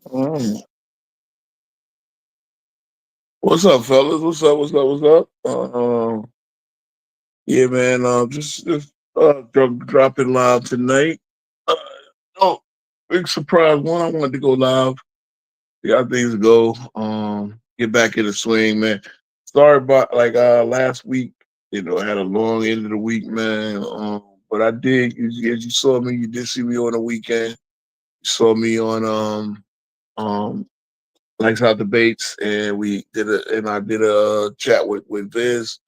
Mm. What's up, fellas? What's up? What's up? What's up? Yeah, man. Dropping live tonight. Uh, oh, big surprise! One, I wanted to go live. Got things to go. Get back in the swing, man. Sorry about last week. I had a long end of the week, man. But I did. As you saw me, you did see me on the weekend. You saw me on Lights Out Debates, and I did a chat with Viz.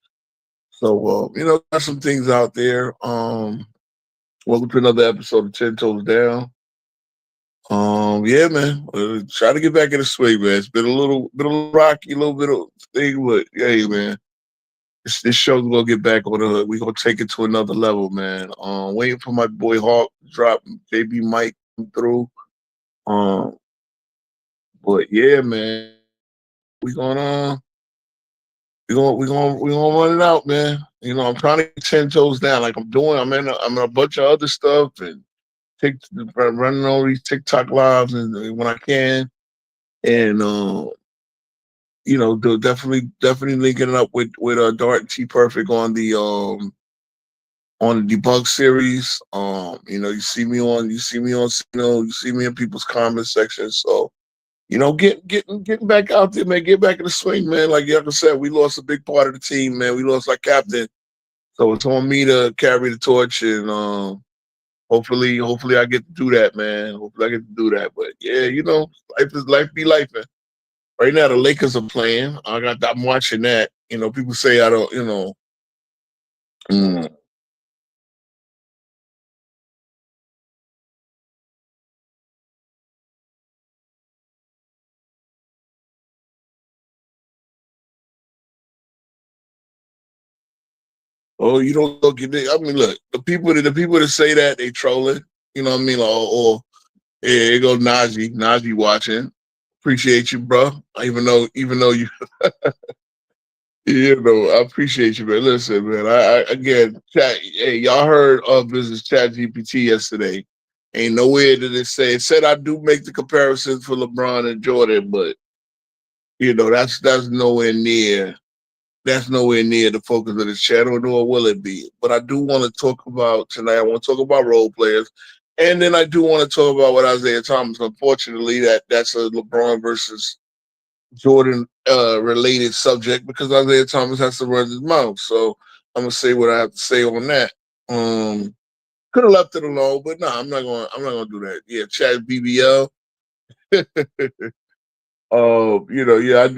So got some things out there. Welcome to another episode of Ten Toes Down. Yeah, man. Try to get back in the swing, man. It's been a little rocky, a little bit of thing, but hey, man, this show's gonna get back on the hook. We gonna take it to another level, man. Waiting for my boy Hawk to drop JB Mike through. Um, but yeah, man, we gonna we gonna run it out, man. I'm trying to get 10 toes down, like I'm in a bunch of other stuff and take running all these TikTok lives and when I can, and definitely linking it up with Dart T Perfect on the debunk series. You see me on Signal, you see me in people's comment section. So getting back out there, man. Get back in the swing, man. Like I said, we lost a big part of the team, man. We lost our captain, so it's on me to carry the torch, and hopefully I get to do that, man. Hopefully I get to do that. But yeah, life be life, man. Right now the Lakers are playing. I'm watching that. People say I don't. Mm. Oh, you don't look at it. I mean, look, the people that say that they trolling. You know what I mean? Or yeah, here go Najee watching. Appreciate you, bro. Even though I appreciate you, man. Listen, man. I again, chat. Hey, y'all heard of Business Chat GPT yesterday? Ain't nowhere did it said I do make the comparisons for LeBron and Jordan, but that's nowhere near the focus of this channel, nor will it be. But I do want to talk about tonight. I want to talk about role players, and then I do want to talk about what Isaiah Thomas. Unfortunately, that's a LeBron versus Jordan related subject because Isaiah Thomas has to run his mouth. So I'm gonna say what I have to say on that. Could have left it alone, but no, I'm not going. I'm not going to do that. Yeah, chat BBL. Yeah, I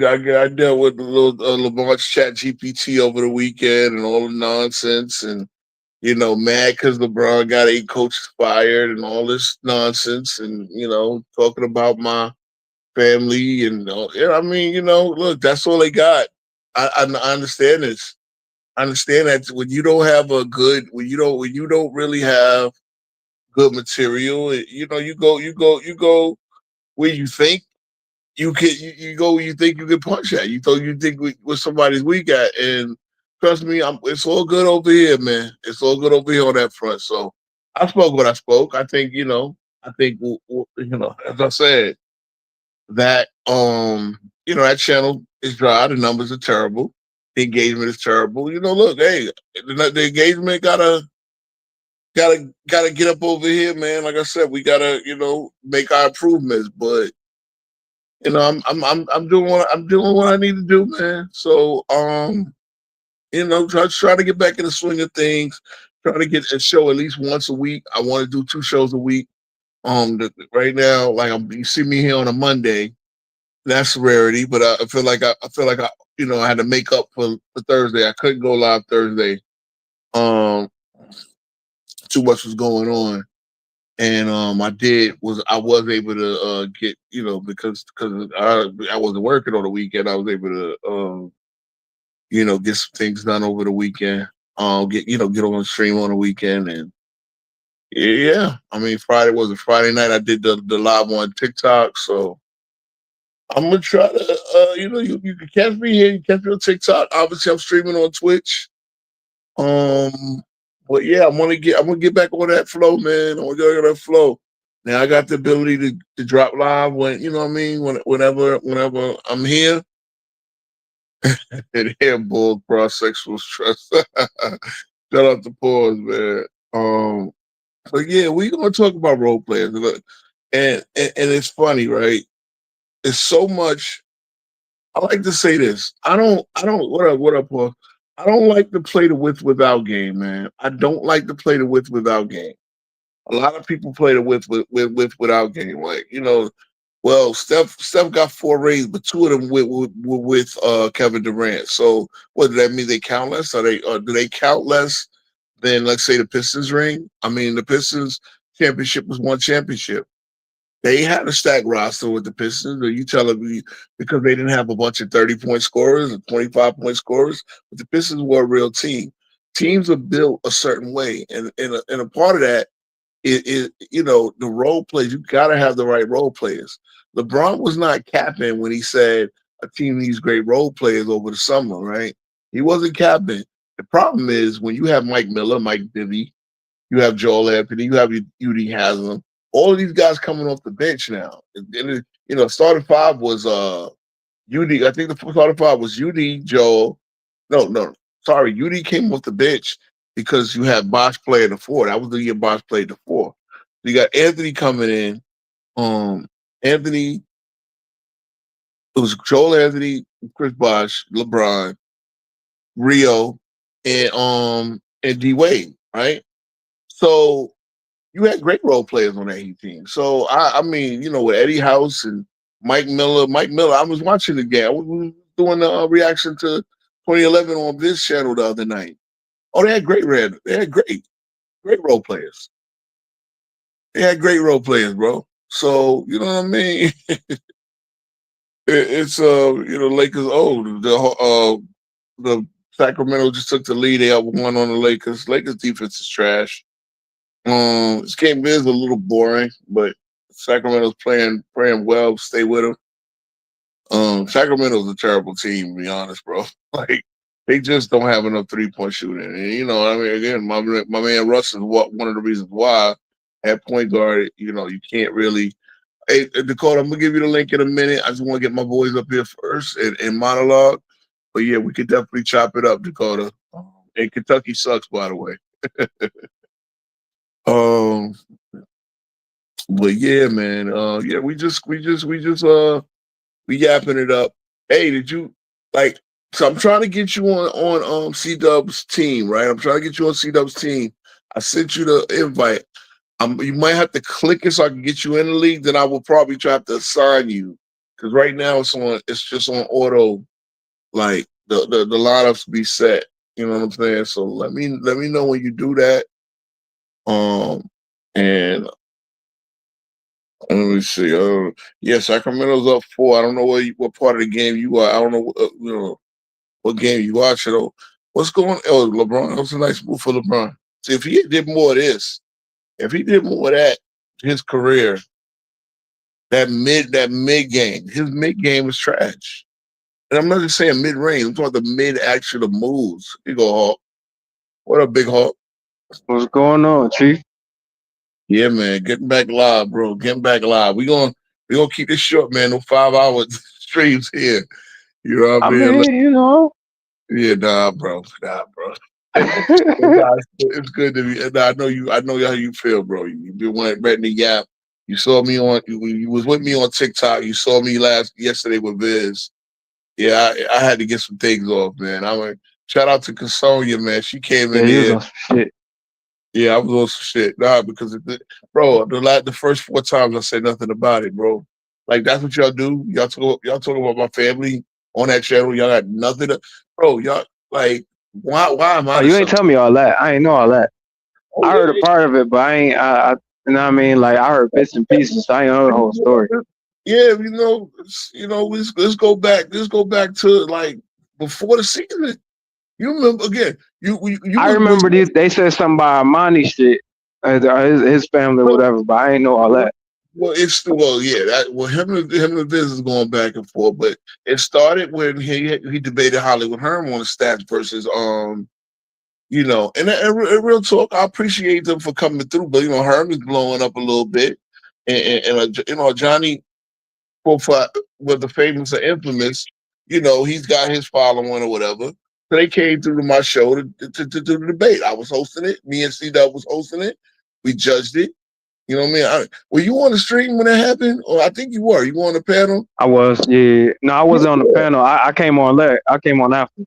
dealt with the little Lamar's Chat GPT over the weekend and all the nonsense, and mad because LeBron got 8 coaches fired and all this nonsense, and talking about my family and yeah, I mean, look, that's all they got. I understand this. I understand that when you don't really have good material, you go where you think you go where you think you can punch at. You think where somebody's weak at, and trust me, it's all good over here, man. It's all good over here on that front. So I spoke what I spoke. I think as I said that channel is dry. The numbers are terrible. The engagement is terrible. Look, hey, the engagement gotta get up over here, man. Like I said, we gotta make our improvements, but I'm doing what I need to do, man. So try to get back in the swing of things. Try to get a show at least once a week. I want to do 2 shows a week. Right now, you see me here on a Monday. That's a rarity, but I feel like I had to make up for Thursday. I couldn't go live Thursday. Um, Too much was going on, and I was able to get because I wasn't working on the weekend. I was able to get some things done over the weekend. Get on the stream on the weekend, and yeah, I mean Friday was a Friday night. I did the live on TikTok, so I'm gonna try to you can catch me here. You catch me on TikTok. Obviously, I'm streaming on Twitch. Um, but yeah, I'm gonna get back on that flow, man. I'm gonna get on that flow. Now I got the ability to drop live when you know what I mean. Whenever I'm here, and here bull cross sexual stress. Shout out to pause, man. But yeah, we gonna talk about role players, look, and it's funny, right? It's so much. I like to say this. I don't. What up, Paul? I don't like to play the without game, man. I don't like to play the without game. A lot of people play the without game. Like well, Steph got 4 rings, but 2 of them with Kevin Durant. So what does that mean? They count less? Are they do they count less than let's say the Pistons ring? I mean, the Pistons championship was one championship. They had a stacked roster with the Pistons. Are you telling me because they didn't have a bunch of 30-point scorers and 25-point scorers? But the Pistons were a real team. Teams are built a certain way, and a part of that is the role players. You got to have the right role players. LeBron was not capping when he said a team needs great role players over the summer, right? He wasn't capping. The problem is when you have Mike Miller, Mike Bibby, you have Joel Anthony, you have UD Haslam, all of these guys coming off the bench now. Starting five was UD. I think the starting five was UD, Joel. No, sorry, UD came off the bench because you had Bosch playing the four. That was the year Bosch played the four. So you got Anthony coming in. Anthony, it was Joel Anthony, Chris Bosch, LeBron, Rio, and D Wade, right? So you had great role players on that Heat team. So I mean, with Eddie House and Mike Miller, I was watching the game. I was doing the reaction to 2011 on this channel the other night. Oh, they had They had great role players. They had great role players, bro. So you know what I mean. It's Lakers. Oh, the Sacramento just took the lead. They have one on the Lakers. Lakers defense is trash. This game is a little boring, but Sacramento's playing well. Stay with them. Sacramento's a terrible team, to be honest, bro. Like they just don't have enough 3-point shooting. And I mean, again, my man Russ is one of the reasons why at point guard, you can't really. Hey, Dakota, I'm gonna give you the link in a minute. I just want to get my boys up here first and monologue. But yeah, we could definitely chop it up, Dakota. And Kentucky sucks, by the way. um, but yeah, man. Yeah, we yapping it up. Hey, did you like? So I'm trying to get you on C Dub's team, right? I'm trying to get you on C Dub's team. I sent you the invite. You might have to click it so I can get you in the league. Then I will probably try to assign you because right now it's just on auto. Like the lineups be set. You know what I'm saying? So let me know when you do that. And let me see. Yeah, Sacramento's up 4. I don't know what part of the game you are. I don't know. What game you watching? Though. What's going on? Oh, LeBron. That was a nice move for LeBron. See, if he did more of this, if he did more of that, his career, that mid game, his mid game was trash. And I'm not just saying mid range. I'm talking the mid action of moves. You go Hawk. What up, Big Hawk? What's going on, Chief? Yeah, man. Getting back live, bro. Getting back live. We gonna keep this short, man. No 5 hour streams here. You know what I I mean? mean, Yeah, nah, bro. Nah, bro. Nah, it's good to be. Nah, I know you. I know how you feel, bro. You been writing the gap. You saw me on. You was with me on TikTok. You saw me yesterday with Viz. Yeah, I had to get some things off, man. I mean, shout out to Consolia, man. She came yeah, in he was here. on some shit. Yeah, I was on some shit. Nah, because bro, the first 4 times I said nothing about it, bro. Like that's what y'all do. Y'all talk about my family on that channel. Y'all got nothing to, bro. Y'all like why am Oh, I the you ain't tell subject? me all that. I ain't know all that. Oh I heard a yeah, part of it, but I ain't. You know what I mean? Like I heard bits and pieces. So I ain't know the whole story. yeah. Let's go back. Let's go back to like before the season. You remember again? You I was remember with. these. They said something about Armani shit, his family, or whatever. But I ain't know all that. Well, it's well, yeah. Him and Vince is going back and forth, but it started when he debated Hollywood Herm on the stats versus and real talk, I appreciate them for coming through, but Herm is blowing up a little bit. Johnny Profile was the famous or infamous. He's got his following or whatever. So they came through to my show to do the debate. I was hosting it. Me and C Dub was hosting it. We judged it. You know what I mean? Were you on the stream when that happened? Or I think you were. You were on the panel? I was, yeah. No, I wasn't on the Yeah. panel. I came on late. I came on after.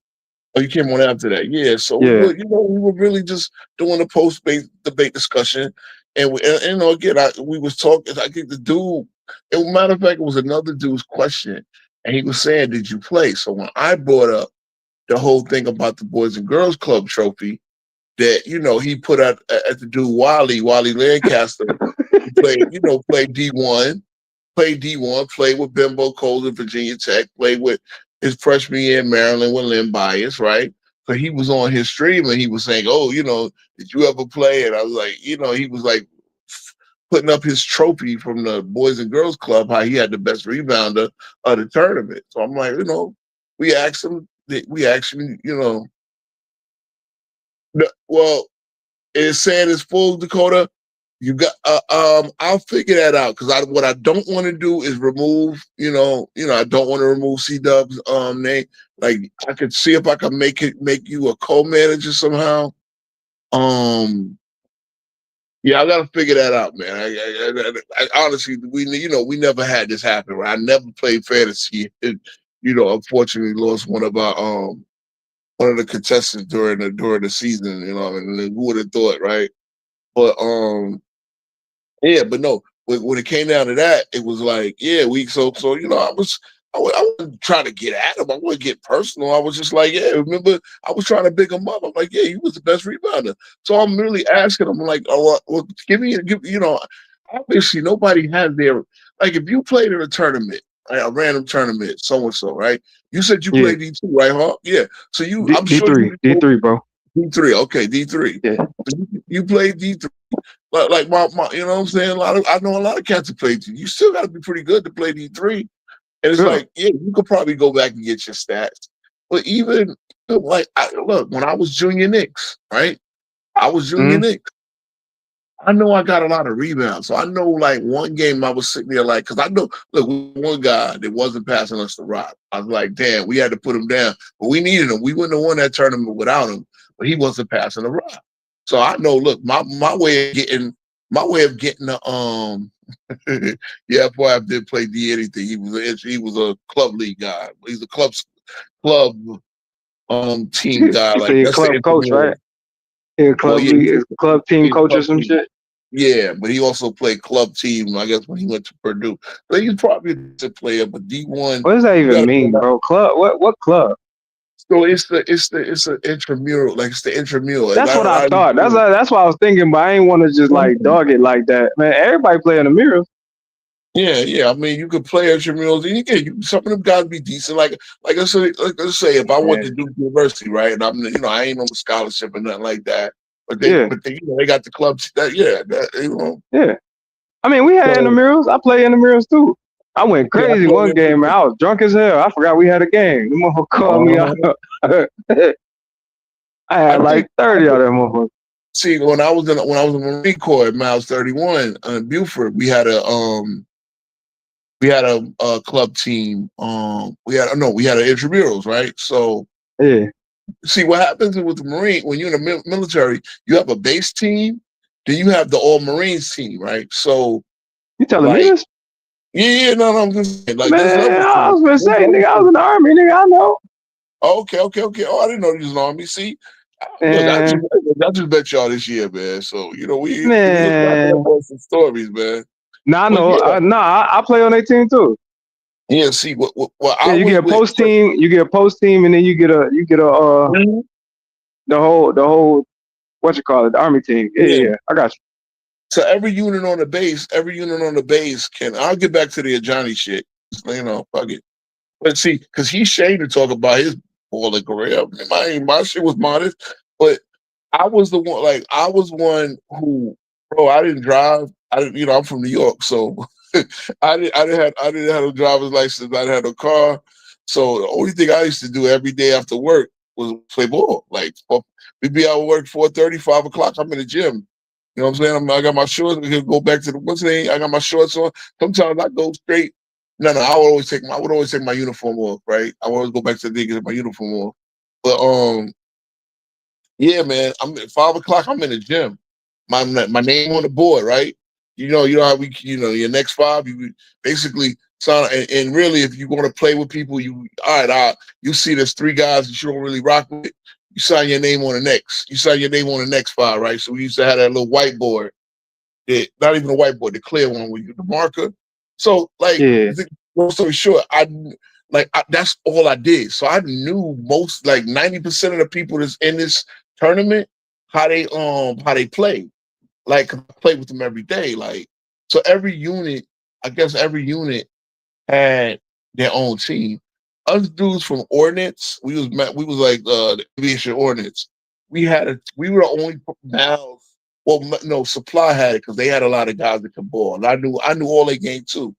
Oh, you came on after that. Yeah. So Yeah. we were really just doing a post debate discussion. And again, we was talking. I think the dude, matter of fact, it was another dude's question. And he was saying, "Did you play?" So when I brought up the whole thing about the Boys and Girls Club trophy that, he put out at the dude Wally Lancaster, played D1, played with Bimbo Coles at Virginia Tech, played with his freshman year in Maryland with Lynn Bias, right? So he was on his stream and he was saying, "Oh, did you ever play?" And I was like, he was like putting up his trophy from the Boys and Girls Club, how he had the best rebounder of the tournament. So I'm like, we asked him, well, it's saying it's full, Dakota. You got I'll figure that out because what I don't want to do is remove, I don't want to remove C Dub's name. Like I could see if I can make you a co-manager somehow. Yeah, I gotta figure that out, man. I honestly, we never had this happen. Right? I never played fantasy. Unfortunately, lost one of the contestants during the season. And who would have thought, right? But yeah, but no. When it came down to that, it was like, yeah, I wasn't trying to get at him. I wasn't get personal. I was just like, yeah, remember, I was trying to big him up. I'm like, yeah, he was the best rebounder. So I'm really asking him, like, oh, well, obviously nobody has their, like, if you played in a tournament, like a random tournament, so and so, right? You said you Yeah. played D2, right, Hawk? Yeah. So I'm sure D3, bro. D3, okay, D3. Yeah. So you played D3. Like my, you know what I'm saying? I know a lot of cats who play D3. You still got to be pretty good to play D3. And it's like, yeah, you could probably go back and get your stats. But even look, when I was junior Knicks, right? I was junior Knicks. I know I got a lot of rebounds. So I know like one game I was sitting there like, because I know, look, one guy that wasn't passing us the rock. I was like, damn, we had to put him down. But we needed him. We wouldn't have won that tournament without him. But he wasn't passing the rock. So I know, look, my way of getting the yeah, boy, I did play D anything. He was a club league guy. He's a club team guy. You Like say that's club the coach, right? Yeah, club team coach or some shit. Yeah, but he also played club team, I guess, when he went to Purdue. So he's probably a good player, but D1. What does that even mean, bro? Club? What club? So it's an intramural, like it's the intramural. That's what I thought. That's what I was thinking, but I ain't want to just like dog it like that. Man, everybody play in the mirrors. Yeah. I mean, you could play intramurals, and some of them guys be decent. Like I said, let's say if I went to Duke University, right, and I ain't on the scholarship or nothing like that, but they got the clubs Yeah. I mean, we had intramurals. I play intramurals too. I went crazy one game, man. I was drunk as hell. I forgot we had a game. The motherfucker called me out. I had like 30 of them motherfuckers. See, when I was in the Marine Corps at Miles 31 in Buford, we had a club team. We had intramurals, right? So yeah. See what happens with the Marine when you're in the military, you have a base team, then you have the All Marines team, right? So you telling me this? Yeah, no, I'm just saying, like, man, I was gonna say, nigga, I was in the Army, nigga, I know. Okay. Oh, I didn't know you was in the Army. See, look, I just met y'all this year, man. So we was some stories, man. Nah, I know. I play on their team too. Yeah, see, you get a post team, and then you get a the whole what you call it, the Army team. Yeah, I got you. So every unit on the base can. I'll get back to the Johnny shit. Fuck it. But see, because he's ashamed to talk about his baller career. My shit was modest, but I was the one. Like I was one who, bro. I didn't drive. I'm from New York, so I didn't have a driver's license. I didn't have a car. So the only thing I used to do every day after work was play ball. Like we'd be out of work 4:30, 5 o'clock. I'm in the gym. You know what I'm saying? I got my shorts. We can go back to the what's the name? I got my shorts on. Sometimes I go straight. No, I would always take my uniform off, right? I would always go back to the day and get my uniform off. But yeah, man, I'm at 5 o'clock. I'm in the gym. My name on the board, right? You know how your next five. You basically sign, and really, if you want to play with people, you see there's 3 guys that you don't really rock with. You sign your name on the next. You sign your name on the next five, right? So we used to have that little whiteboard. Not even a whiteboard, the clear one with the marker. So like, Yeah. long story short, that's all I did. So I knew most, like 90% of the people that's in this tournament, how they play. Like, I play with them every day. Like, so I guess every unit had their own team. Us dudes from Ordnance, we was like the aviation Ordnance. We were the only mouths. Well, no, Supply had it because they had a lot of guys that could ball, and I knew all their game too.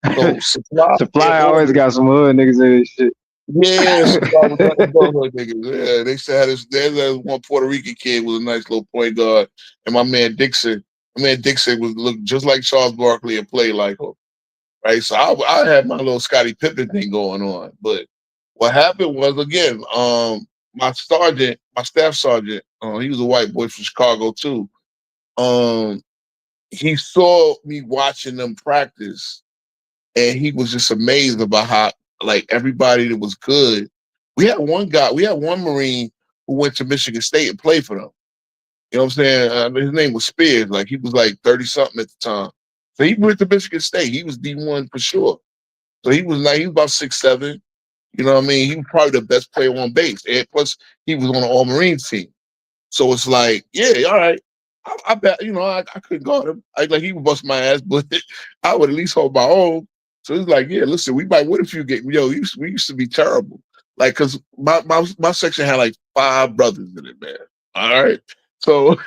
So Supply and Supply always Ordnance, got some hood niggas in this shit. yeah, Supply was nothing but hood niggas. Yeah, they said there's one Puerto Rican kid with a nice little point guard, and my man Dixon. My man Dixon was look just like Charles Barkley and play like him. Right, so I had my little Scottie Pippen thing going on, but what happened was, again, my staff sergeant, he was a white boy from Chicago too. He saw me watching them practice, and he was just amazed about how, like, everybody that was good. We had one Marine who went to Michigan State and played for them. You know what I'm saying? His name was Spears. Like, he was like 30 something at the time. So he went to Michigan State. He was D1 for sure. So he was about 6'7". You know what I mean? He was probably the best player on base. And plus, he was on the All Marines team. So it's like, yeah, all right. I bet, I couldn't guard him. He would bust my ass, but I would at least hold my own. So he's like, yeah, listen, we might win a few games. Yo, we used to be terrible. Like, because my section had like 5 brothers in it, man. All right. So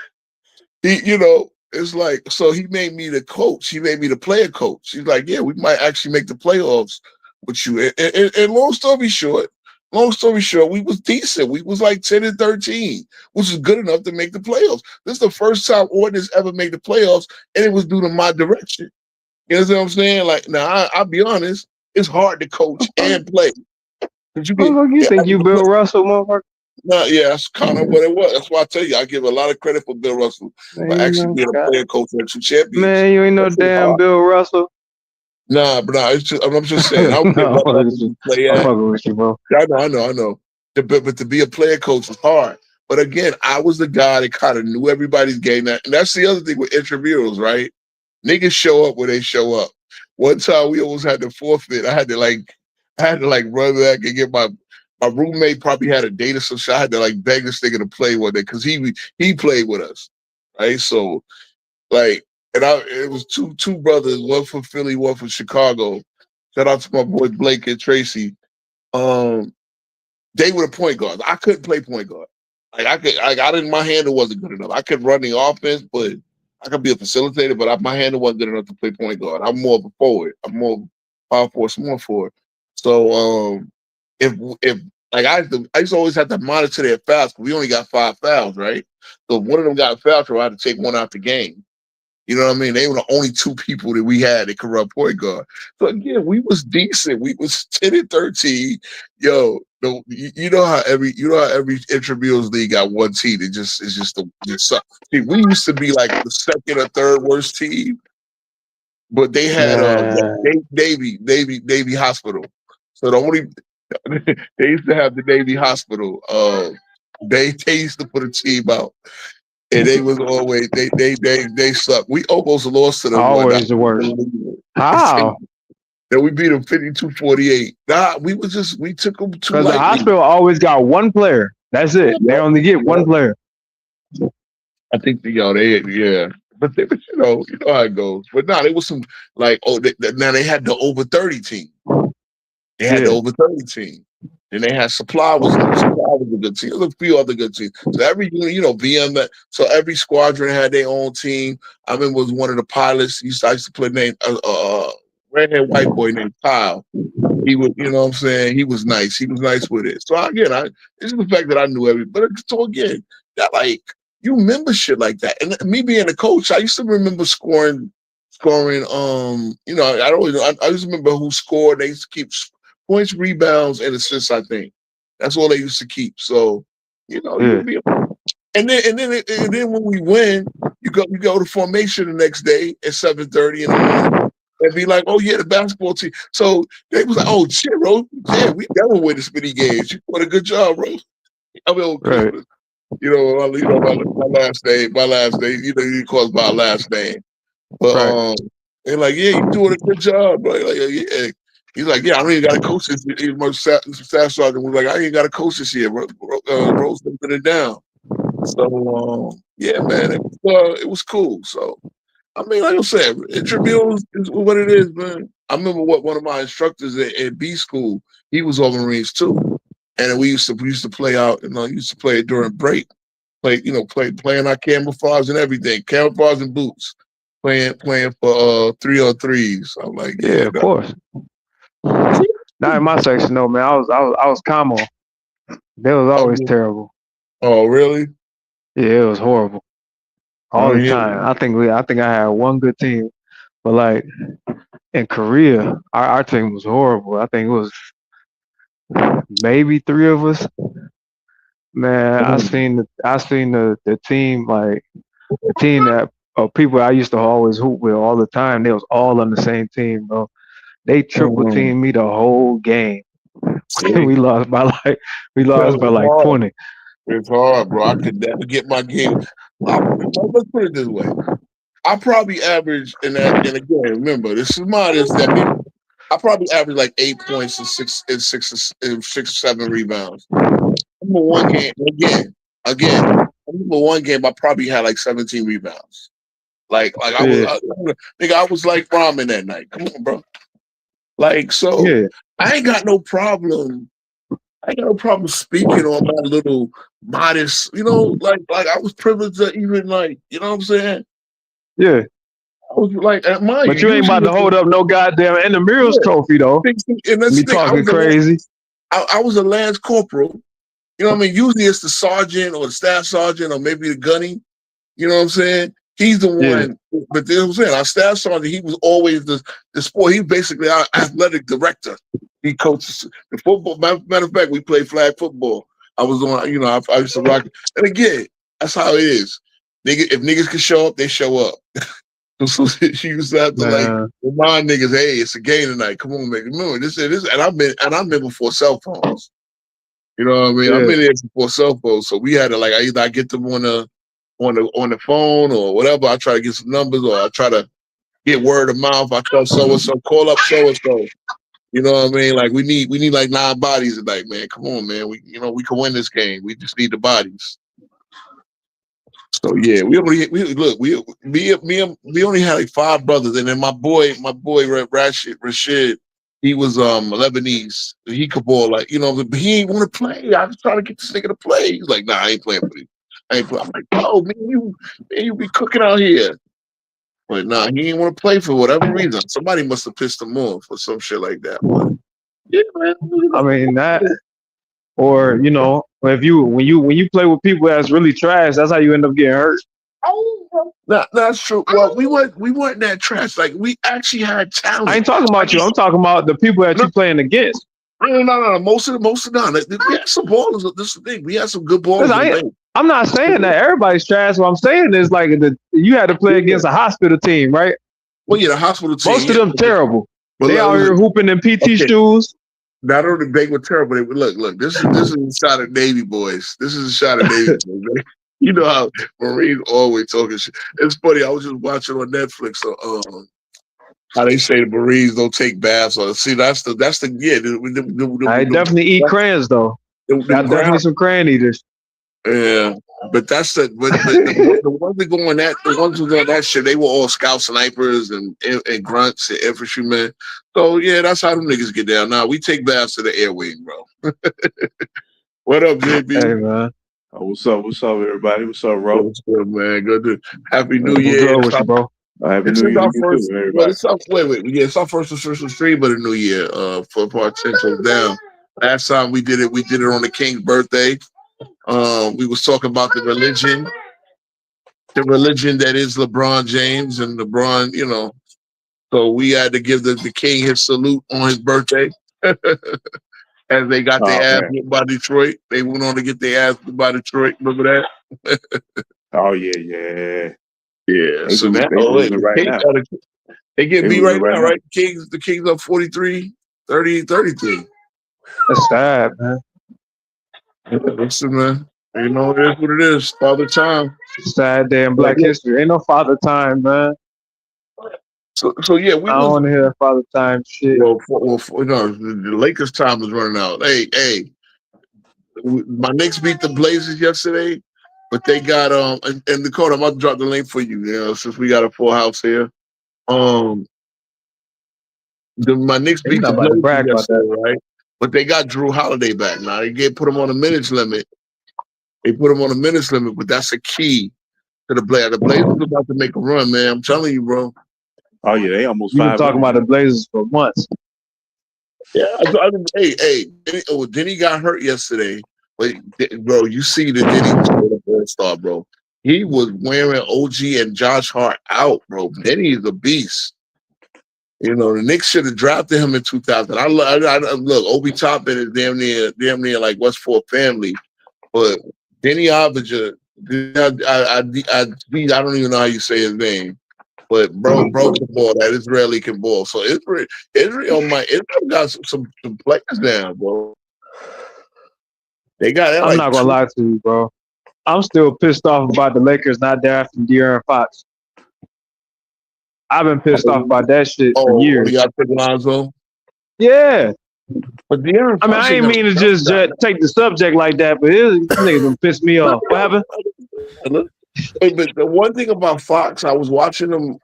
it's like, so he made me the coach. He made me the player coach. He's like, yeah, we might actually make the playoffs with you. And long story short, we was decent. We was like 10-13, which is good enough to make the playoffs. This is the first time Ordnance ever made the playoffs, and it was due to my direction. You know what I'm saying? Like, now, I'll be honest, it's hard to coach and play. You think you Bill Russell, motherfucker? No, yeah, that's kind of what it was. That's why I tell you, I give a lot of credit for Bill Russell for actually being a player coach and 2 champions. Man, you ain't no damn Bill Russell. Nah, but I'm just saying. I don't care what level you play at. I'm fucking with you, bro. I know. But to be a player coach is hard. But again, I was the guy that kind of knew everybody's game. And that's the other thing with intramurals, right? Niggas show up where they show up. One time we almost had to forfeit. I had to run back and get my roommate probably had a date or some shit. I had to like beg this nigga to play one day because he played with us, right? So like, it was two brothers, one from Philly, one from Chicago. Shout out to my boy Blake and Tracy. They were the point guards. I couldn't play point guard. My handle wasn't good enough. I could run the offense, but I could be a facilitator, but my handle wasn't good enough to play point guard. I'm more of a forward. I'm more power forward, small forward. So if like I used to always have to monitor their fouls because we only got 5 fouls, right? So if one of them got fouled, I had to take one out the game. You know what I mean? They were the only 2 people that we had that could run point guard. So again, we was decent. We was 10-13. Yo, you know how every intramurals league got one team. It's just See, we used to be like the 2nd or 3rd worst team, but they had Navy Hospital. So the only they used to have the Navy Hospital. They used to put a team out. And they was always they suck. We almost lost to them. Always the worst. How? Then we beat them 52-48. Nah, we took them too lightly. Because the hospital always got one player. That's it. They only get one player. I think but you know how it goes. But nah, there was some like now they had the over 30 team. They had the over 30 team. Then they had Supply was a good team. There's a few other good teams. So every VM, so every squadron had their own team. I remember was one of the pilots. I used to play named redhead white boy named Kyle. He was, you know what I'm saying? He was nice. He was nice with it. So again, it's just the fact that I knew everybody. But so again, that like you remember shit like that. And me being a coach, I used to remember scoring. You know, I don't. I just remember who scored. They used to keep points, rebounds, and assists. I think that's all they used to keep. So, you know, Yeah. and then when we win, you go to formation the next day at 7:30 in the morning. And be like, oh yeah, the basketball team. So they was like, oh shit, bro, yeah, we never win this many games. You did a good job, bro. I mean, on Christmas. You know, my last name. You know, you call us by our last name. But they're like, yeah, you doing a good job, bro. Like, yeah. He's like, yeah, I don't even got to coach this. Staff sergeant was like, I ain't got to coach this year, bro. Bro's putting it down. So yeah, man, it was cool. So I mean, like I said, Tribune is what it is, man. I remember what one of my instructors at B school, he was all Marines too, and we used to play out, used to play it during break, playing our camouflage and everything, camouflage and boots, playing for 3-on-3s. I'm like, yeah, of course. Not in my section though, man. I was camo. That was always terrible. Oh, really? Yeah, it was horrible. All the time. I think I had one good team, but like in Korea, our team was horrible. I think it was maybe 3 of us. Man, I seen the team, like the team that people I used to always hoop with all the time. They was all on the same team, bro. They triple teamed me the whole game. we lost by like 20. It's hard, bro. I could never get my game. Let's put it this way. I probably average and again, remember, this is modest. I probably average like 8 points and 6-7 rebounds. I remember one game I remember one game I probably had like 17 rebounds. I was like ramen that night. Come on, bro. Like, so I ain't got no problem. I ain't got no problem speaking on my little modest, like I was privileged to even you know what I'm saying? Yeah. I was like, but you ain't about to hold up no goddamn intramurals trophy though. And that's talking crazy. I was a Lance Corporal. You know what I mean? Usually it's the sergeant or the staff sergeant or maybe the gunny. You know what I'm saying? He's the one. But you know what I'm saying? Our staff sergeant, he was always the sport. He's basically our athletic director. He coaches the football. Matter of fact, we played flag football. I was on, I used to rock. And again, that's how it is. If niggas can show up, they show up. So she used to have to remind niggas, hey, it's a game tonight. Come on, man. Remember this, and I've been before cell phones. You know what I mean? I've been there before cell phones. So we had to either I get them on the phone or whatever. I try to get some numbers or I try to get word of mouth. I tell so and so, call up so and so. You know what I mean? Like we need like 9 bodies tonight, man. Come on, man. We can win this game. We just need the bodies. So yeah, we only had like 5 brothers, and then my boy Rashid, he was Lebanese. He could ball but he ain't want to play. I was trying to get this nigga to play. He's like, nah, I ain't playing for you. I ain't playing. I'm like, oh man, you be cooking out here. But nah, he ain't want to play for whatever reason. Somebody must have pissed him off or some shit like that. But yeah, man. I mean that, or when you play with people that's really trash, that's how you end up getting hurt. That's true. Well, we weren't that trash. Like we actually had talent. I ain't talking about you. I'm talking about the people that you playing against. No. Most of them. We had some ballers. This is the thing. We had some good ballers. I'm not saying that everybody's trash. What I'm saying is you had to play against a hospital team, right? Well, yeah, the hospital team. Most of them terrible. But they out here hooping in PT shoes. Not only they were terrible. Look. This is a shot at Navy boys. This is a shot at Navy boys. You know how Marines always talking shit. It's funny. I was just watching on Netflix. How they say the Marines don't take baths. See, that's the I definitely eat crayons though. Definitely some crayon eaters. Yeah, but that's the ones that go on that, the ones who done that shit, they were all scout snipers and grunts and infantrymen. So yeah, that's how them niggas get down. Now we take baths to the air wing, bro. What up, JB? Hey man. Oh, what's up, everybody? What's up, Ro? What's good, man? Good. Happy New Year, bro. Happy New Year to you too, everybody. It's our first official stream of the New Year. For part 10 goes down. Last time we did it on the King's birthday. We was talking about the religion the religion that is LeBron James and LeBron, so we had to give the king his salute on his birthday. As they got their ass hit by Detroit. They went on to get their ass hit by Detroit. Remember that? Oh, yeah. Yeah. So that they get beat right now, right? The Kings up 43, 33. That's sad, man. Yeah, listen, man. You know, it is what it is. Father time. Sad day in Black history. Ain't no father time, man. So yeah, I don't want to hear that father time shit. Well, the Lakers' time is running out. Hey, my Knicks beat the Blazers yesterday, but they got and Dakota, I'm about to drop the link for you. Since we got a full house here. My Knicks beat the Blazers yesterday, right? But they got Drew Holiday back now. They put him on a minutes limit. But that's a key to the Blazers. The Blazers are about to make a run, man. I'm telling you, bro. Oh yeah, they almost. You've been talking about the Blazers for months. Yeah, hey, Denny got hurt yesterday, but bro, you see the Denny was an all-star, bro. He was wearing OG and Josh Hart out, bro. Denny is a beast. The Knicks should have drafted him in 2000. I look, Obi Toppin is damn near like West Fort family, but Denny Abaja, I don't even know how you say his name. But bro broke the ball. That Israeli can ball. So Israel got some players now, bro. They got. I'm not gonna lie to you, bro. I'm still pissed off about the Lakers not drafting De'Aaron Fox. I've been pissed off about that shit for years. You got to take Lonzo? Yeah. But De'Aaron Fox, I ain't mean to just take the subject like that, but this nigga gonna piss me off. What happened? Hey, but the one thing about Fox, I was watching him.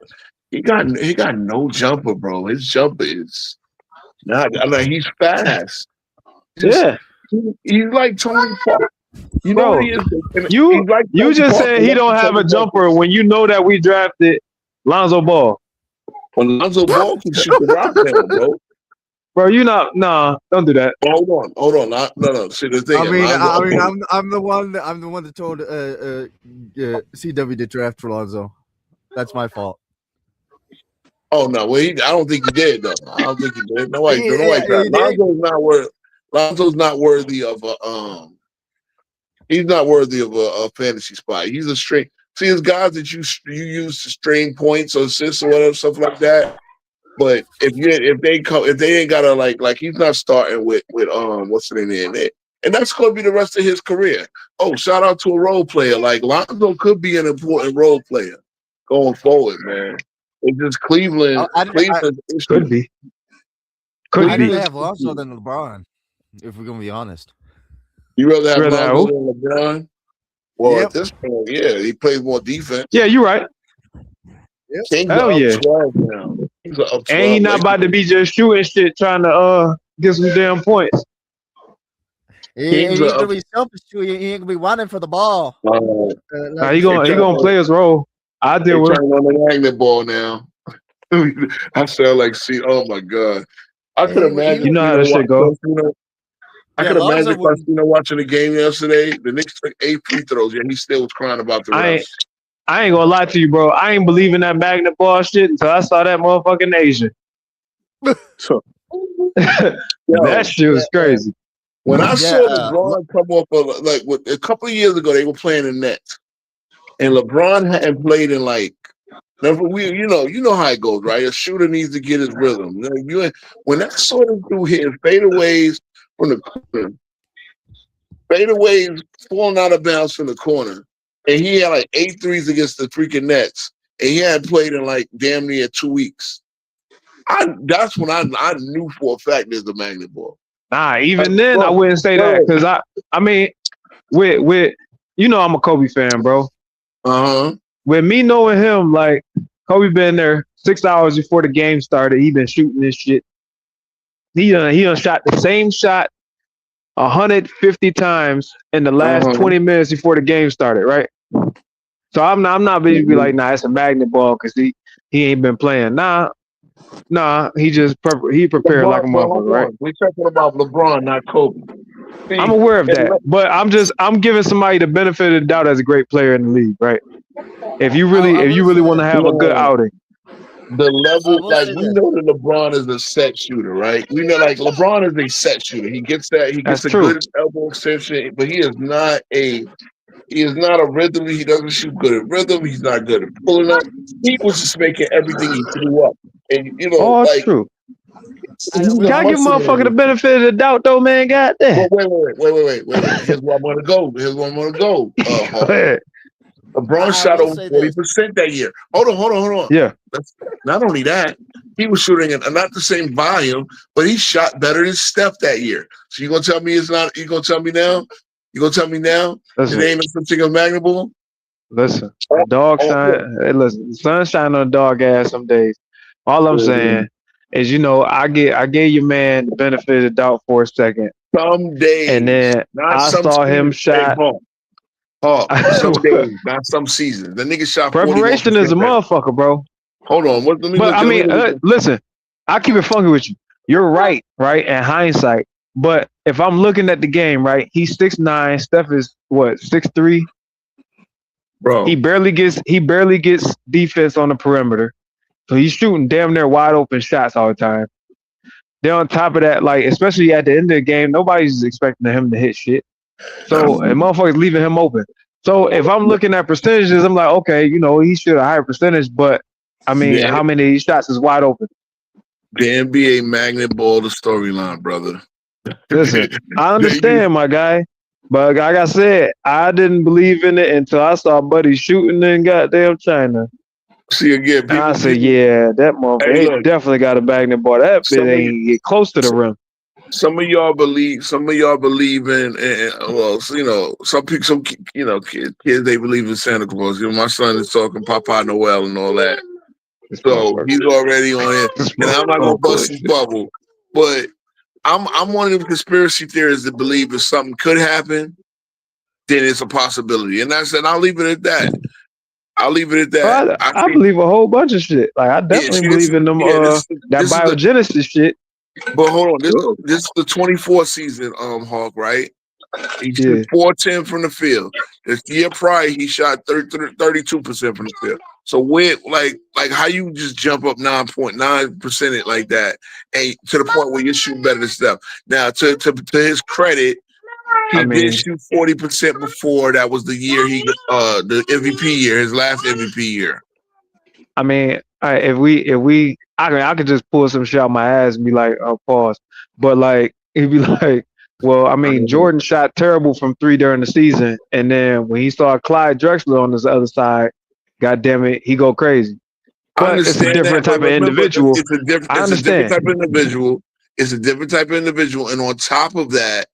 He got no jumper, bro. His jumper is not. He's fast. He's like Tony Parker. You know what he is? You just said he don't have a jumper when you know that we drafted Lonzo Ball. Well, Lonzo Ball can shoot the rock down, bro. Bro, don't do that. Hold on. No. See, the thing. I'm the one that told CW to draft for Lonzo. That's my fault. Oh no, well, I don't think he did though. I don't think he did. Nobody. Lonzo's not worthy of a He's not worthy of a fantasy spot. He's a straight. See, there's guys that you use to string points or assists or whatever stuff like that. But if they ain't gotta like he's not starting with what's the name there, and that's gonna be the rest of his career. Oh, shout out to a role player like Lonzo could be an important role player going forward, man. It's just Cleveland. Could be. I'd rather have Lonzo than LeBron, if we're gonna be honest. You rather have Lonzo than LeBron? Well, at this point, yeah, he plays more defense. Yeah, you're right. Yep. Hell yeah. Now. And he's not about to be just shooting shit trying to get some damn points. He's gonna be selfish too. He ain't gonna be wanting for the ball. He gonna play his role. I deal with on the magnet ball now. I sound like oh my god. I could imagine. You know how this shit go. I could imagine Faustino watching the game yesterday. The Knicks took 8 free throws, and he still was crying about the refs. I ain't gonna lie to you, bro. I ain't believing that magnet ball shit until I saw that motherfucking Asian. That shit was crazy. When I saw LeBron come off a couple of years ago, they were playing in Nets, and LeBron hadn't played in you know how it goes, right? A shooter needs to get his rhythm. When that sort of dude hit fadeaways from the corner, fadeaways falling out of bounds from the corner. And he had like 8 threes against the freaking Nets. And he hadn't played in like damn near 2 weeks. That's when I knew for a fact there's a magnet ball. Nah, even then I wouldn't say that. Because I mean, with I'm a Kobe fan, bro. Uh-huh. With me knowing him, like Kobe been there 6 hours before the game started. He been shooting this shit. He done shot the same shot 150 times in the last 20 minutes before the game started, right? So I'm not basically like, nah, it's a magnet ball because he ain't been playing. Nah, he just he prepared like a motherfucker, right? We're talking about LeBron, not Kobe. I'm aware of that, but I'm giving somebody the benefit of the doubt as a great player in the league, right? If you I really will say want to this. have a good No, outing, the I level, will like say we this. know that LeBron is a set shooter, right? We know like LeBron is a set shooter. He gets that. He that's gets a true. good elbow extension, but he is not a. He is not a rhythm. He doesn't shoot good at rhythm. He's not good at pulling up. He was just making everything he threw up, and Oh, it's like true. I he's a will Can I give muscle motherfucker the man. benefit of the doubt though, man? God damn. But wait. Here's where I'm gonna go. Here's where I'm gonna go. Go ahead. LeBron I shot will over say this. 40% that year. Hold on. Yeah. That's not only that, he was shooting at not the same volume, but he shot better than Steph that year. So you gonna tell me it's not? You gonna tell me now? You gonna tell me now that Listen, ain't no such thing as magnable? listen. Oh, Dog look. shine. Hey, listen, the sun shine on a dog ass some days. All I'm saying is, I gave your man the benefit of the doubt for a second, Some and days, then not I some saw him seasons. Hey, shot. Some days, not some seasons. The nigga shot 41% Preparation is a that. motherfucker, bro. Hold on. Let me But look. I Let me mean, look. listen, I keep it funky with you. You're right, in hindsight. But if I'm looking at the game, right, he's 6'9", Steph is what, 6'3". Bro. He barely gets defense on the perimeter, so he's shooting damn near wide open shots all the time. Then on top of that, like especially at the end of the game, nobody's expecting him to hit shit. So and motherfuckers leaving him open. So if I'm looking at percentages, I'm like, okay, he should a higher percentage, but I mean, Yeah. how many shots is wide open? The NBA magnet ball, the storyline, brother. Listen, I understand, my guy, but like I said, I didn't believe in it until I saw Buddy shooting in goddamn China. See again, And I people. said, yeah, that motherfucker, Hey, he look, definitely got a magnet ball. That bit ain't get close to the rim. some of y'all believe in, well, some people, kids, they believe in Santa Claus. My son is talking Papa Noel and all that. So he's already on it, and I'm not gonna bust his bubble, but I'm one of them conspiracy theorists that believe if something could happen, then it's a possibility, and I'll leave it at that. Well, I believe a whole bunch of shit. Like I definitely believe in them that biogenesis shit. But hold on, this is the 24 season, Hawk, right? He shot 410 from the field. This year prior, he shot 32% from the field. So where, like how you just jump up 9.9% like that, and to the point where you're shooting better than Steph. Now, to his credit, he did shoot 40% before. That was the year the MVP year, his last MVP year. I mean, if we, I could just pull some shit out my ass and be like, oh, pause. But like, it'd be like, well, I mean, Jordan shot terrible from 3 during the season, and then when he saw Clyde Drexler on this other side, God damn it, he go crazy. But it's a different type of individual. I understand. It's a different type of individual. It's a different type of individual, and on top of that,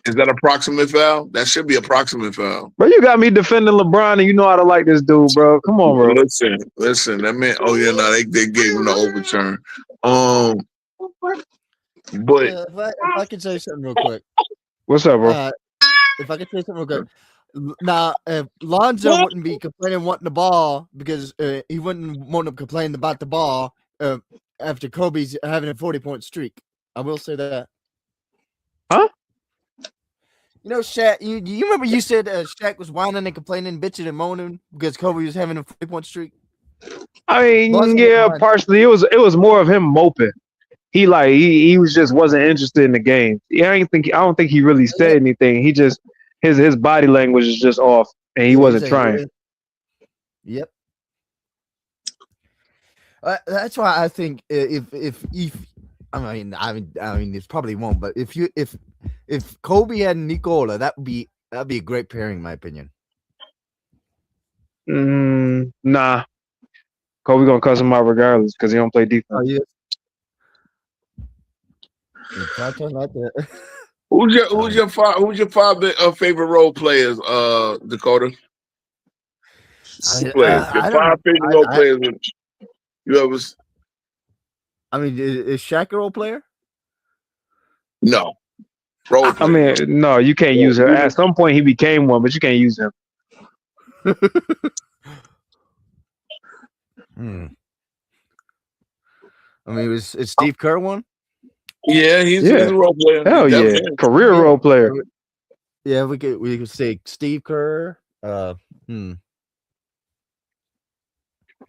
is that approximate foul? That should be approximate foul. But you got me defending LeBron, and you know how to like this dude, bro. Come on, bro. Listen. That man. Oh yeah, no, they gave him the overturn. But if I could say something real quick. What's up, bro? If I could say something real quick. Now, if Lonzo wouldn't be complaining wanting the ball because he wouldn't want to complain about the ball after Kobe's having a 40-point streak. I will say that. Huh? Shaq, you remember you said Shaq was whining and complaining, bitching and moaning because Kobe was having a 40-point streak? I mean, yeah, partially. It was more of him moping. He was just wasn't interested in the game. I don't think he really said anything. He just his body language is just off, and he wasn't trying. Yep. That's why I think if I mean it probably won't, but if Kobe had Nikola, that'd be a great pairing, in my opinion. Nah. Kobe gonna cuss him out regardless because he don't play defense. Oh, yeah. Like that. Who's your five favorite role players, Dakota? Your 5 favorite role players you ever? I mean, is Shaq a role player? No. Role player. I mean, no, you can't use him. At some point, he became one, but you can't use him. I mean, is Steve Kerr one? Yeah, he's a role player. Hell yeah, career role player. Yeah, we could say Steve Kerr.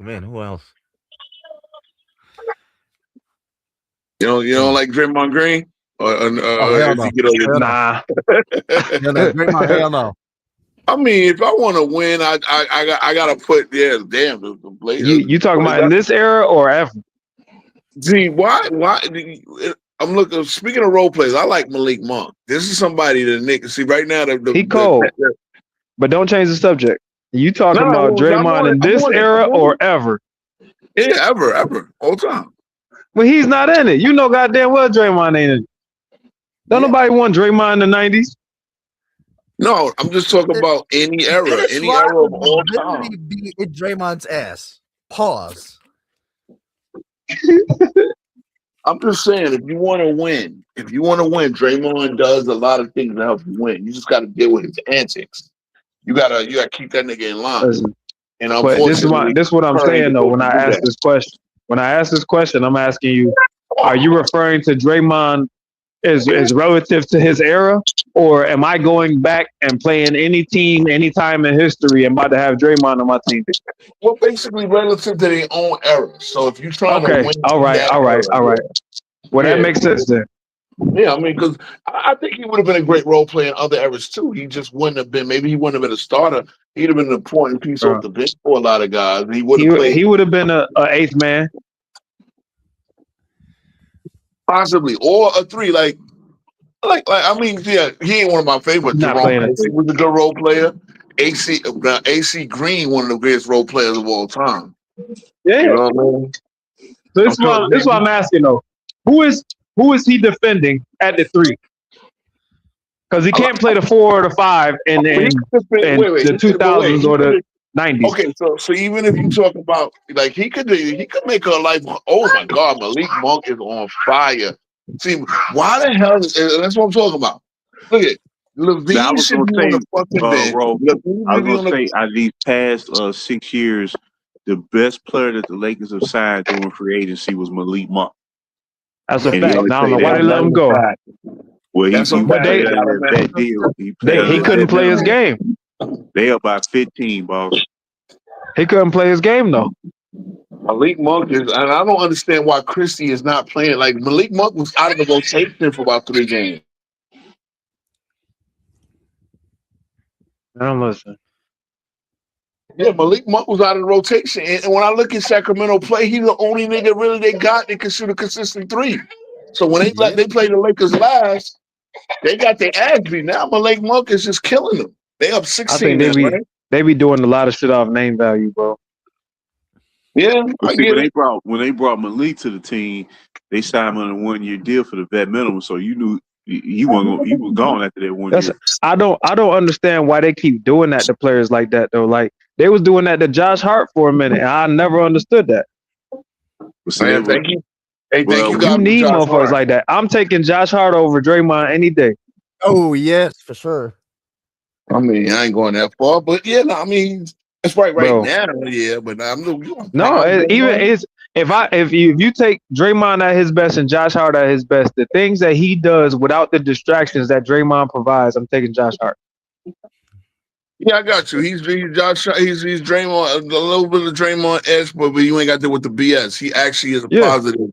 Man, who else? You don't like Draymond Green? Or hell if no. you get on your Nah. Hell no, Draymond, hell no. I mean, if I want to win, I gotta put the Blazers. You talking about in this era or ever? See, why? I'm looking. Speaking of role players, I like Malik Monk. This is somebody that Nick see right now. He cold. But don't change the subject. You talking about Draymond in this era or ever? Yeah, ever, all time. Well, he's not in it. You know goddamn well Draymond ain't in it. Don't nobody want Draymond in the 90s. No, I'm just talking about any era of all time. Be in Draymond's ass. Pause. I'm just saying, if you want to win, Draymond does a lot of things to help you win. You just got to deal with his antics. You gotta keep that nigga in line. Listen, And but this is what I'm saying though. When I ask this question, I'm asking you: are you referring to Draymond as relative to his era, or am I going back and playing any team, any time in history, and about to have Draymond on my team? Well, basically relative to their own era. So if you're trying to win, all right. Well, that makes sense then. Yeah, I mean, because I think he would have been a great role player in other eras too. He just wouldn't have been. Maybe he wouldn't have been a starter. He'd have been an important piece off the bench for a lot of guys. He would have played. He would have been a eighth man, possibly, or a three. Like. I mean, yeah, he ain't one of my favorites. Jerome he was a good role player. AC Green, one of the greatest role players of all time. Yeah. You know what I mean? So this is what I'm asking though. Who is he defending at the three? Because he can't play the 4 or the 5 in the 2000s or the 90s. Okay, so even if you talk about like he could make her life. Oh my God, Malik Monk is on fire. See, why the hell? That's what I'm talking about. Look at LaVine should be on the fucking bench. I was gonna say, out of these past 6 years, the best player that the Lakers have signed during free agency was Malik Monk. That's a fact. I don't know why they let him go. Well, that deal. He couldn't play his game. They up by 15, boss. He couldn't play his game though. Malik Monk is, and I don't understand why Christie is not playing. Like Malik Monk was out of the rotation for about 3 games. I don't listen. Yeah, Malik Monk was out of the rotation, and when I look at Sacramento play, he's the only nigga really they got that can shoot a consistent 3. So when they play the Lakers last, they got their ass beat. Now Malik Monk is just killing them. They up 16. I think they be doing a lot of shit off name value, bro. Yeah, when they brought Malik to the team, they signed him on a 1-year deal for the vet minimum. So you knew you were gone after that 1 year. I don't understand why they keep doing that to players like that though. Like they was doing that to Josh Hart for a minute, and I never understood that. Man, thank you. Hey, thank you. You need motherfuckers like that. I'm taking Josh Hart over Draymond any day. Oh yes, for sure. I mean, I ain't going that far, but yeah, no, I mean. That's right now, yeah, but if you take Draymond at his best and Josh Hart at his best, the things that he does without the distractions that Draymond provides, I'm taking Josh Hart. Yeah, I got you. He's Draymond, a little bit of Draymond-esque, but you ain't got that with the BS. He actually is a positive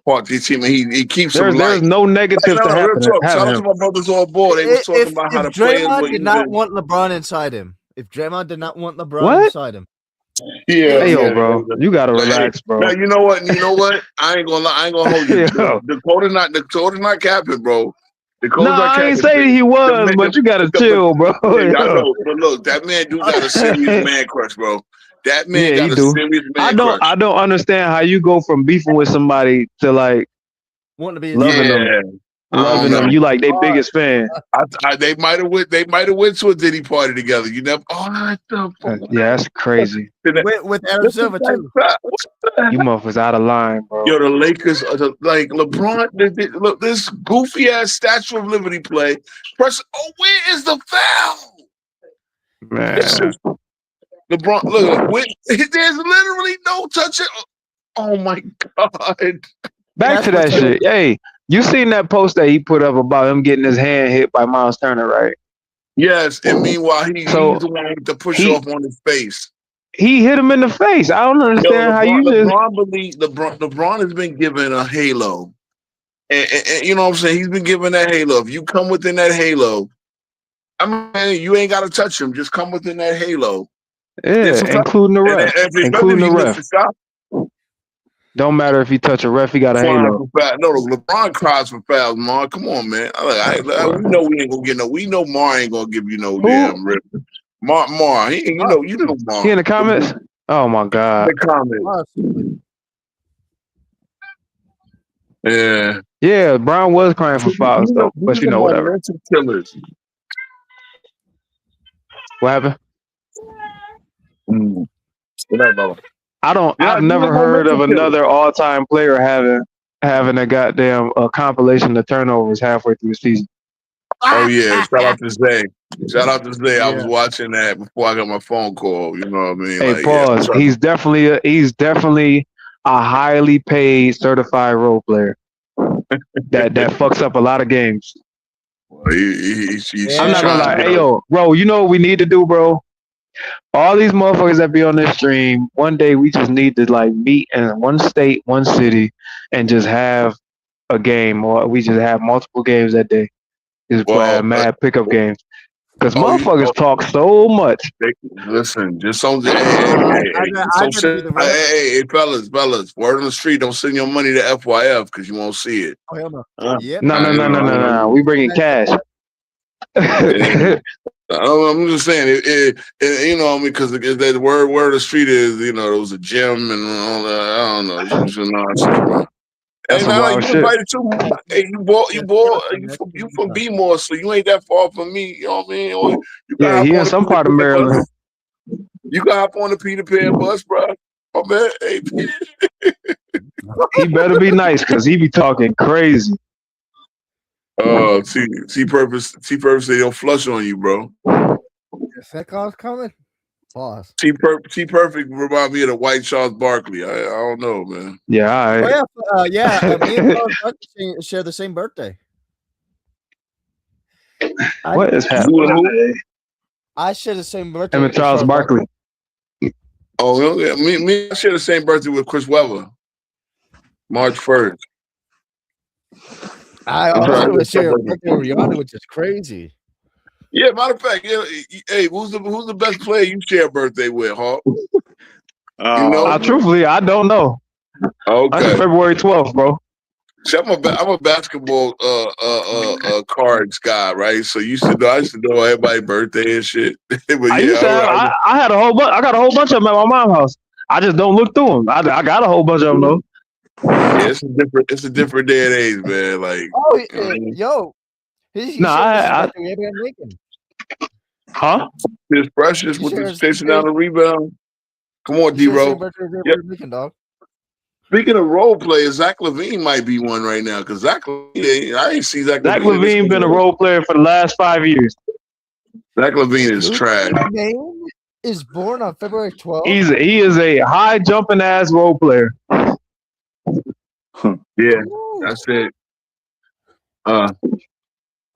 part to his team, and he keeps them light. There's no negatives to happen. Shout out to my brothers on board. They was talking about how the players Draymond did not want LeBron inside him. If Draymond did not want LeBron inside him. Yeah, bro. You gotta relax, bro. Now you know what? I ain't gonna lie. I ain't gonna hold you. Dakota's not capping, bro. I ain't saying he was, but you gotta chill, bro. I know, but look, that man do got a serious man crush, bro. That man got a serious man crush. I don't understand how you go from beefing with somebody to like wanting to be loving them. Loving them, you like their biggest fan. They might have went to a Diddy party together. You never. Yeah, that's crazy. With Adam Silver too. You motherfuckers out of line, bro. Yo, the Lakers are like LeBron. Look, this goofy ass Statue of Liberty play. Where is the foul? Man, LeBron. Look, there's literally no touching. Oh my God. Back to that shit. Hey. You seen that post that he put up about him getting his hand hit by Miles Turner, right? Yes, and meanwhile he's the one with the push off on his face. he hit him in the face. I don't Yo, understand how you just. LeBron has been given a halo. And you know what I'm saying? He's been given that halo. If you come within that halo, I mean, you ain't got to touch him. Just come within that halo. Yeah, including the ref. Especially if he missed the shot. Don't matter if he touch a ref, he got a halo. No, LeBron cries for fouls, Mar. Come on, man. We know we ain't gonna get no. We know Mar ain't gonna give you no damn rip. Mar, you know Mar. He in the comments? Oh my God. The comments. Yeah. Yeah, Brown was crying for fouls though, but you know whatever. Killers. What happened? Good night, Bubba. I've never heard of another all-time player having a goddamn compilation of turnovers halfway through the season. Oh yeah, shout out to Zay. I was watching that before I got my phone call. You know what I mean? Hey, pause. Yeah, he's definitely a highly paid certified role player that fucks up a lot of games. Well, I'm not gonna lie. Hey yo, bro, you know what we need to do, bro? All these motherfuckers that be on this stream, one day we just need to like meet in one state, one city, and just have a game, or we just have multiple games that day. Just play mad pickup games. Because motherfuckers talk so much. Listen, just so hey, fellas, word on the street, don't send your money to FYF because you won't see it. Oh, hell no. No. We bringing cash. I'm just saying, you know, because the word of the street is, you know, there was a gym and all that. I don't know. It's just nonsense, bro. That's you invited too. Hey, you from B-More, so you ain't that far from me. You know what I mean? Yeah, he in some part of Maryland. You got hop on the Peter Pan bus, bro. Oh man, hey. He better be nice because he be talking crazy. See purpose. They don't flush on you, bro. Is that call's coming? Pause. T Perfect remind me of the white Charles Barkley. I don't know, man. Yeah, me and Charles Barkley share the same birthday. What is happening? I share the same birthday. Him and Charles Barkley. Oh yeah, me. I share the same birthday with Chris Webber. March 1st. I also share a birthday with Rihanna, which is crazy. Yeah, matter of fact, hey, who's the best player you share a birthday with, Hawk? You know, truthfully, I don't know. Okay, that's February 12th, bro. See, I'm a basketball cards guy, right? So I used to know everybody's birthday and shit. But I had a whole bunch. I got a whole bunch of them at my mom's house. I just don't look through them. I got a whole bunch of them though. Yeah, it's a different day and age, man. Like, Huh? It's Precious with the chasing down the rebound. Come on, D-Ro. Dog. Speaking of role players, Zach LaVine might be one right now because Zach LaVine, I ain't see Zach LaVine been a role player for the last 5 years. Zach LaVine is trash. Name is born on February 12th. He is a high jumping ass role player. Yeah, that's it.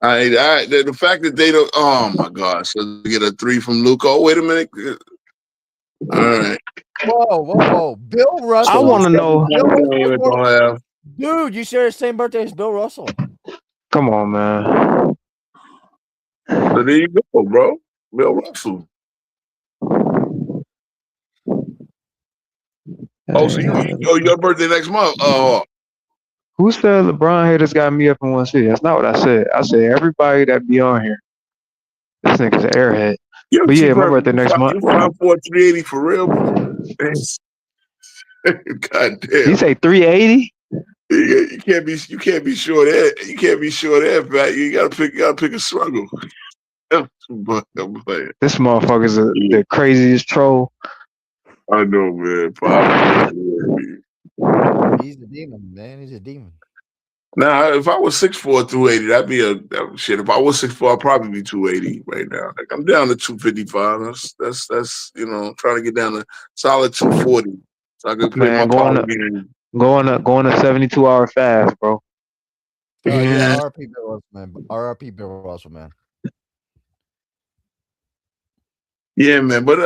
The fact that they don't. Oh my gosh! So they get a 3 from Luka. Oh, wait a minute. All right. Whoa! Bill Russell. I want to know. Dude, you share the same birthday as Bill Russell. Come on, man. So there you go, bro. Bill Russell. Oh, so your birthday next month? Who said LeBron haters got me up in one city? That's not what I said. I said everybody that be on here. This nigga's an airhead. But yeah, my birthday next month. You 5'4", 380 for real? God damn. You say 380? You can't be sure that. You can't be sure that, Pat. You gotta pick a struggle. This motherfucker's the craziest troll. I know, man. He's a demon, man. He's a demon. Now, if I was 6'4", 280, that'd be a shit. If I was 6'4", I'd probably be 280 right now. Like I'm down to 255. That's trying to get down to solid 240. So I can play my power game. Going a 72-hour fast, bro. Yeah, RP Bill Russell, man. RP Bill Russell, man. Yeah, man. But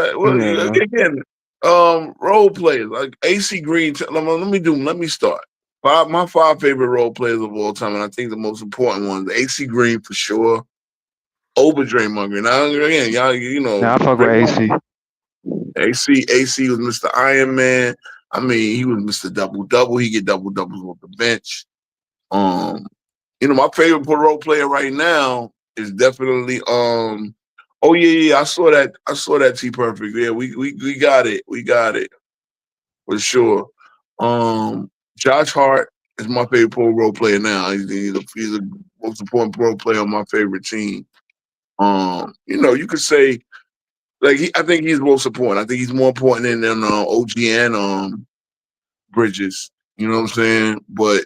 again, Role players like AC Green. Let me start. My 5 favorite role players of all time, and I think the most important ones: AC Green for sure, over Draymond Green. Now again, y'all, Nah, I fuck with AC. AC was Mr. Iron Man. I mean, he was Mr. Double Double. He get double doubles off the bench. My favorite role player right now is definitely Oh yeah, I saw that T Perfect. Yeah, we got it. We got it for sure. Josh Hart is my favorite pro role player now. He's the most important pro player on my favorite team. You could say I think he's most important. I think he's more important than OG and Bridges. You know what I'm saying? But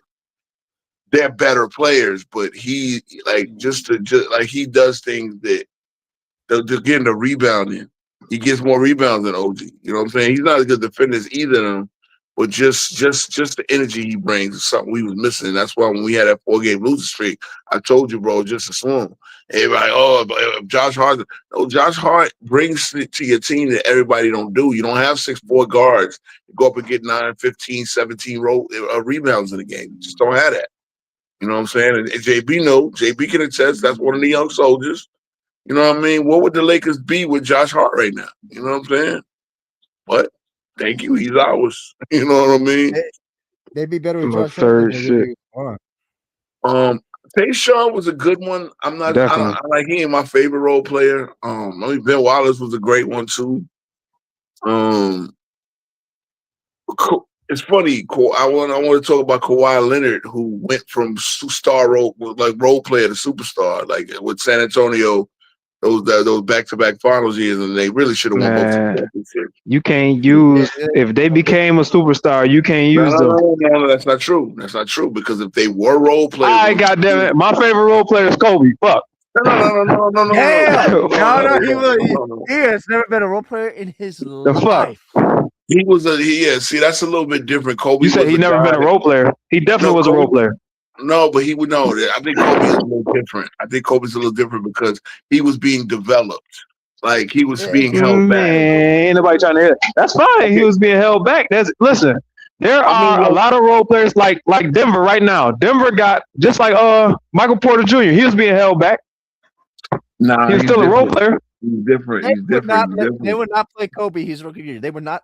they're better players. But he just he does things that again the rebounding. He gets more rebounds than OG. You know what I'm saying? He's not a good defender either of them. But just the energy he brings is something we was missing. That's why when we had that 4-game losing streak, I told you, bro, just assume. Everybody, but Josh Hart. No, Josh Hart brings to your team that everybody don't do. You don't have 6'4" guards. You go up and get 9, 15, 17 rebounds in the game. You just don't have that. You know what I'm saying? And JB can attest. That's one of the young soldiers. You know what I mean? What would the Lakers be with Josh Hart right now? You know what I'm saying? But thank you. He's ours. You know what I mean? They'd be better with My Josh third Hart. shit. Tayshaun was a good one. He ain't my favorite role player. Ben Wallace was a great one too. It's funny. I want to talk about Kawhi Leonard, who went from role player to superstar, like with San Antonio. Those back-to-back finals years, and they really should have won both championships. You can't use if they became a superstar. You can't use them. No, that's not true. That's not true because if they were role players, All right, goddamn it, my favorite role player is Kobe. Fuck. No. No, he has never been a role player in his life. He was see, that's a little bit different. Kobe. You said he never been a role player. He definitely was a role player. No, but he would know. I think Kobe is a little different. I think Kobe's a little different because he was being developed. Like he was being held back. Ain't nobody trying to hear that. That's fine. He was being held back. Listen, there are a lot of role players like Denver right now. Denver got just like Michael Porter Jr. He was being held back. Nah, he's still a role player. He's different. They would not play Kobe his rookie year. They would not.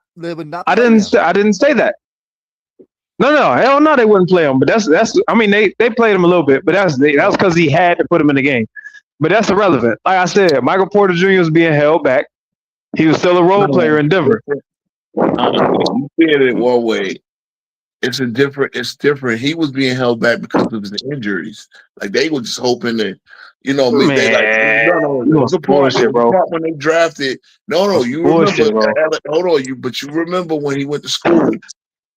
I didn't say that. No, hell no, they wouldn't play him. But that's. I mean, they played him a little bit, but that was because he had to put him in the game. But that's irrelevant. Like I said, Michael Porter Jr. was being held back. He was still a role player in Denver. You said it one way. It's different. He was being held back because of his injuries. Like they were just hoping that, the bullshit, bro. When they drafted, you bullshit, remember? Hold on, you remember when he went to school?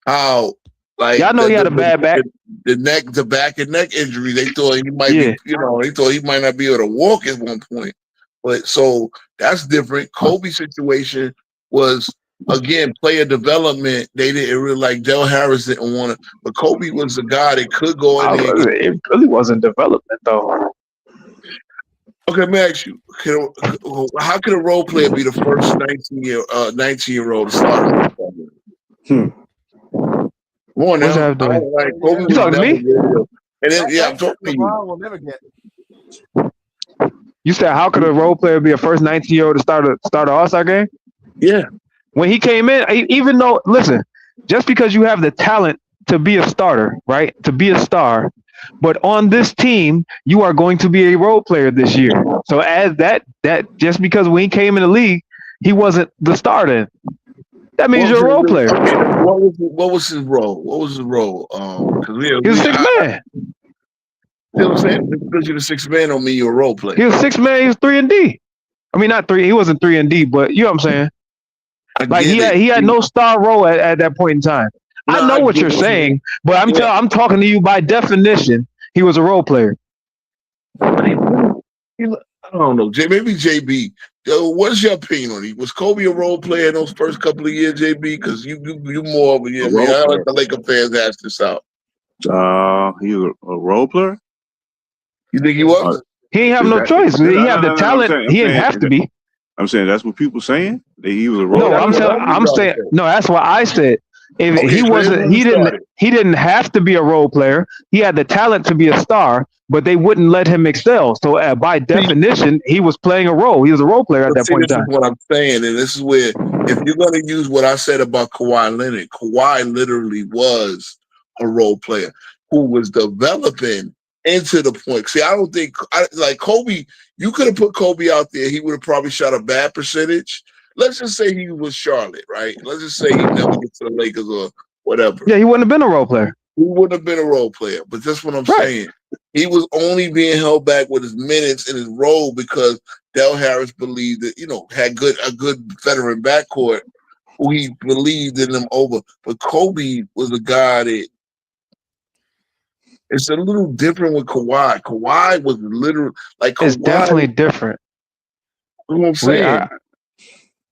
How y'all know he had a bad back. The back and neck injury. They thought he might be, they thought he might not be able to walk at one point. But so that's different. Kobe's situation was again player development. They didn't really like Del Harris didn't want it, but Kobe was the guy that could go in there. It really wasn't development though. Okay, let me ask you: how could a role player be the first 19-year-old to start? Come on now. You talking to me? And then, I'm talking to you. We'll never get. You said, how could a role player be a first 19-year-old to start an All-Star game? Yeah. When he came in, even though, listen, just because you have the talent to be a starter, right, to be a star, but on this team, you are going to be a role player this year. So as that just because when he came in the league, he wasn't the starter. That means you're a role player. What was his role? What was his role? He was 6 man. You know what I'm saying? Because you're the 6 man don't mean you're a role player. He was 6 man. He was 3 and D. I mean, not 3. He wasn't 3 and D, but you know what I'm saying. He had no star role at that point in time. No, I know what you're saying, but I'm talking to you by definition. He was a role player. I don't know. Maybe JB. What's your opinion on it? Was Kobe a role player in those first couple of years, JB? Because you more of a man. I let the Laker fans ask this out. He was a role player. You think he was? He didn't have no choice. He had the talent. He didn't have to be. I'm saying that's what people saying. That he was a role No, player. I'm saying no. That's what I said. If Okay, he so wasn't, here's where we started. he didn't have to be a role player. He had the talent to be a star, but they wouldn't let him excel. So by definition, he was playing a role. He was a role player at But that see, point in this is time. what I'm saying, and this is where if you're going to use what I said about Kawhi Leonard, Kawhi literally was a role player who was developing into the point. See, I don't think like Kobe. You could have put Kobe out there; he would have probably shot a bad percentage. Let's just say he was Charlotte, right? Let's just say he never gets to the Lakers or whatever. Yeah, he wouldn't have been a role player. He wouldn't have been a role player. But that's what I'm Right. saying. He was only being held back with his minutes and his role because Del Harris believed that, had a good veteran backcourt who he believed in them over. But Kobe was a guy that it's a little different with Kawhi. Kawhi was literally like Kawhi. It's definitely different. You know what I'm saying?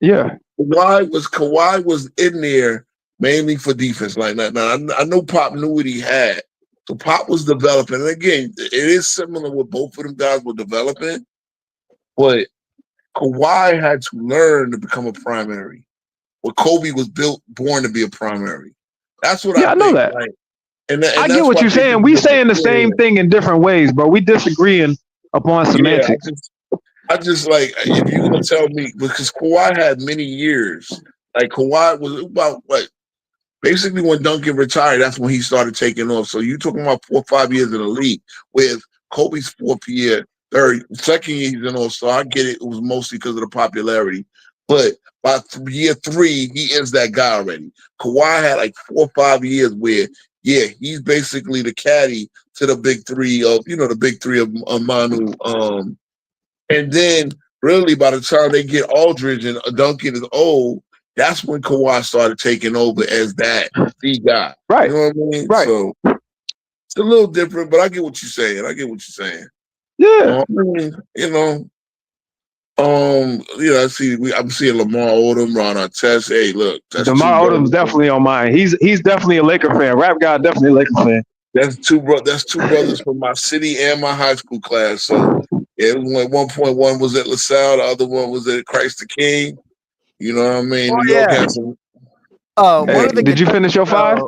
Yeah. Kawhi was in there mainly for defense. Like now, I know Pop knew what he had. So Pop was developing. And again, it is similar what both of them guys were developing. But Kawhi had to learn to become a primary. Well, Kobe was born to be a primary. That's what I think. know that. Right? I get what you're saying. We saying the same thing in different ways, but we disagreeing upon semantics. I just like, if you're going to tell me, because Kawhi had many years. Like Kawhi was about basically when Duncan retired, that's when he started taking off. So you're talking about 4 or 5 years in the league with Kobe's fourth year, second year he's an all-star. I get it. It was mostly because of the popularity. But by year 3, he is that guy already. Kawhi had like 4 or 5 years where, he's basically the caddy to the big three of Manu. And then really by the time they get Aldridge and Duncan is old, that's when Kawhi started taking over as that the guy. Right. You know what I mean? Right. So it's a little different, but I get what you're saying. Yeah. I'm seeing Lamar Odom, Ron Artest. Hey, look, that's Lamar Odom's definitely on mine. He's definitely a Laker fan. Rap guy, definitely a Laker fan. That's two brothers from my city and my high school class. So it was like 1.1 was at LaSalle, the other one was at Christ the King. You know what I mean? New York has some. Did you finish your 5?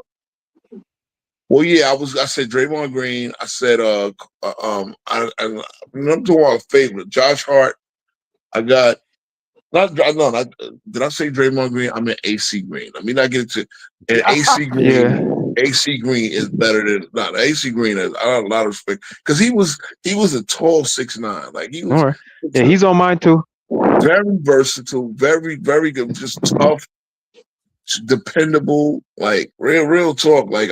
Well, yeah, I said Draymond Green. I said I'm talking about favorite. Josh Hart. I got did I say Draymond Green? I meant AC Green. I mean, I get into and AC Green. Yeah. AC Green is better than AC Green has I have a lot of respect because he was a tall 6'9". Like he was. All right. Yeah, he's on mine too. Very versatile, very, very good, just tough, dependable, like real talk. Like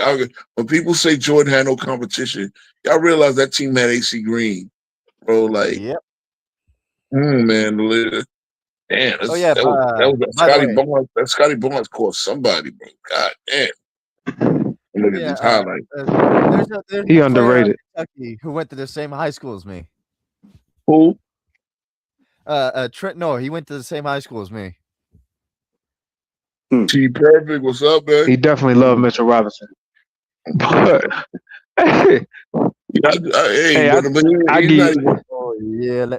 when people say Jordan had no competition, y'all realize that team had AC Green, bro. Like, man, damn. That was Scotty Barnes. That Scotty Barnes caught somebody, bro. God damn. Look at this highlight. He underrated. Kentucky who went to the same high school as me. Who? Trent. No, he went to the same high school as me. T Perfect, what's up, man? He definitely loved Mitchell Robinson. But let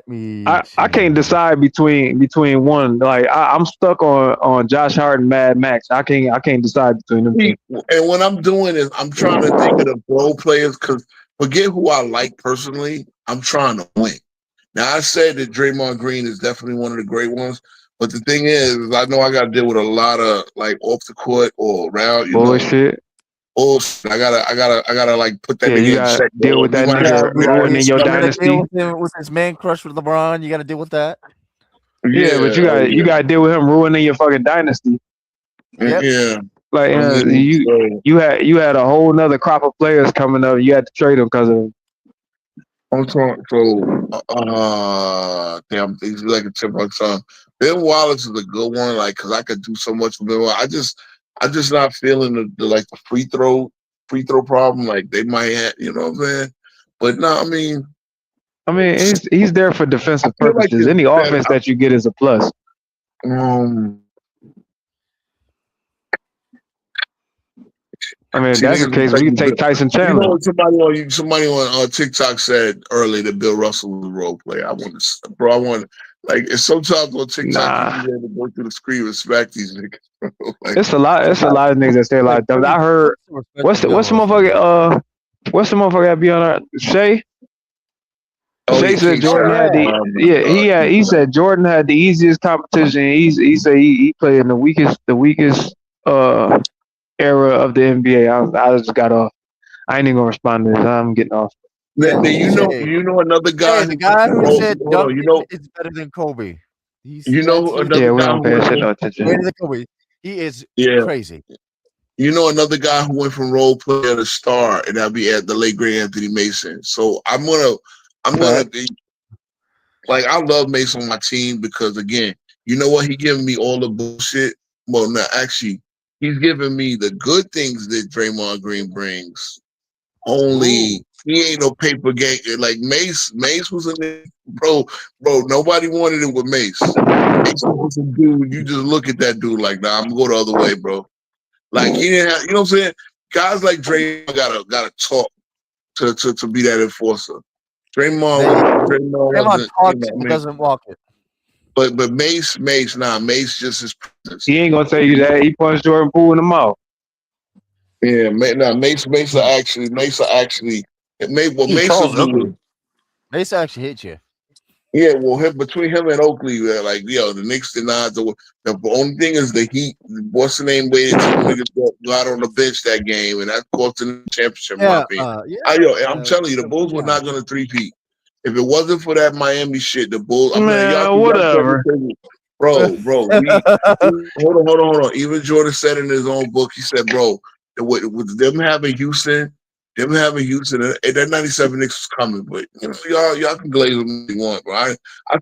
me. I can't decide between one. Like I'm stuck on Josh Hart and Mad Max. I can't decide between them two. And what I'm doing is I'm trying to think of the role players because forget who I like personally. I'm trying to win. Now I said that Draymond Green is definitely one of the great ones, but the thing is I know I got to deal with a lot of like off the court or around bullshit. I gotta like put that. Yeah, you gotta deal with that nigga ruining your dynasty. With his man crush with LeBron, you gotta deal with that. Yeah, but you gotta deal with him ruining your fucking dynasty. Yep. Yeah, like you had a whole nother crop of players coming up. You had to trade them because of him. I'm talking. So, damn, he's like a chipmunk song. Ben Wallace is a good one, like because I could do so much with Ben Wallace. I'm just not feeling the free throw problem like they might have, you know what I'm saying? But no, I mean he's there for defensive purposes. Any offense that you get is a plus. I mean, if that's the case, we can take Tyson Chandler. You know, somebody on TikTok said earlier that Bill Russell was a role player. I want Like, and sometimes on TikTok, Nah. you be able to go through the screen and smack these niggas. Like, It's a lot. It's a lot of niggas that say a lot of dumb. I heard. What's the motherfucker? What's the motherfucker that be on our Shay? oh, Shay he said keeps Jordan had the. He said Jordan had the easiest competition. He said he played in the weakest era of the NBA. I just got off. I ain't even gonna respond to this. I'm getting off. Then you know another guy. Hey, the guy who said hold on, Duncan is better than Kobe. you know another Yeah, we guy don't pay who no went, attention. Better than Kobe. He is yeah, crazy. you know another guy who went from role player to star, and that'd be at the late great Anthony Mason. So I'm gonna be like, I love Mason on my team because, again, you know what? He giving me all the bullshit. Well, no, actually, he's giving me the good things that Draymond Green brings. Only he ain't no paper game. Like Mace was in there, bro. Nobody wanted it with Mace. Mace was a dude. You just look at that dude like, nah, I'm gonna go the other way, bro. Like, he didn't have, you know what I'm saying? Guys like Draymond gotta talk to be that enforcer. Draymond wasn't, talks, doesn't walk it. But Mace just his presence. He ain't gonna tell you that. He punched Jordan Poole in the mouth. Yeah, Mace will actually. Mace actually hit you. Yeah, well, between him and Oakley, like, yo, the Knicks did not. The only thing is the Heat. What's the name? Waited till niggas got on the bench that game, and that cost them the championship. I'm telling you, the Bulls were not going to three-peat. If it wasn't for that Miami shit, the Bulls. Whatever. Bro. Hold on. Even Jordan said in his own book, he said, bro, with them having Houston, and that 97 Knicks was coming, but you know, y'all can glaze them if you want, bro. I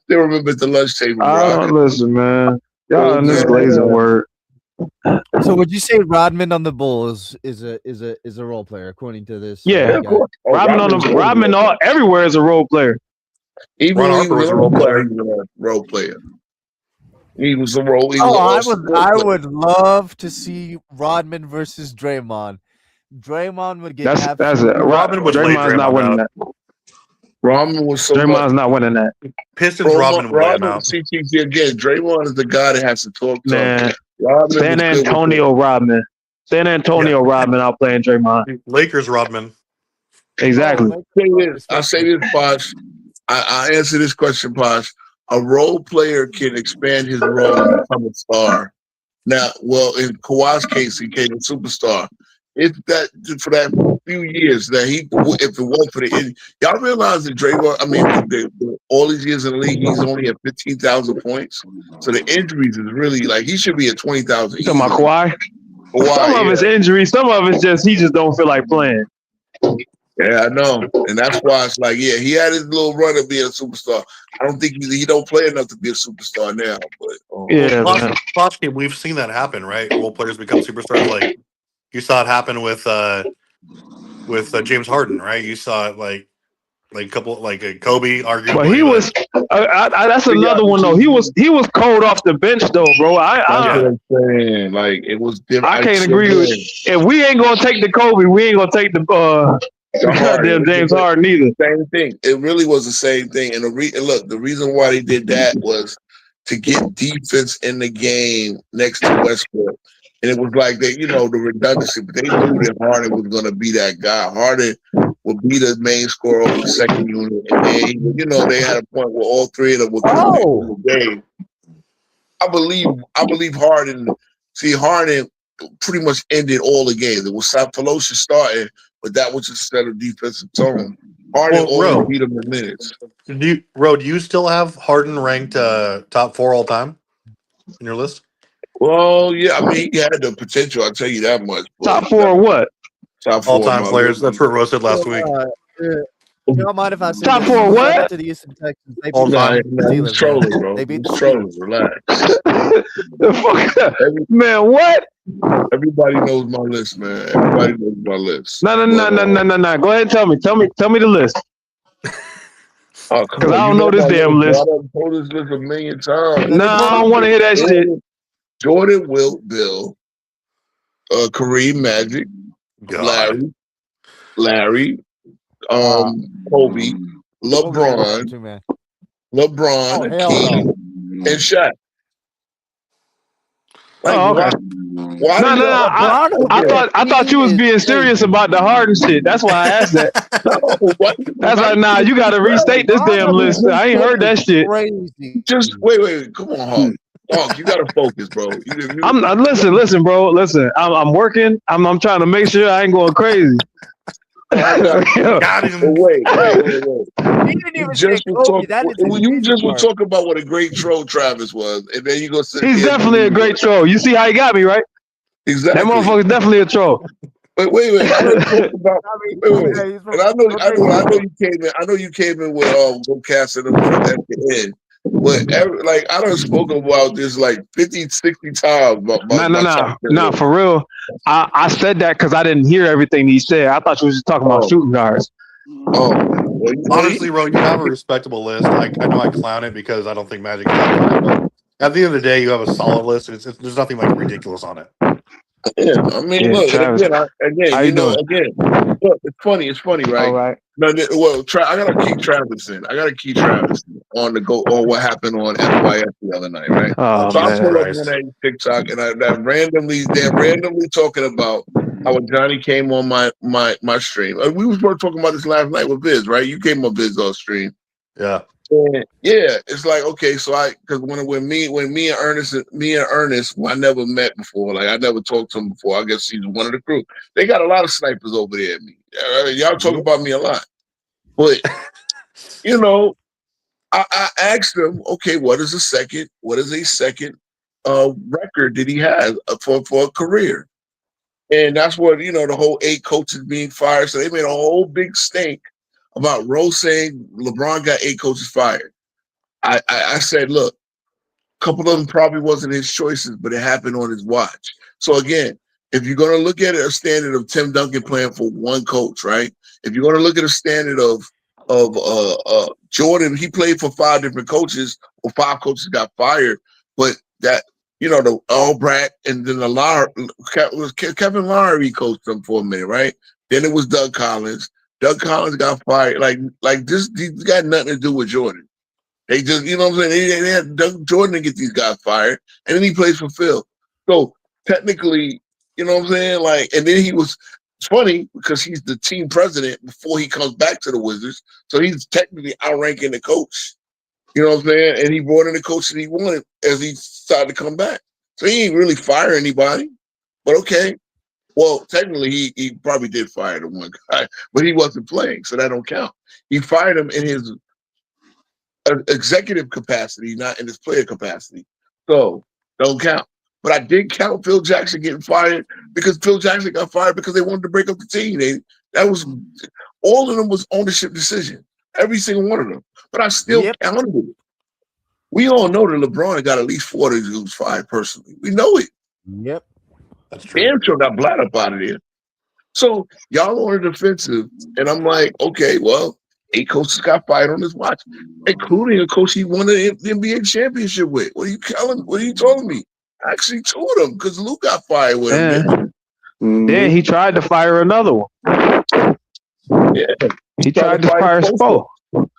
still remember at the lunch table, bro. Listen, man. Y'all in this glazing word. So would you say Rodman on the Bulls is a role player according to this? Yeah, of course. Rodman everywhere is a role player. Even Ron Harper was a role player. He was a role. I would love to see Rodman versus Draymond. Draymond would get. That's it. Draymond's not winning that. Rodman was so. Draymond's not winning that. Pistons. Rodman would win out. Again, Draymond is the guy that has to talk to him. San Antonio Rodman. Rodman out playing Draymond. Lakers Rodman. Exactly. I say this, Posh. I answer this question, Posh. A role player can expand his role and become a star. Now, well, in Kawhi's case, he became a superstar. If that for that few years that if it wasn't for the y'all realize that Draymond, all these years in the league, he's only at 15,000 points. So the injuries is really like he should be at 20,000. You talking about Kawhi? Some of his injuries, some of it's just he just don't feel like playing. Yeah, I know, and that's why it's like, yeah, he had his little run of being a superstar. I don't think he don't play enough to be a superstar now. But possibly we've seen that happen, right? Role players become superstars. Like you saw it happen with James Harden, right? You saw it like a couple Kobe arguably. But he was that's another one though. He was cold off the bench though, bro. That's what I'm saying. Like it was different. I can't agree with. If we ain't gonna take the Kobe, we ain't gonna take the goddamn James Harden either. Same thing. It really was the same thing. And the reason why they did that was to get defense in the game next to Westbrook. And it was like the redundancy, but they knew that Harden was going to be that guy. Harden would be the main scorer of the second unit. And then, they had a point where all three of them were going to be the game. I believe Harden pretty much ended all the games. It was Pelosi starting, but that was just set of defensive tone. Harden always beat him in minutes. Do you still have Harden ranked top 4 all time in your list? Well, yeah, I mean, he had the potential. I'll tell you that much. Top 4 what? Top 4 all-time players. That's what Rose said last week. You don't mind if I say top 4 what? To the Houston Texans. They all time. He's trolling, bro. They beat the Steelers. Relax. Man, what? Everybody knows my list, man. Everybody knows my list. No. Go ahead and tell me. Tell me the list. Because I don't know this damn list. I've told this list a million times. No, I don't want to hear that shit. Jordan, Wilt, Bill, Kareem, Magic, Larry, Kobe, LeBron, LeBron, Oh, hell King, no. and Shaq. Like, Oh, okay. why No, do no, y'all? LeBron I thought you was is being serious crazy. about the Harden shit. That's why I asked that. No, what? That's like, nah, you got to restate this damn list. I ain't heard that shit. Crazy. Just wait. Come on, Hawk. Hawk, you gotta focus, bro. Listen, bro. Listen, I'm working. I'm trying to make sure I ain't going crazy. Got him. Wait. You didn't even say Kobe. That is the You crazy just were part. talking about what a great troll Travis was, and then you go sit He's here and definitely a great troll. You see how he got me, right? exactly. That motherfucker's definitely a troll. Wait. I don't talk about. I mean, Wait. yeah, he's from- And I know okay. you came in. I know you came in with Go Cast and them at the end. But I done spoken about this like 50, 60 times. No, for real. I said that because I didn't hear everything he said. I thought you was just talking about shooting guards. Well, Honestly, bro, you have a respectable list. I know I clown it because I don't think Magic's that good, but at the end of the day, you have a solid list. There's nothing like ridiculous on it. Yeah, I mean, look, Travis, again, how you doing? look, it's funny, right? All right. No, I gotta keep Travis in. I gotta keep Travis on what happened on FYS the other night, right? Oh, So I man. pull up on that TikTok and they're randomly talking about how Johnny came on my stream. We was talking about this last night with Viz, right? You came on Viz on stream. Yeah. And yeah, it's like okay, so because when me and Ernest, who I never met before, like I never talked to him before. I guess he's one of the crew. They got a lot of snipers over there at me. Y'all talk about me a lot, but you know, I asked him, okay, what is a second record did he have for a career? And that's what the whole 8 coaches being fired. So they made a whole big stink about Rose saying LeBron got 8 coaches fired. I said, look, a couple of them probably wasn't his choices, but it happened on his watch. So again, if you're going to look at it, a standard of Tim Duncan playing for one coach, right? If you're going to look at a standard of Jordan, he played for 5 different coaches, or 5 coaches got fired, but that the Albrecht and then Kevin Lowry coached them for a minute, right? Then it was Doug Collins. Doug Collins got fired. Like this got nothing to do with Jordan. They just, what I'm saying? They had Doug Jordan to get these guys fired, and then he plays for Phil. So technically, what I'm saying? Like, and then it's funny because he's the team president before he comes back to the Wizards. So he's technically outranking the coach. You know what I'm saying? And he brought in the coach that he wanted as he decided to come back. So he ain't really fire anybody. But okay. Well, technically he probably did fire the one guy, but he wasn't playing, so that don't count. He fired him in his executive capacity, not in his player capacity. So don't count. But I did count Phil Jackson getting fired because Phil Jackson got fired because they wanted to break up the team. That was all of them was ownership decision. Every single one of them. But I still counted it. We all know that LeBron got at least 4 of those fired personally. We know it. Yep. That's true. Damn sure got Blatt up out of there. So y'all on the defensive, and I'm like, okay, well, 8 coaches got fired on his watch, including a coach he won the NBA championship with. What are you telling me? Actually, 2 of them, because Luke got fired with him. Then he tried to fire another one. Yeah. He tried to fire Spo.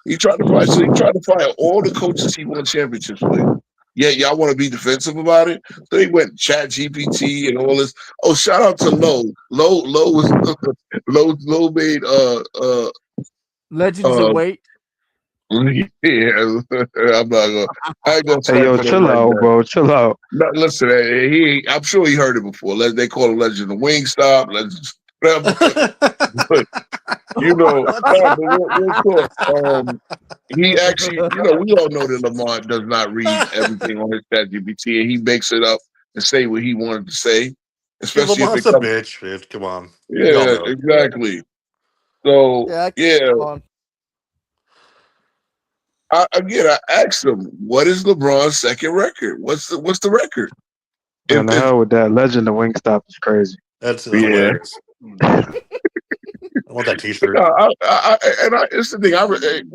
He tried to fire all the coaches he won championships with. Yeah, y'all want to be defensive about it? So they went Chat GPT and all this. Oh, shout out to Lowe. Lowe made Legends await. Yeah, I'm not gonna. I ain't gonna. Hey, yo, chill out, bro. Chill out. No, listen, I'm sure he heard it before. They call him Legend of Wingstop. Legends, but real talk. He actually, we all know that Lamar does not read everything on his ChatGPT, and he makes it up and say what he wanted to say. Especially Lamar's if a bitch. Come on. Yeah, exactly. So I asked him, "What is LeBron's second record? What's the record?" And the hell with that. Legend of Wingstop is crazy. That's hilarious. I want that T-shirt. It's the thing.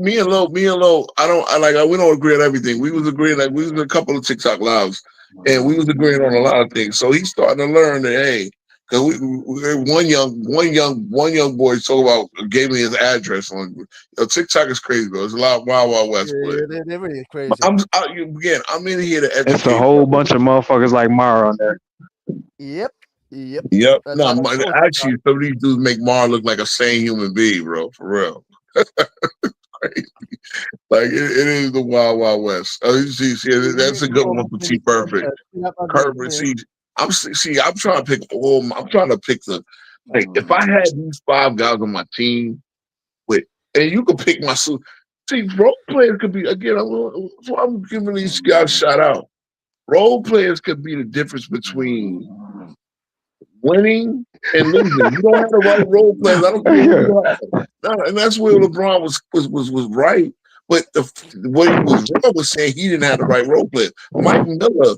Me and Lo, we don't agree on everything. We was agreeing, we was in a couple of TikTok lives, and we was agreeing on a lot of things. So he's starting to learn that, hey, Cause one young boy gave me his address on. TikTok is crazy, bro. There's a lot of Wild West. Yeah, they really crazy. I'm in here to educate. It's a whole bunch of motherfuckers like Mara on there. Yep. Yep. That's No, how I told actually, some of these dudes make Mara look like a sane human being, bro. For real. Crazy. Like it is the Wild West. Oh, you see, that's a good one for T Perfect. Herbert, I'm trying to pick I'm trying to pick the like. If I had these 5 guys on my team, and you could pick my see, role players could be again. I'm giving these guys a shout out. Role players could be the difference between winning and losing. You don't have the right role players. I don't care who you have. No, and that's where LeBron was right. But what he was wrong was saying he didn't have the right role players. Mike Miller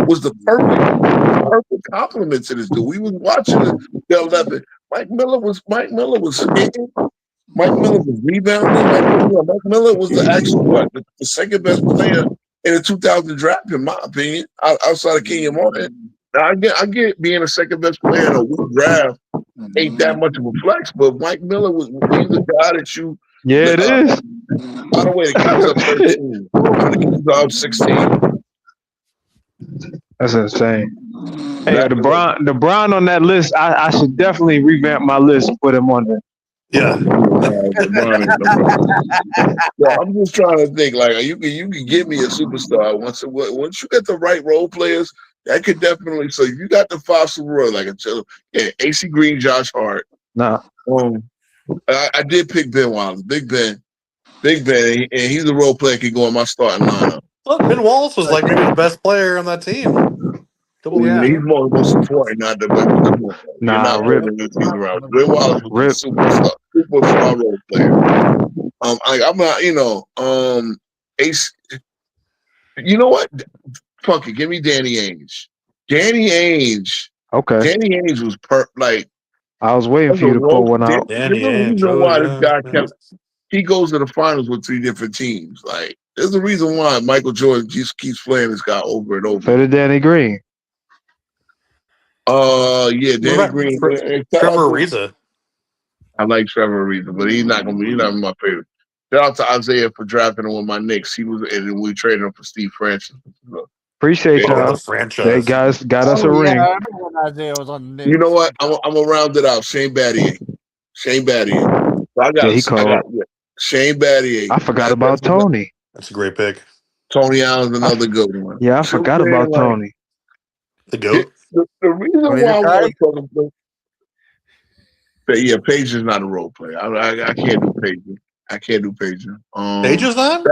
was the perfect compliment to this dude. We was watching the 11. Mike Miller was skating. Mike Miller was rebounding. Mike Miller was the second best player in the 2000 draft, in my opinion, outside of Kenyon Martin. Now, I get being a second best player in a weak draft ain't that much of a flex, but Mike Miller was the guy that you. Yeah, it is. By the way, the Kings up 13. The Kings are up 16. That's insane. Hey, the Bron on that list, I should definitely revamp my list and put him on there. Yeah. Well, I'm just trying to think. Like you can give me a superstar once you get the right role players. That could definitely. So if you got the 5 Super Bowl, like AC Green, Josh Hart. Nah. I did pick Ben Wallace, Big Ben, and he's a role player. Can go in my starting lineup. Look, Ben Wallace was like maybe the best player on that team. He's most important, not the best. Nah, really. Ben Wallace was a superstar role player. I'm not, Ace. You know what? Fuck it, give me Danny Ainge. Danny Ainge. Okay. Danny Ainge was I was waiting for you to pull one out. Danny Ainge. You know why this guy he goes to the finals with 3 different teams. Like, there's a reason why Michael Jordan just keeps playing this guy over and over. So did Danny Green. Yeah, Danny Green. Trevor Ariza. I like Trevor Ariza, but he's not my favorite. Shout out to Isaiah for drafting him with my Knicks. And we traded him for Steve Francis. Appreciate y'all. The franchise. They guys got us a ring. Isaiah was on the Knicks. You know what? I'm gonna round it out. Shane Battier. So I got Shane Battier. I forgot about Tony. That's a great pick. Tony Allen's another good one. Yeah, I forgot about Tony. The GOAT. The reason why I want to talk about Page is not a role player. I can't do Page. Page is not?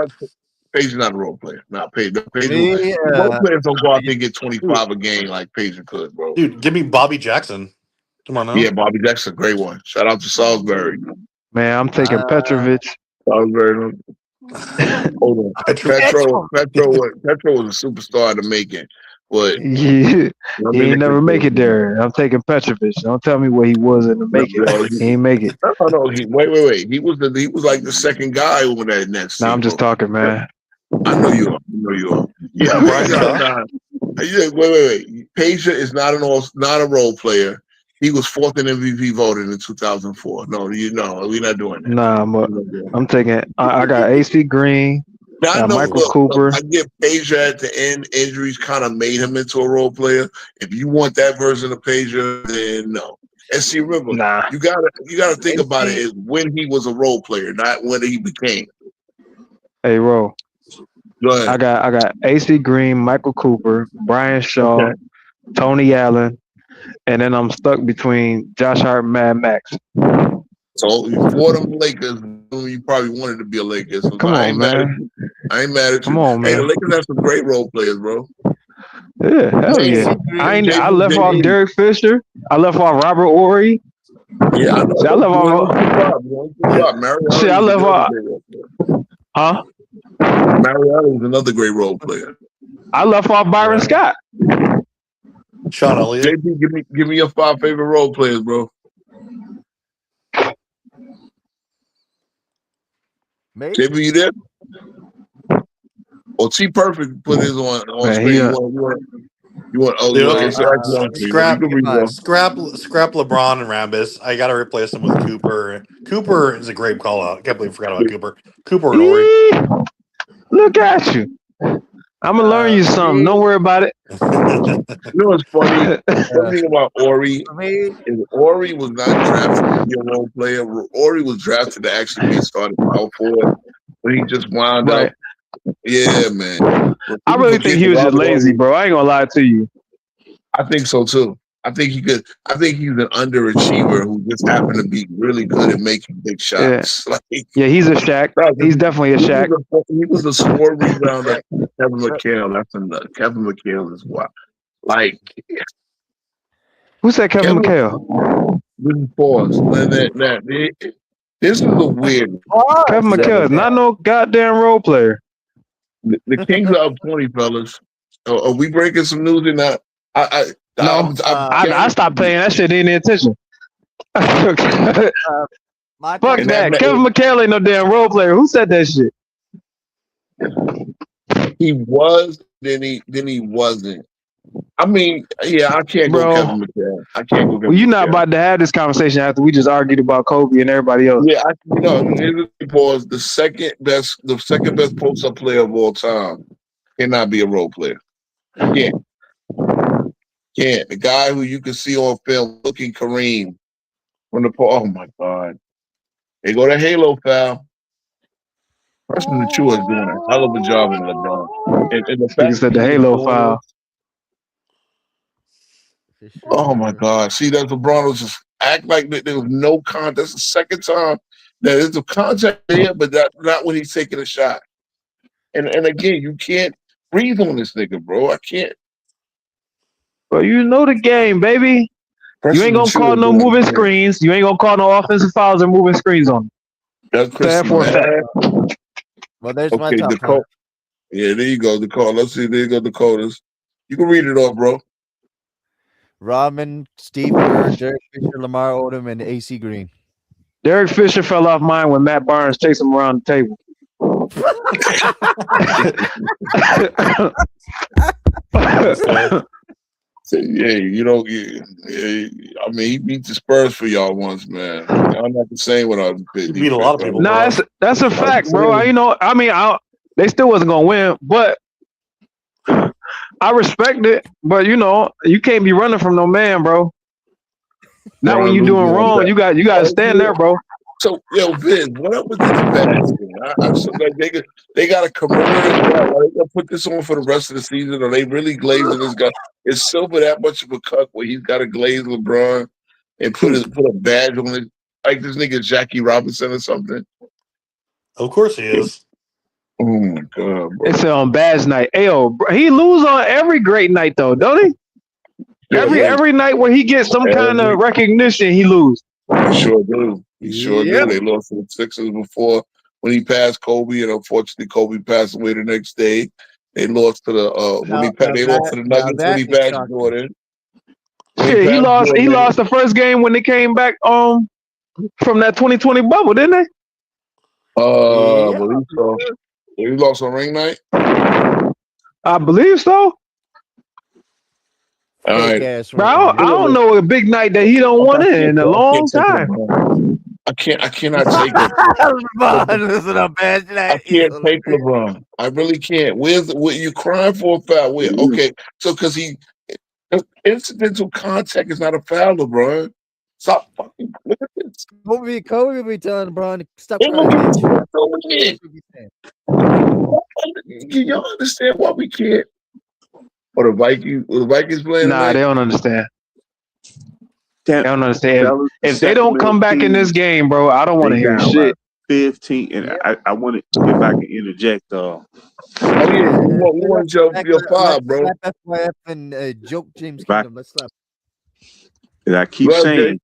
Page is not a role player. Not Page. Role players don't go out there and get 25 a game like Page could, bro. Dude, give me Bobby Jackson. Come on now. Yeah, Bobby Jackson's a great one. Shout out to Salisbury. Man, I'm taking Petrovic. Salisbury. Hold on. Petro was a superstar in the making. But he ain't never make it there. I'm taking Petrovic. Don't tell me what he was in the making. He ain't make it. No. Wait. He was like the second guy over that next. No, I'm just talking, man. I know you are. Yeah, right. Wait. Page is not a role player. He was 4th in MVP voting in 2004. No, we're not doing that. Nah, I'm taking. I got AC Green. Michael Cooper. I get Peja at the end. Injuries kind of made him into a role player. If you want that version of Peja, then no. And see, remember, you gotta think about it as when he was a role player, not when he became. Hey, Ro. Go ahead. I got AC Green, Michael Cooper, Brian Shaw, Tony Allen, and then I'm stuck between Josh Hart and Mad Max. So for them Lakers, you probably wanted to be a Lakers. So Come on, man. I ain't mad at you. Come on, man. Hey, the Lakers have some great role players, bro. Yeah, hell yeah. I left off Derek Fisher. I left off Robert Ory. Yeah, I know. See, I left off. I left off. Huh? Mariota was another great role player. I left off Byron Scott. Sean Elliott. JP, give me your 5 favorite role players, bro. Maybe. JP, you there? Well, T Perfect put his on screen. You You want? Oh, you want? It's Scrap you can read one. scrap LeBron and Rambus. I got to replace him with Cooper. Cooper is a great call out. I can't believe I forgot about Cooper. Cooper and Ori. Look at you. I'm gonna learn you something. Don't worry about it. You know what's funny? One thing about Ori is Ori was not drafted to be a role player. Ori was drafted to actually be a starting power forward, but he just wound up. Yeah, man. I really think he was just lazy, bro. I ain't gonna lie to you. I think so too. I think he could. I think he's an underachiever who just happened to be really good at making big shots. Yeah, he's a Shaq. He's definitely a Shaq. He was a score rebounder. Kevin McHale. That's another. Kevin McHale is wild. Like, who said Kevin McHale? Pause. This is a weird. Kevin McHale is not no goddamn role player. The Kings are up 20, fellas. Are we breaking some news in that? I stopped paying that shit any attention. Fuck that. Kevin McHale ain't no damn role player. Who said that shit? He was, then he wasn't. I mean, yeah, I can't go Kevin McHale. I can't go Kevin you're not about to have this conversation after we just argued about Kobe and everybody else. Yeah, pause. The second best post-up player of all time cannot be a role player. Can't. The guy who you can see on film looking Kareem from the oh my God. They go to Halo foul. Preston Achua is doing a hell of a job in LeBron. And the fact said the Halo foul. Oh my God. See, that LeBron was just act like there was no contact. That's the second time that there's a contact there, but not when he's taking a shot. And again, you can't breathe on this nigga, bro. I can't. But you know the game, baby. You ain't gonna call no moving screens. You ain't gonna call no offensive fouls or moving screens on them. That's for a fact. Well, there's my top. Yeah, there you go. The call. Let's see. There you go. Dakotas. You can read it off, bro. Rodman, Steve Kerr, Derek Fisher, Lamar Odom, and AC Green. Derek Fisher fell off mine when Matt Barnes chased him around the table. Yeah, you know, I mean, he beat the Spurs for y'all once, man. I'm not the same without he beat a lot of people. Nah, that's a fact, bro. They still wasn't gonna win, but I respect it. But you can't be running from no man, bro. Not when you doing wrong. You got to stand there, bro. So, Viz, what up with this badge? I'm so like they got a commemorative. Are they gonna put this on for the rest of the season? Are they really glazing this guy? Is Silver that much of a cuck where he's got to glaze LeBron and put a badge on it like this nigga Jackie Robinson or something? Of course he is. Oh my God, bro. It's on badge night. Ayo, he lose on every great night though, don't he? Every night when he gets some kind of recognition, he lose. He sure do. He sure do. They lost to the Sixers before when he passed Kobe, and unfortunately Kobe passed away the next day. They lost to the lost to the Nuggets when he passed Jordan. Yeah, he lost the first game when they came back from that 2020 bubble, didn't they? I believe so. He lost on ring night? I believe so. All right. Bro, I don't know a big night that he don't want in a long time. I cannot take it. I can't take LeBron. I really can't. What you crying for a foul? Okay, so because incidental contact is not a foul, LeBron. Stop fucking. Look at this. Kobe be telling LeBron to stop crying. Can y'all understand why we can't? Or the Vikings playing? Nah, they don't understand. They don't understand. If they don't come back in this game, bro, I don't want to hear shit. 15, and I want to, if I can interject. Oh yeah, we want your five, bro. Slap FYF and joke James Kingdom. Let's slap. And I keep saying,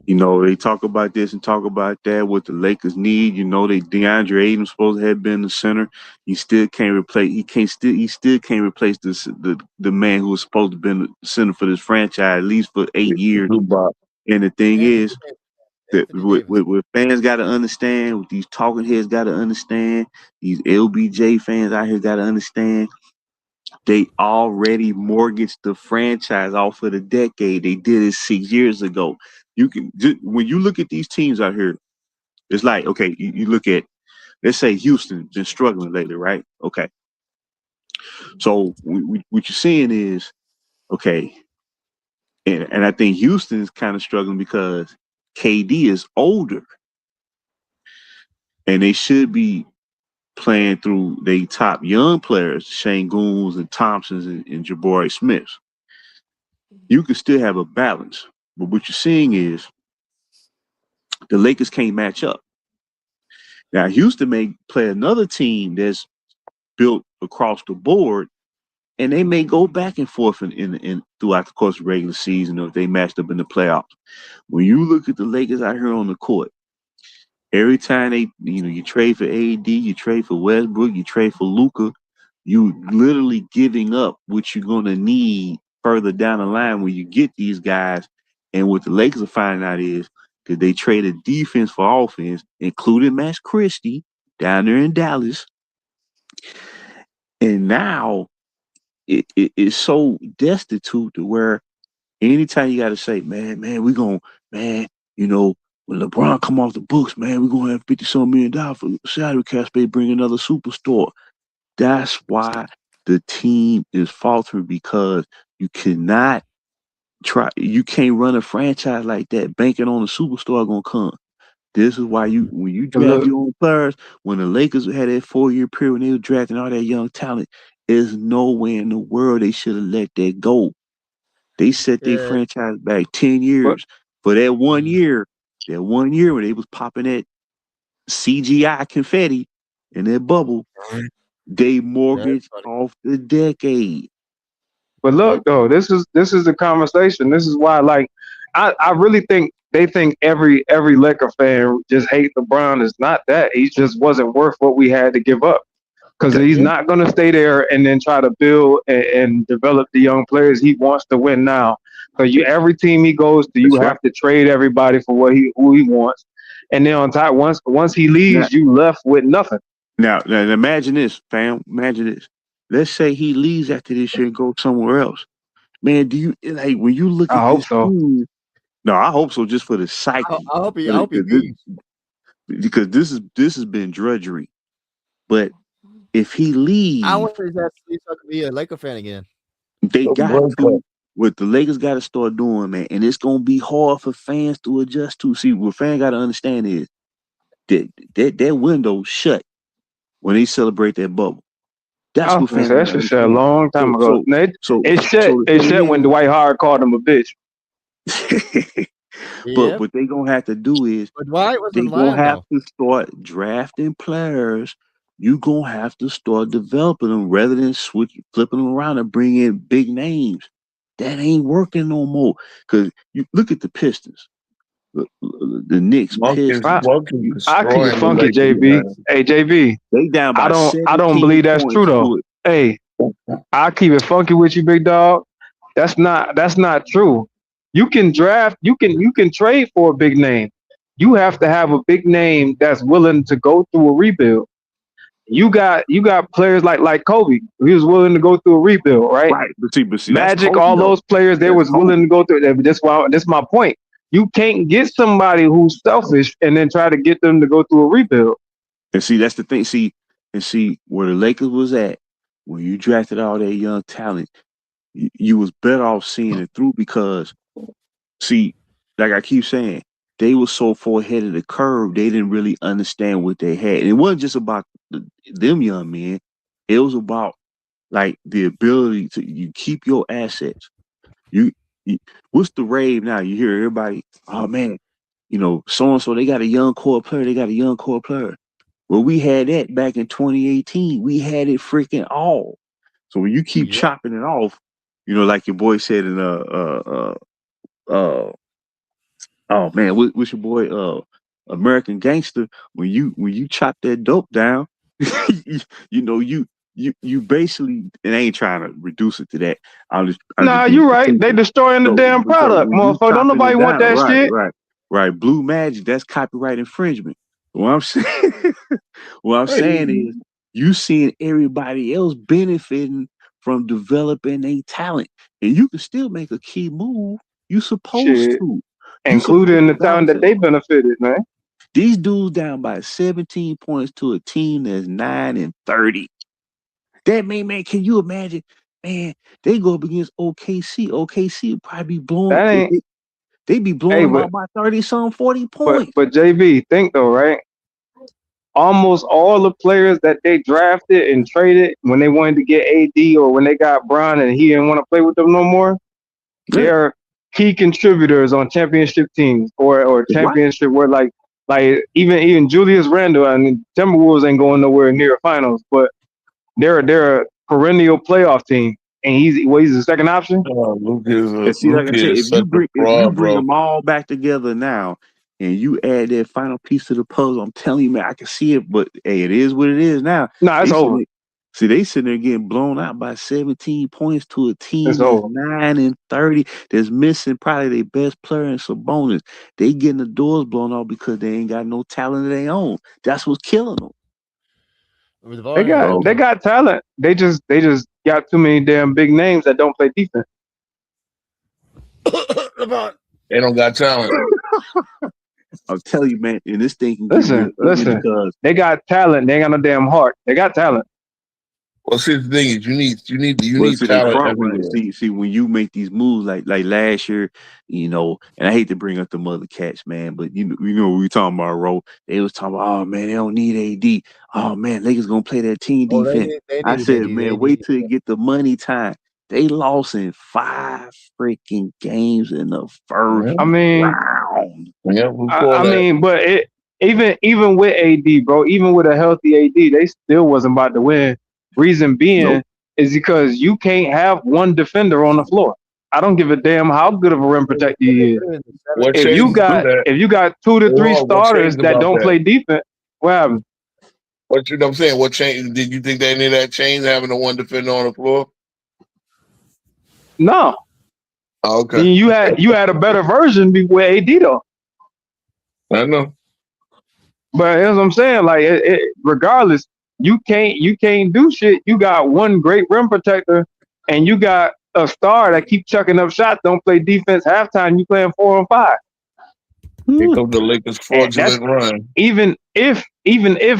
they talk about this and talk about that. What the Lakers need, DeAndre Ayton supposed to have been the center. He still can't replace. He still can't replace the man who was supposed to have been the center for this franchise at least for 8 years. And the thing is, that what fans got to understand, what these talking heads got to understand, these LBJ fans out here got to understand. They already mortgaged the franchise off of the decade. They did it 6 years ago. When you look at these teams out here, it's like, okay, you look at, let's say Houston been struggling lately, right? Okay. So what you're seeing is, okay, and I think Houston is kind of struggling because KD is older, and they should be playing through their top young players, Şengün's and Thompson's and Jabari Smiths. You can still have a balance, but what you're seeing is the Lakers can't match up. Now, Houston may play another team that's built across the board, and they may go back and forth in throughout the course of the regular season, or if they matched up in the playoffs. When you look at the Lakers out here on the court, every time you trade for AD, you trade for Westbrook, you trade for Luka, you literally giving up what you're gonna need further down the line when you get these guys. And what the Lakers are finding out is that they traded defense for offense, including Max Christie down there in Dallas. And now it is so destitute to where anytime you got to say, man, when LeBron come off the books, man, we're going to have $50-some million for salary cap space, bring another superstar. That's why the team is faltering, because you can't run a franchise like that banking on a superstar going to come. This is why when you draft your own players, when the Lakers had that 4-year period when they were drafting all that young talent, there's no way in the world they should have let that go. They set their franchise back 10 years for that 1 year. That 1 year when they was popping that CGI confetti in that bubble, they mortgaged off the decade. But look, though, this is the conversation. This is why, like, I really think they think every Laker fan just hate LeBron. It's not that. He just wasn't worth what we had to give up. Because he's not going to stay there and then try to build and develop the young players. He wants to win now. Because every team he goes to, you have to trade everybody for who he wants. And then on top, once he leaves, you left with nothing. Now imagine this, fam. Imagine this. Let's say he leaves after this year and goes somewhere else. Man, do you like when you look at I hope this so. team, no, I hope so, just for the psyche. I hope he leaves. Because this has been drudgery. But if he leaves, I want his ass to be a Laker fan again. They got to. What the Lakers got to start doing, man, and it's gonna be hard for fans to adjust to. See, what fans got to understand is that window shut when they celebrate that bubble. That's what fans. That should shut a long time ago. It shut when Dwight Howard called him a bitch. But what they gonna have to do is they gonna have to start drafting players. You gonna have to start developing them rather than flipping them around and bring in big names. That ain't working no more. Cause you look at the Pistons, the Knicks. I keep it funky, JB. Hey, JB. They down by I don't believe that's true though. Hey, I keep it funky with you, big dog. That's not true. You can draft. You can trade for a big name. You have to have a big name that's willing to go through a rebuild. You got players like Kobe. He was willing to go through a rebuild, right? Right. But see, Magic, Kobe, all those players, they was willing to go through. That's my point. You can't get somebody who's selfish and then try to get them to go through a rebuild. And see, that's the thing. See where the Lakers was at when you drafted all that young talent. You was better off seeing it through because, see, like I keep saying, they were so far ahead of the curve, they didn't really understand what they had. And it wasn't just about them young men. It was about like the ability to you keep your assets. What's the rave now? You hear everybody, oh man, so-and-so, they got a young core player. Well, we had that back in 2018. We had it freaking all. So when you keep chopping it off, like your boy said in oh man, what's your boy American Gangster? When you chop that dope down, you basically, and I ain't trying to reduce it to that. You're right. They destroying the damn product, motherfucker. Don't nobody want that shit. Right. Blue Magic, that's copyright infringement. What I'm saying is you seeing everybody else benefiting from developing a talent. And you can still make a key move. You supposed Shit. to. Including the talent that they benefited, man. These dudes down by 17 points to a team that's 9-30. That man, can you imagine? Man, they go up against OKC. OKC would probably be blowing. That ain't. They be blowing them out by 30-some, 40 points. But JB, think though, right? Almost all the players that they drafted and traded when they wanted to get AD or when they got Bron and he didn't want to play with them no more, they're key contributors on championship teams or championship where like even Julius Randle and Timberwolves ain't going nowhere near finals, but they're a perennial playoff team. And he's the second option. Like I said, if you bring them all back together now, and you add that final piece to the puzzle, I'm telling you, man, I can see it. But hey, it is what it is now. No, it's over. See, they sitting there getting blown out by 17 points to a team that's 9-30. That's missing probably their best player in Sabonis. They getting the doors blown off because they ain't got no talent of their own. That's what's killing them. They got talent. They just got too many damn big names that don't play defense. They don't got talent. I'll tell you, man. And this thing. Listen. They got talent. They ain't got no damn heart. They got talent. Well, see, the thing is, you need talent everywhere. See, when you make these moves like last year, and I hate to bring up the mother cats, man, but you know we talking about, Ro. They was talking about, oh man, they don't need AD. Oh man, Lakers gonna play that team defense. I said, man, wait till you get the money time. They lost in 5 freaking games in the first round. But even with AD, bro, even with a healthy AD, they still wasn't about to win. Reason being is because you can't have one defender on the floor. I don't give a damn how good of a rim protector he is. If you got 2 to 3 starters that don't play defense, what happened? I'm saying, what changed? Did you think they need that change having the one defender on the floor? No. Oh, okay. I mean, you had a better version with AD though. I know. But that's what I'm saying. Like, regardless, you can't do shit. You got one great rim protector, and you got a star that keep chucking up shots. Don't play defense halftime. You playing 4 on 5. Here comes the Lakers' fraudulent run. Even if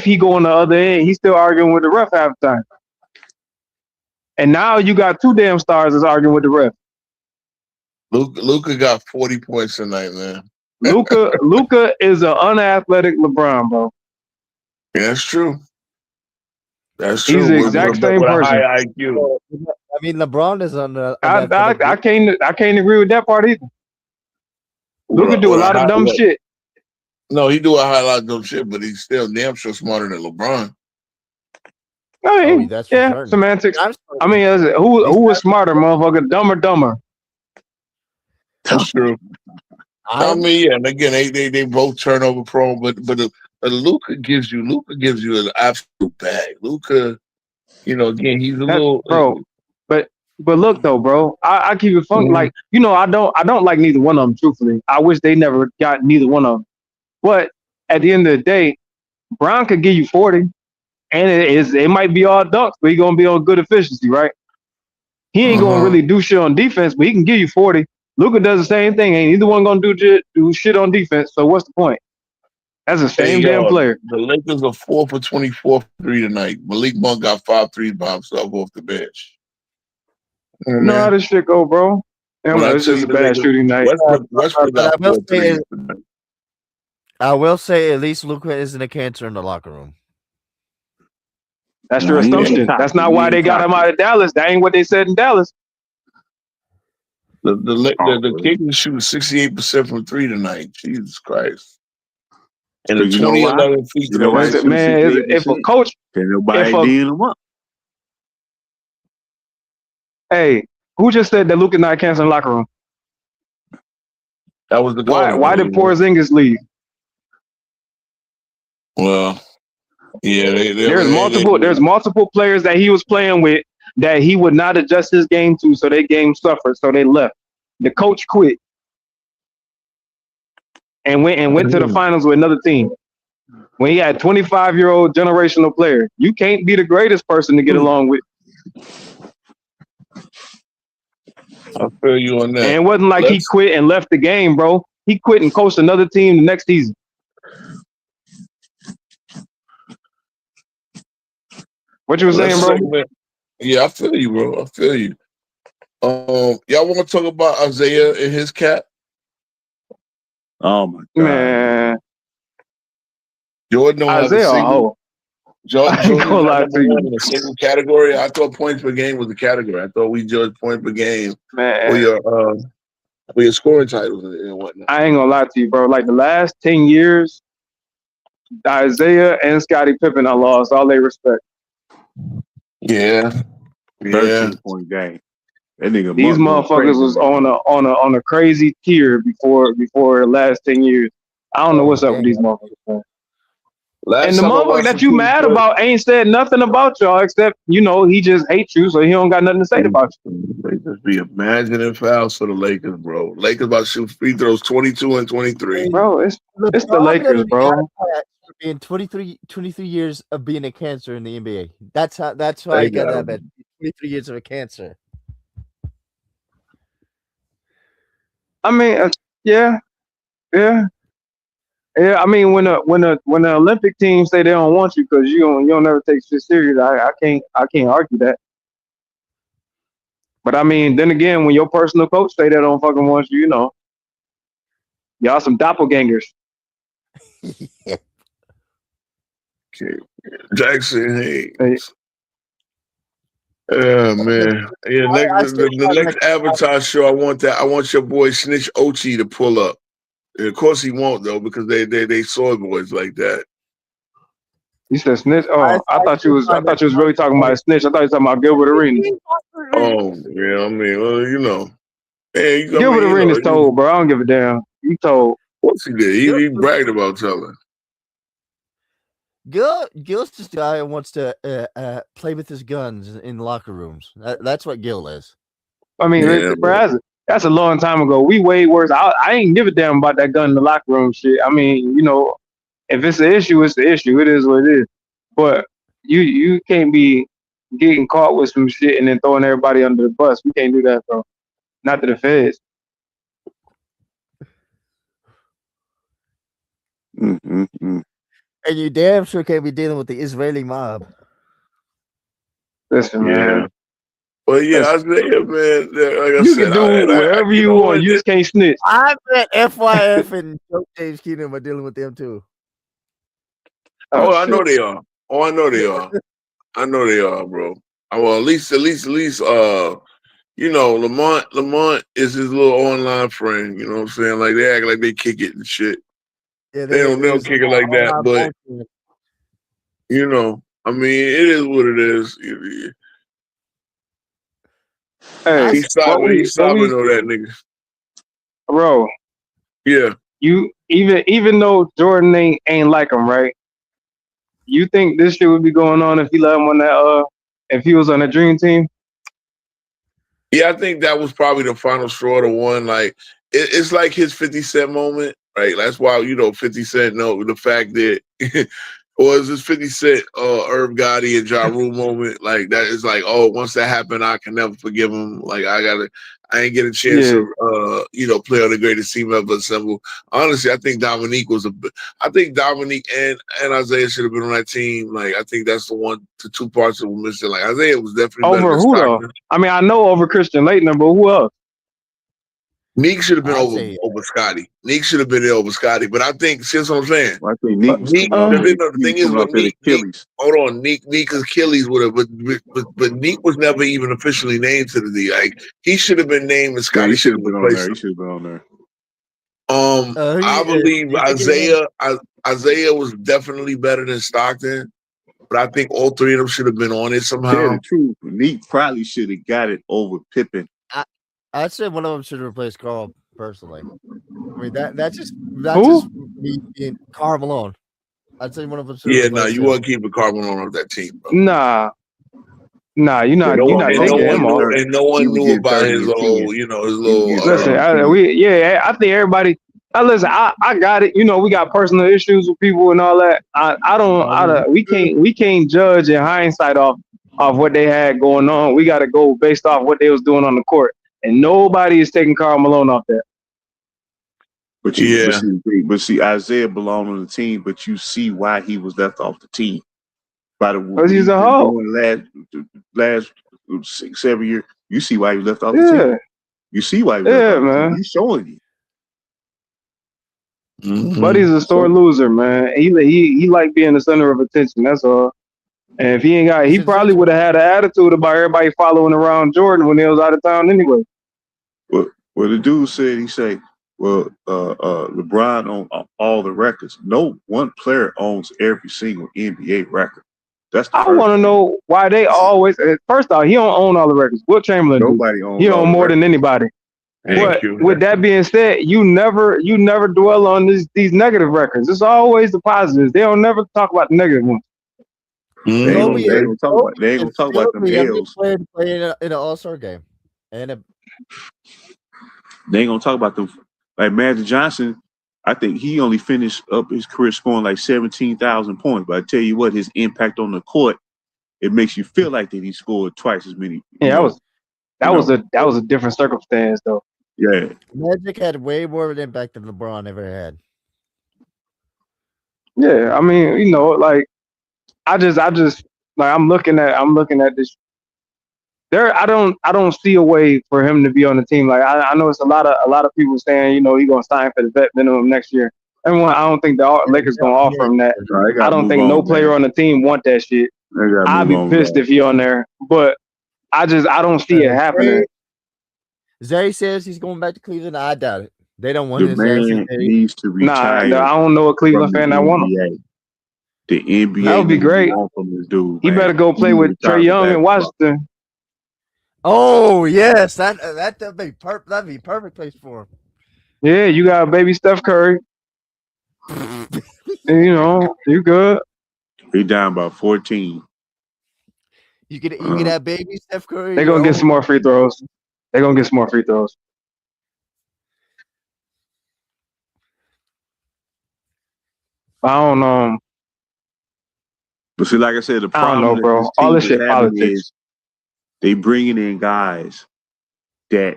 he go on the other end, he's still arguing with the ref halftime. And now you got 2 damn stars that's arguing with the ref. Luka got 40 points tonight, man. Luka is an unathletic LeBron, bro. Yeah, that's true. That's true. He's the exact same person. High IQ. I mean, LeBron is on the. I can't agree with that part either. Luka do a lot of dumb shit. No, he do a lot of dumb shit, but he's still damn sure smarter than LeBron. I mean, semantics. I mean, who was smarter, motherfucker? Dumber. That's true. I mean, yeah, and again, they both turnover prone, but Luka gives you an absolute bag. Luka, again, he's a little bro. But look though, bro, I keep it funky. Like, I don't like neither one of them. Truthfully, I wish they never got neither one of them. But at the end of the day, Brown could give you 40, and it might be all dunks, but he's gonna be on good efficiency, right? He ain't gonna really do shit on defense, but he can give you 40. Luka does the same thing. Ain't either one gonna do shit on defense. So what's the point? That's the same damn player. The Lakers are 4 for 24 for 3 tonight. Malik Monk got 5 threes by himself off the bench. You know how this shit go, bro. It's just a bad shooting night. I will say at least Luka isn't a cancer in the locker room. That's your assumption. That's not why they got him out of Dallas. That ain't what they said in Dallas. The Kings shoot 68% from 3 tonight. Jesus Christ. And the 20-11 feet. Man, if a coach, them up. Hey, who just said that Luka not canceling locker room? That was the guy. Why did Porzingis leave? Well, yeah, there's multiple players that he was playing with that he would not adjust his game to, so their game suffered, so they left. The coach quit and went to the finals with another team. When he had 25-year-old generational player, you can't be the greatest person to get along with. I feel you on that. And it wasn't like he quit and left the game, bro. He quit and coached another team the next season. What you were saying, bro? Yeah, I feel you, bro. I feel you. Y'all want to talk about Isaiah and his cap? Oh my god, Man. Jordan don't have a Isaiah, single. Jordan I ain't gonna lie number to you. one in a single category. I thought points per game was a category. I thought we judged points per game for Man, your scoring titles and whatnot. I ain't gonna lie to you, bro. Like the last 10 years, Isaiah and Scottie Pippen, I lost all their respect. Yeah. 13-point game. That nigga. These motherfuckers was on a crazy tier before the last 10 years. I don't know what's up with these motherfuckers, man. And the motherfucker that you mad about ain't said nothing about y'all except, he just hates you, so he don't got nothing to say about you. They just be imagining fouls for the Lakers, bro. Lakers about to shoot free throws 22 and 23. Bro, it's the Lakers, bro. In 23 years of being a cancer in the NBA. That's why I got that bad. 23 years of a cancer. I mean, yeah. I mean, when the Olympic team say they don't want you because you don't never take shit serious, I can't argue that. But I mean, then again, when your personal coach say they don't fucking want you, y'all some doppelgangers. Okay. Jackson Hayes. Yeah, man. Yeah, the next Avatar show, I want your boy Snitch Ochi to pull up. And of course he won't though, because they soy boys like that. You said Snitch? Oh, I thought you was really talking about Snitch. I thought you were talking about Gilbert Arenas. Oh, yeah, I mean, well, Hey, Gilbert Arenas told, bro. I don't give a damn. He told. What's he did? He bragged about telling. Gil's just a guy who wants to play with his guns in locker rooms. That's what Gil is. I mean, bro, that's a long time ago. We way worse. I ain't give a damn about that gun in the locker room shit. I mean, if it's an issue, it's the issue. It is what it is. But you can't be getting caught with some shit and then throwing everybody under the bus. We can't do that, bro. Not to the feds. And you damn sure can't be dealing with the Israeli mob. Listen, man. Well, yeah, Isaiah, man. Like I you said, can do whatever you want. You just can't snitch. I bet FYF and James Keenum are dealing with them too. I know they are. I know they are. I know they are, bro. Well, at least, Lamont is his little online friend. You know what I'm saying? Like they act like they kick it and shit. Yeah, they don't kick it like that, but I mean, it is what it is. Hey, he's sobbing on that nigga, bro. Yeah. You even though Jordan ain't like him, right? You think this shit would be going on if he let him on that? If he was on the Dream Team? Yeah, I think that was probably the final straw. The one like it's like his 50 Cent moment. Right, that's why 50 Cent know the fact that was this 50 Cent Irv Gotti and Ja Rule moment. Like that is like, once that happened, I can never forgive him. Like I ain't get a chance to play on the greatest team ever assembled. Honestly, I think Dominique and Isaiah should have been on that team. Like I think that's the two parts that were missing. Like Isaiah was definitely over who though? I mean, I know over Christian Laettner, but who else? Neek should have been over Scotty. Neek should have been there over Scotty. But I think, see what I'm saying? I think Neek was the thing is with Neek, hold on, Neek's Achilles would have, but Neek was never even officially named to the D. Like he should have been named, and Scotty should have been on there. He should have been on there. I believe Isaiah was definitely better than Stockton, but I think all three of them should have been on it somehow. Yeah, the truth. Neek probably should have got it over Pippen. I'd say one of them should replace Carl personally. I mean that's just me being Karl Malone. I'd say one of them should. Yeah, no, you want to keep Karl Malone on that team, bro. Nah, you're not taking him off. And no one knew about his whole, his little. Listen, I think everybody. Listen, I got it. We got personal issues with people and all that. We can't judge in hindsight off off what they had going on. We got to go based off what they was doing on the court, and nobody is taking Karl Malone off that. But see, Isaiah belonged on the team, but you see why he was left off the team. Because he's a hoe. Last 6-7 years, you see why he left off the team. You see why he left off the team. He's showing you. Mm-hmm. Buddy's a sore loser, man. He like being the center of attention. That's all. And if he ain't got, he probably would have had an attitude about everybody following around Jordan when he was out of town anyway. Well, the dude said, he said, well, LeBron owns all the records. No one player owns every single NBA record. I want to know why they always. First off, he don't own all the records. Will Chamberlain? Nobody owns. He owns more than anybody. But with that being said, you never dwell on these negative records. It's always the positives. They don't never talk about the negative ones. They ain't gonna talk about them L's. Play in an All-Star game, and they ain't gonna talk about them. Like Magic Johnson, I think he only finished up his career scoring like 17,000 points. But I tell you what, his impact on the court, it makes you feel like that he scored twice as many. Yeah, that was a different circumstance though. Yeah, Magic had way more of an impact than LeBron ever had. Yeah, I mean, like I just like I'm looking at this. I don't see a way for him to be on the team. Like I know it's a lot of people saying, he's gonna sign for the vet minimum next year. Everyone, I don't think the Lakers gonna offer him that. I don't think no player on the team want that shit. I'd be pissed if he on there, but I don't see it happening. Zay says he's going back to Cleveland. I doubt it. They don't want his man needs to retire. Nah, I don't know a Cleveland fan that want him. The NBA that would be great. This dude, he better go play with Trae Young in Washington. Oh yes, that'd be perfect place for him. Yeah, you got baby Steph Curry. And, you good. He down by 14. You could have baby Steph Curry. They're gonna get some more free throws. I don't know. But see, like I said, the problem, I don't know, bro. All this shit politics. Is they bringing in guys that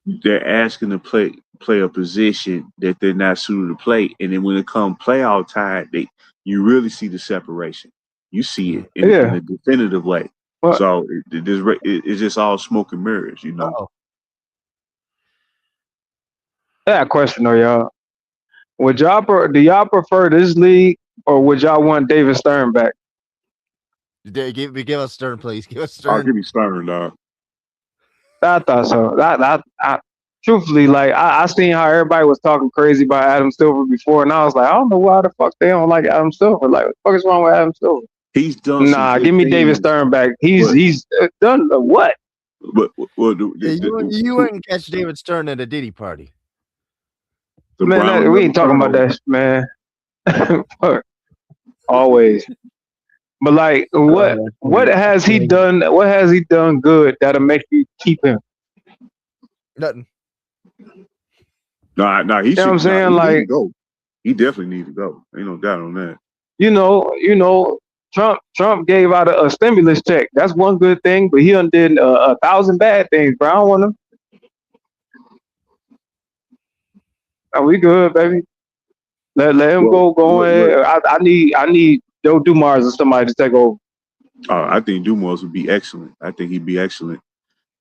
they're asking to play a position that they're not suited to play, and then when it comes playoff time, you really see the separation. You see it in a definitive way. What? So it's just all smoke and mirrors, Uh-oh. I got a question though, y'all. Do y'all prefer this league, or would y'all want David Stern back? Give us Stern, please. Give us Stern. I'll give me Stern, dog. I thought so. I truthfully, like I seen how everybody was talking crazy about Adam Silver before, and I was like, I don't know why the fuck they don't like Adam Silver. Like, what the fuck is wrong with Adam Silver? He's done. Nah, give me David Stern back. He's done what? But you wouldn't catch David Stern at a Diddy party. Man, we ain't talking about that, man. Always. But like, what has he done? What has he done good that'll make you keep him? Nothing. No, he. You know what I'm saying? Like, go. He definitely needs to go. Ain't no doubt on that. Trump gave out a stimulus check. That's one good thing, but he undid 1,000 bad things, bro. I don't want him. Are we good, baby? Let him go ahead. I need Joe Dumars or somebody to take over. I think Dumars would be excellent. I think he'd be excellent.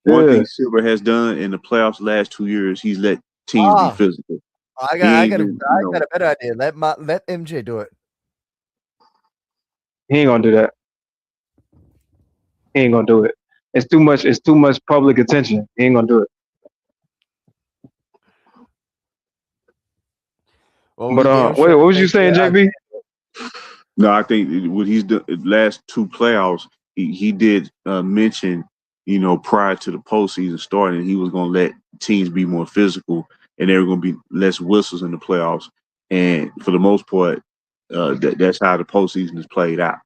One thing Silver has done in the playoffs the last 2 years, he's let teams be physical. I got a better idea. Let MJ do it. He ain't gonna do that. He ain't gonna do it. It's too much public attention. He ain't gonna do it. Well, but what was you saying, JB? No, I think what he's done the last two playoffs, he did mention, prior to the postseason starting, he was going to let teams be more physical and there were going to be less whistles in the playoffs. And for the most part, that's how the postseason is played out.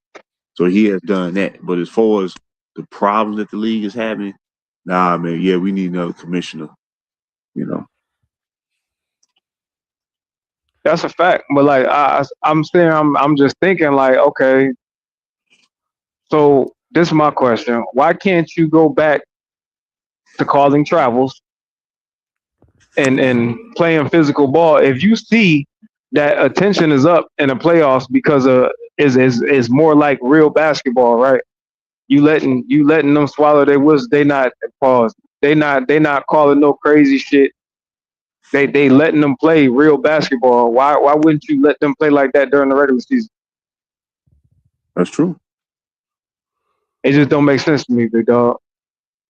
So he has done that. But as far as the problem that the league is having, nah, man, yeah, we need another commissioner, That's a fact. But like I'm saying, I'm just thinking like, okay, so this is my question. Why can't you go back to calling travels and playing physical ball if you see that attention is up in the playoffs because is more like real basketball, right? You letting them swallow their whiz. They not pause. They not calling no crazy shit. They letting them play real basketball. Why wouldn't you let them play like that during the regular season? That's true. It just don't make sense to me, big dog.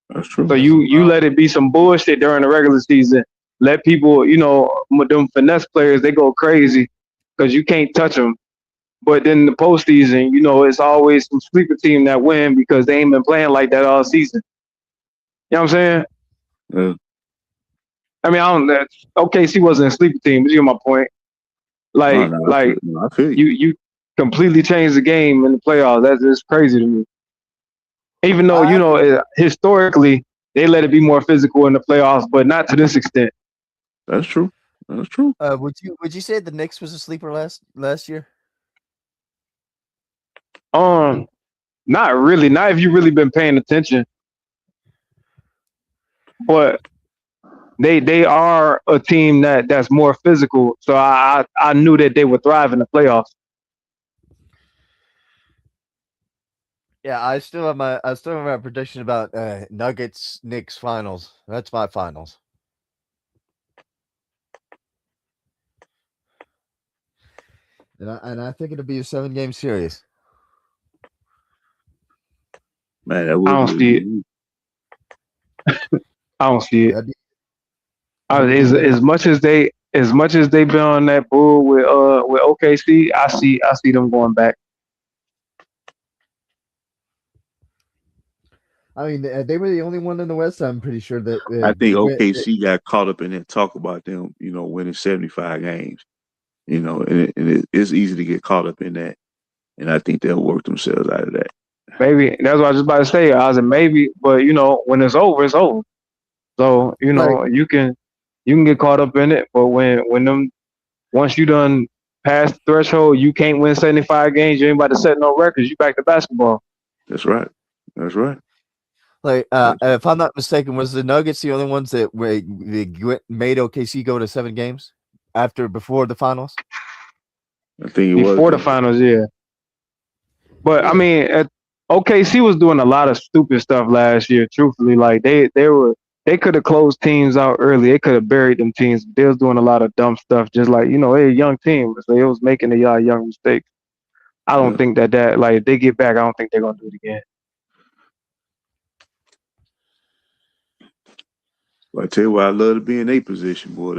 That's true. So you let it be some bullshit during the regular season. Let people, with them finesse players, they go crazy because you can't touch them. But then the postseason, it's always some sleeper team that win because they ain't been playing like that all season. You know what I'm saying? Yeah. I mean, I don't. OKC wasn't a sleeper team. But you get my point. Like, I feel you. you completely changed the game in the playoffs. That's just crazy to me. Even though historically they let it be more physical in the playoffs, but not to this extent. That's true. That's true. Would you say the Knicks was a sleeper last year? Not really. Not if you really been paying attention. But they are a team that's more physical. So I knew that they would thrive in the playoffs. Yeah, I still have my prediction about Nuggets Knicks finals. That's my finals. And I think it'll be a 7-game series. Man, that would I don't see it. I don't see it. As much as they been on that bull with OKC, I see them going back. I mean, they were the only one in the West. I'm pretty sure that. I think OKC got caught up in that talk about them, winning 75 games. And it's easy to get caught up in that, and I think they'll work themselves out of that. Maybe that's what I was just about to say. I said maybe, but when it's over, it's over. So you can get caught up in it, but once you done past the threshold, you can't win 75 games. You ain't about to set no records. You back to basketball. That's right. That's right. Like, if I'm not mistaken, was the Nuggets the only ones that made OKC go to 7 games before the finals? I think it was before the finals, yeah. But I mean, OKC was doing a lot of stupid stuff last year. Truthfully, like they could have closed teams out early. They could have buried them teams. They was doing a lot of dumb stuff. Just like they're a young team, so they was making a lot of young mistakes. I don't think that like if they get back, I don't think they're gonna do it again. Well, I tell you what, I love to be in a position, boy.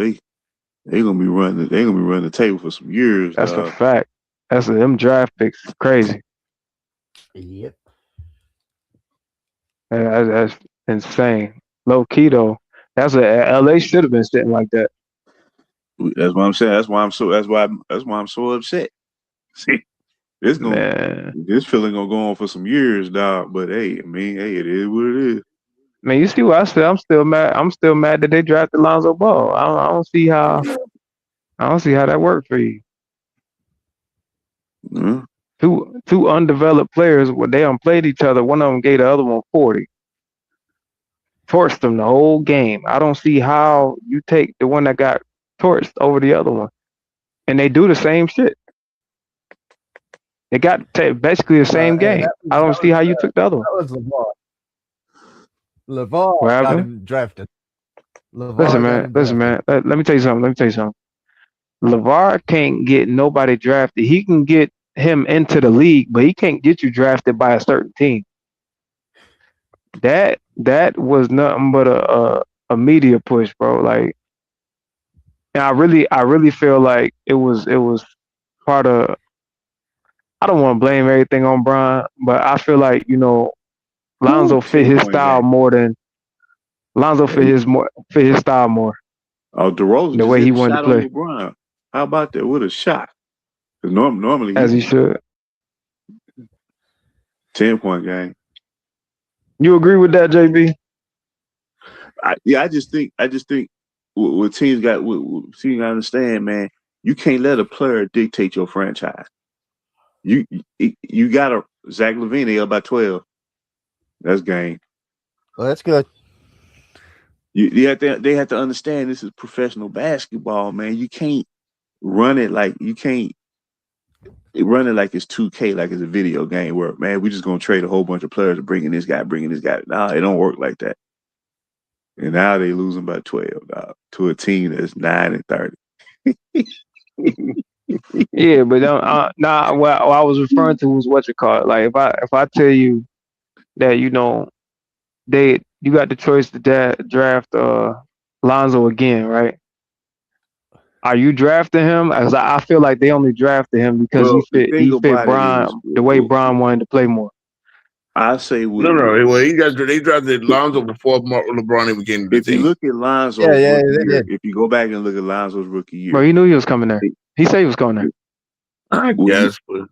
They gonna be running. They gonna be running the table for some years. That's a fact. Them draft picks is crazy. Yep. That's insane. Low key though. LA should have been sitting like that. That's what I'm saying. That's why I'm so upset. See, this feeling gonna go on for some years, dog. But hey, it is what it is. Man, you see what I said? I'm still mad. I'm still mad that they drafted Lonzo Ball. I don't see how that worked for you. Mm-hmm. Two undeveloped players, they done played each other. One of them gave the other one 40. Torched them the whole game. I don't see how you take the one that got torched over the other one. And they do the same shit. They got basically the same game. I don't see how you took the other one. That was LeVar. LeVar got him drafted. Listen, man. Let me tell you something. LeVar can't get nobody drafted. He can get him into the league, but he can't get you drafted by a certain team. That was nothing but a media push, bro. Like, and I really feel like it was part of. I don't want to blame everything on Bron, but I feel like Lonzo fit his style more than Lonzo fit his style more. Oh, DeRozan, the way he wanted to play. LeBron. How about that? With a shot? Because normally as he should. 10-point game. You agree with that, JB? I just think what teams got to understand, man. You can't let a player dictate your franchise. You got Zach LaVine, they up by 12. That's game. Well, that's good. They have to understand this is professional basketball, man. You can't run it like it's 2K, like it's a video game where, man, we just gonna trade a whole bunch of players to bring in this guy. Nah, it don't work like that. And now they losing by 12 to a team that's 9-30. Yeah, but what I was referring to was what you call it. Like if I tell you that you got the choice to draft Lonzo again, right? Are you drafting him? As I feel like they only drafted him because he fit Bron the way Bron wanted to play more. I say no. Well, they drafted Lonzo before LeBron even came to the if team. you look at Lonzo's Yeah, rookie they year, did. if you go back and look at Lonzo's rookie year, Bro, he knew he was coming there. He said he was going there. I guess, but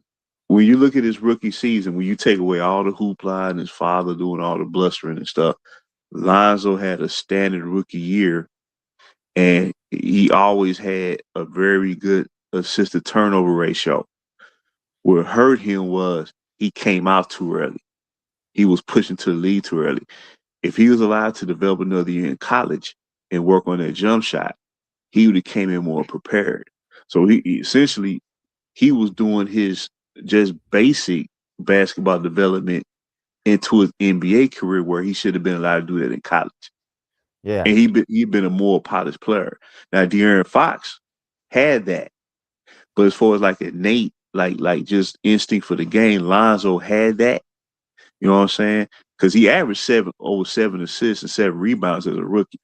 when you look at his rookie season, when you take away all the hoopla and his father doing all the blustering and stuff, Lonzo had a standard rookie year, and he always had a very good assist to turnover ratio. What hurt him was he came out too early. He was pushing to the lead too early. If he was allowed to develop another year in college and work on that jump shot, he would have came in more prepared. So he essentially was doing his just basic basketball development into his NBA career where he should have been allowed to do that in college. Yeah. And he'd been a more polished player. Now De'Aaron Fox had that. But as far as like innate, like just instinct for the game, Lonzo had that. You know what I'm saying? Because he averaged over 7 assists and 7 rebounds as a rookie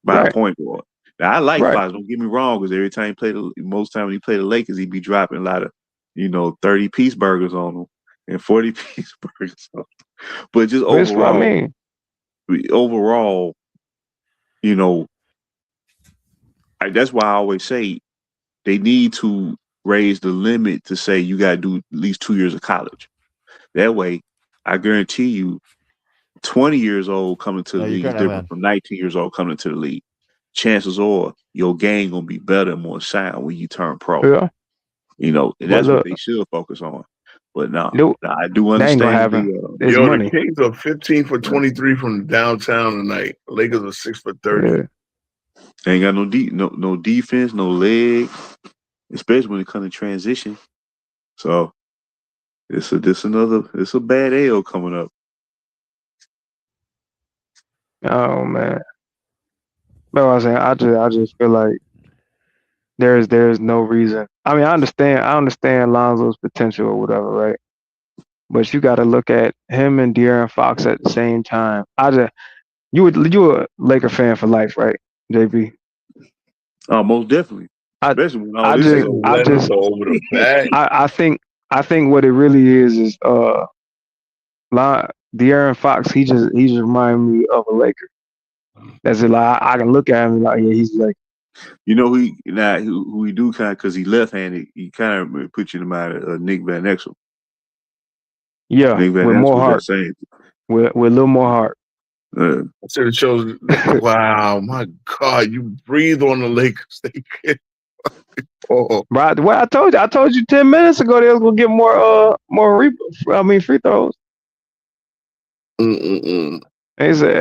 by a point guard. Now I like Fox, don't get me wrong, because every time most time when he played the Lakers, he'd be dropping a lot of, 30-piece burgers on them and 40-piece burgers on them. But just overall, that's what I mean. That's why I always say they need to raise the limit to say you got to do at least 2 years of college. That way, I guarantee you, 20 years old coming to the league is different from 19 years old coming to the league. Chances are your game going to be better and more sound when you turn pro. Yeah. And that's what they should focus on. But no, I do understand. The Kings are 15 for 23 from downtown tonight. The Lakers are 6 for 30. Yeah. They ain't got no defense, no leg, especially when it comes to transition. So it's a bad L coming up. Oh man. But I was saying, I just feel like there's no reason. I mean, I understand Lonzo's potential or whatever, right? But you got to look at him and De'Aaron Fox at the same time. You a Laker fan for life, right, JB? Oh, most definitely. Especially when all this is over the back. I think what it really is De'Aaron Fox. He just reminds me of a Laker. That's it. Like I can look at him like, yeah, he's like. Who he do kind of, because he left-handed, he kind of put you in the mind of Nick Van Exel. Yeah, with more heart. With a little more heart. I said it shows. Wow, my God, you breathe on the Lakers. They get. Right. Well, I told you 10 minutes ago they was gonna get more free throws. They said,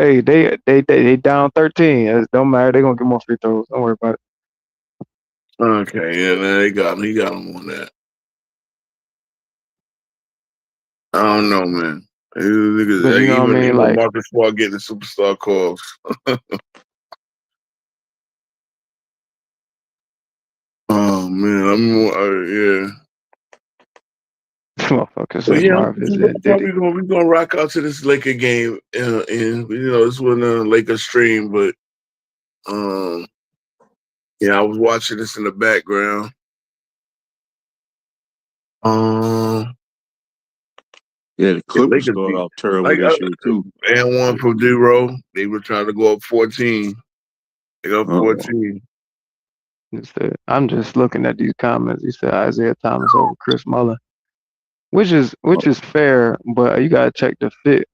hey, they down 13. It don't matter. They're gonna get more free throws. Don't worry about it. Okay, yeah, they got him. He got him on that. I don't know, man. Even like Marcus Smart getting the superstar calls. Oh man, yeah. Motherfuckers. We're gonna rock out to this Laker game, and this was a Laker stream, but I was watching this in the background. The Clippers started off terrible this year too. And one for D-Row. They were trying to go up 14. They got 14. I'm just looking at these comments. He said Isaiah Thomas over Chris Mullin, which is fair, but you gotta check the fit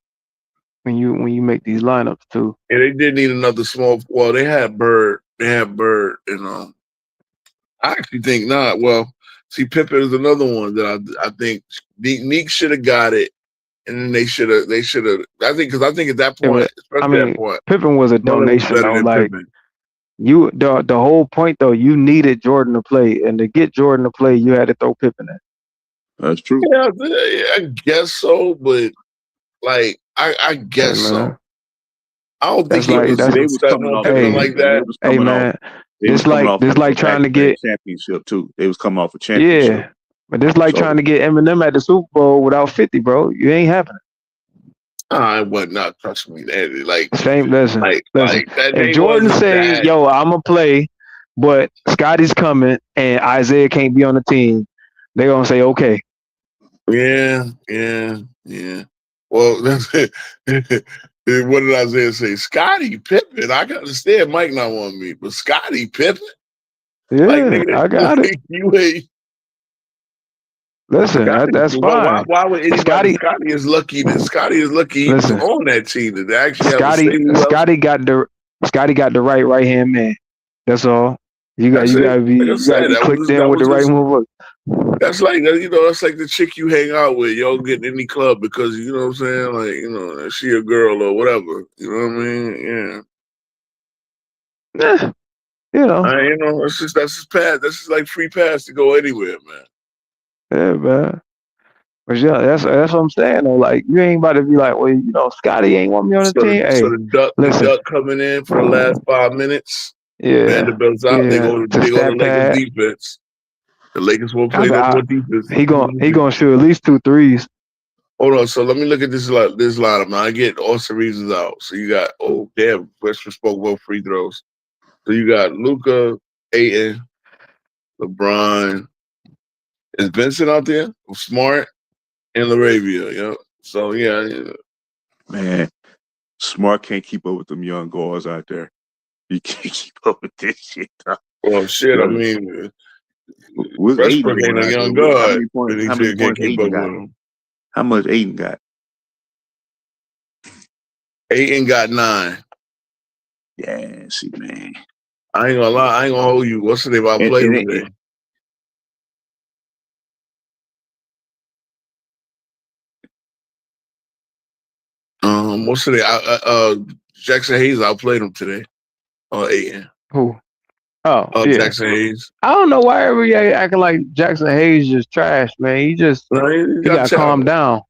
when you make these lineups too. Yeah, they did need another small. Well, they had Bird. And I actually think not. Well, see, Pippen is another one that I think Neek should have got it, and then they should have. I think at that It point, was, especially I that mean, point, Pippen was a Miller was donation better though. than Like Pippen. the whole point though, you needed Jordan to play, and to get Jordan to play, you had to throw Pippen in. That's true. Yeah, I guess so, but like I guess Hey, so. man. I don't think That's he like was that's They was setting coming on off. Pippen Hey, like They that. was hey coming off. man. They was This coming like off this of like a trying to back-to-back get championship too. They was coming off a championship. yeah, but this like So trying to get Eminem at the Super Bowl without 50, bro. You ain't happening. I would not touch me. That like Same. Listen. that. If They Jordan wasn't say, that. "Yo, I'm gonna play," but Scotty's coming and Isaiah can't be on the team, they gonna say, "Okay." Yeah. Well, that's it. What did Isaiah say? Scottie Pippen. I can understand Mike not wanting me, but Scottie Pippen. Yeah, Like nigga, I got it. you ain't. Listen, that's fine. Why would anybody? Scotty- Scotty is lucky he was Listen. on that team to actually have to say who else. Scotty got the right hand man. That's all. You That's it. gotta be Like I said, that clicked was- in that with the was right his- move. That's like that's like the chick you hang out with. Y'all get in any club because you know what I'm saying. Like she a girl or whatever. You know what I mean? Yeah. That's just pass. That's just like free pass to go anywhere, man. Yeah, man. But yeah, that's what I'm saying though. Like you ain't about to be like, well, Scotty ain't want me on the team. So the duck coming in for the last 5 minutes. Yeah. Vanderbilt's out. They go to stat Lakers pad. defense. The Lakers won't play no more defense. He gonna shoot at least 2 threes. Hold on. So let me look at this lineup. Now I get Austin Reeves is out. So you got Westbrook spoke both free throws. So you got Luka, Ayton, LeBron. Is Vincent out there? Smart and LaRavia. Yeah. So yeah. man, Smart can't keep up with them young guards out there. He can't keep up with this shit. Well, shit. I mean, Westbrook ain't a young How guard. many points? How He many can't points keep up Aiden with got? him. How much Aiden got? Ayton got 9. Yeah, see, man. I ain't gonna lie. I ain't gonna hold you. What's the name? I played him today. What's today? Jackson Hayes. I played him today. Ayton. Who? Oh, yeah. Jackson Hayes. I don't know why everybody acting like Jackson Hayes just trash, man. He just No, he got calmed down.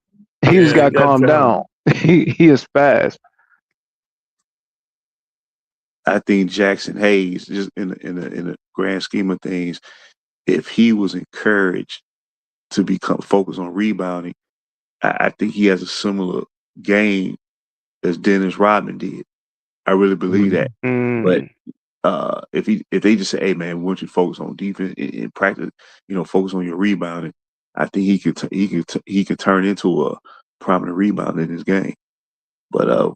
He just got calmed down. He is fast. I think Jackson Hayes, just in the grand scheme of things, if he was encouraged to become focused on rebounding, I think he has a similar game as Dennis Rodman did. I really believe that. But if they just say, "Hey man, we want you to focus on defense in practice, focus on your rebounding," I think he could turn into a prominent rebounder in his game. But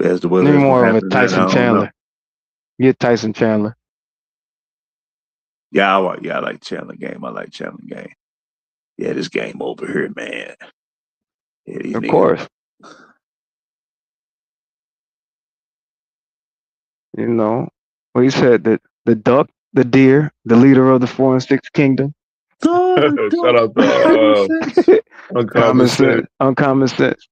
as the weather, more of a Tyson Chandler. Get Tyson Chandler. Yeah, I like Chandler game. I like Chandler game. Yeah, this game over here, man. Yeah, of course. He said that the duck, the deer, the leader of the 4 and 6 kingdom. Shout out to Uncommon sense.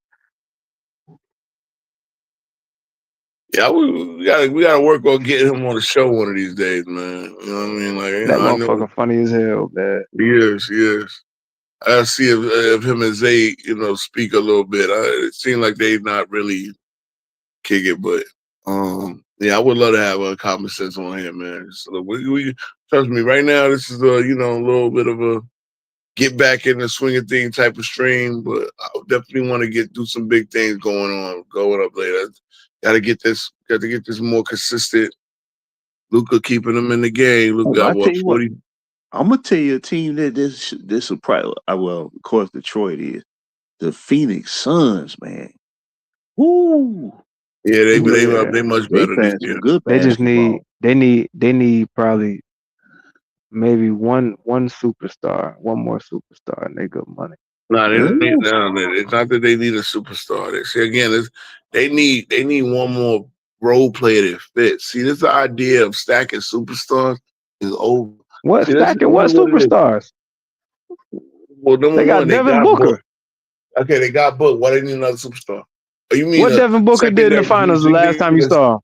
Yeah, we gotta work on getting him on the show one of these days, man. You know what I mean? Like that motherfucker funny as hell, man. He is. I see if him and Zay, speak a little bit. It seemed like they not really kick it, but I would love to have a common sense on here, man. So we trust me. Right now, this is a little bit of a get back in the swinging thing type of stream, but I definitely want to do some big things going up later. Got to get this more consistent. Luka keeping them in the game. Luka got 40. I'm gonna tell you a team that this will probably of course Detroit is the Phoenix Suns, man. Woo! Yeah, they much better this year. They just need probably maybe one superstar, one more superstar, and they good money. No, it's not that they need a superstar. They need one more role player that fits. See, this idea of stacking superstars is over. What superstars? Well, they got Devin Booker. Okay, they got Book. Why they need another superstar? Oh, you mean What Devin Booker did in the finals the last time you saw him?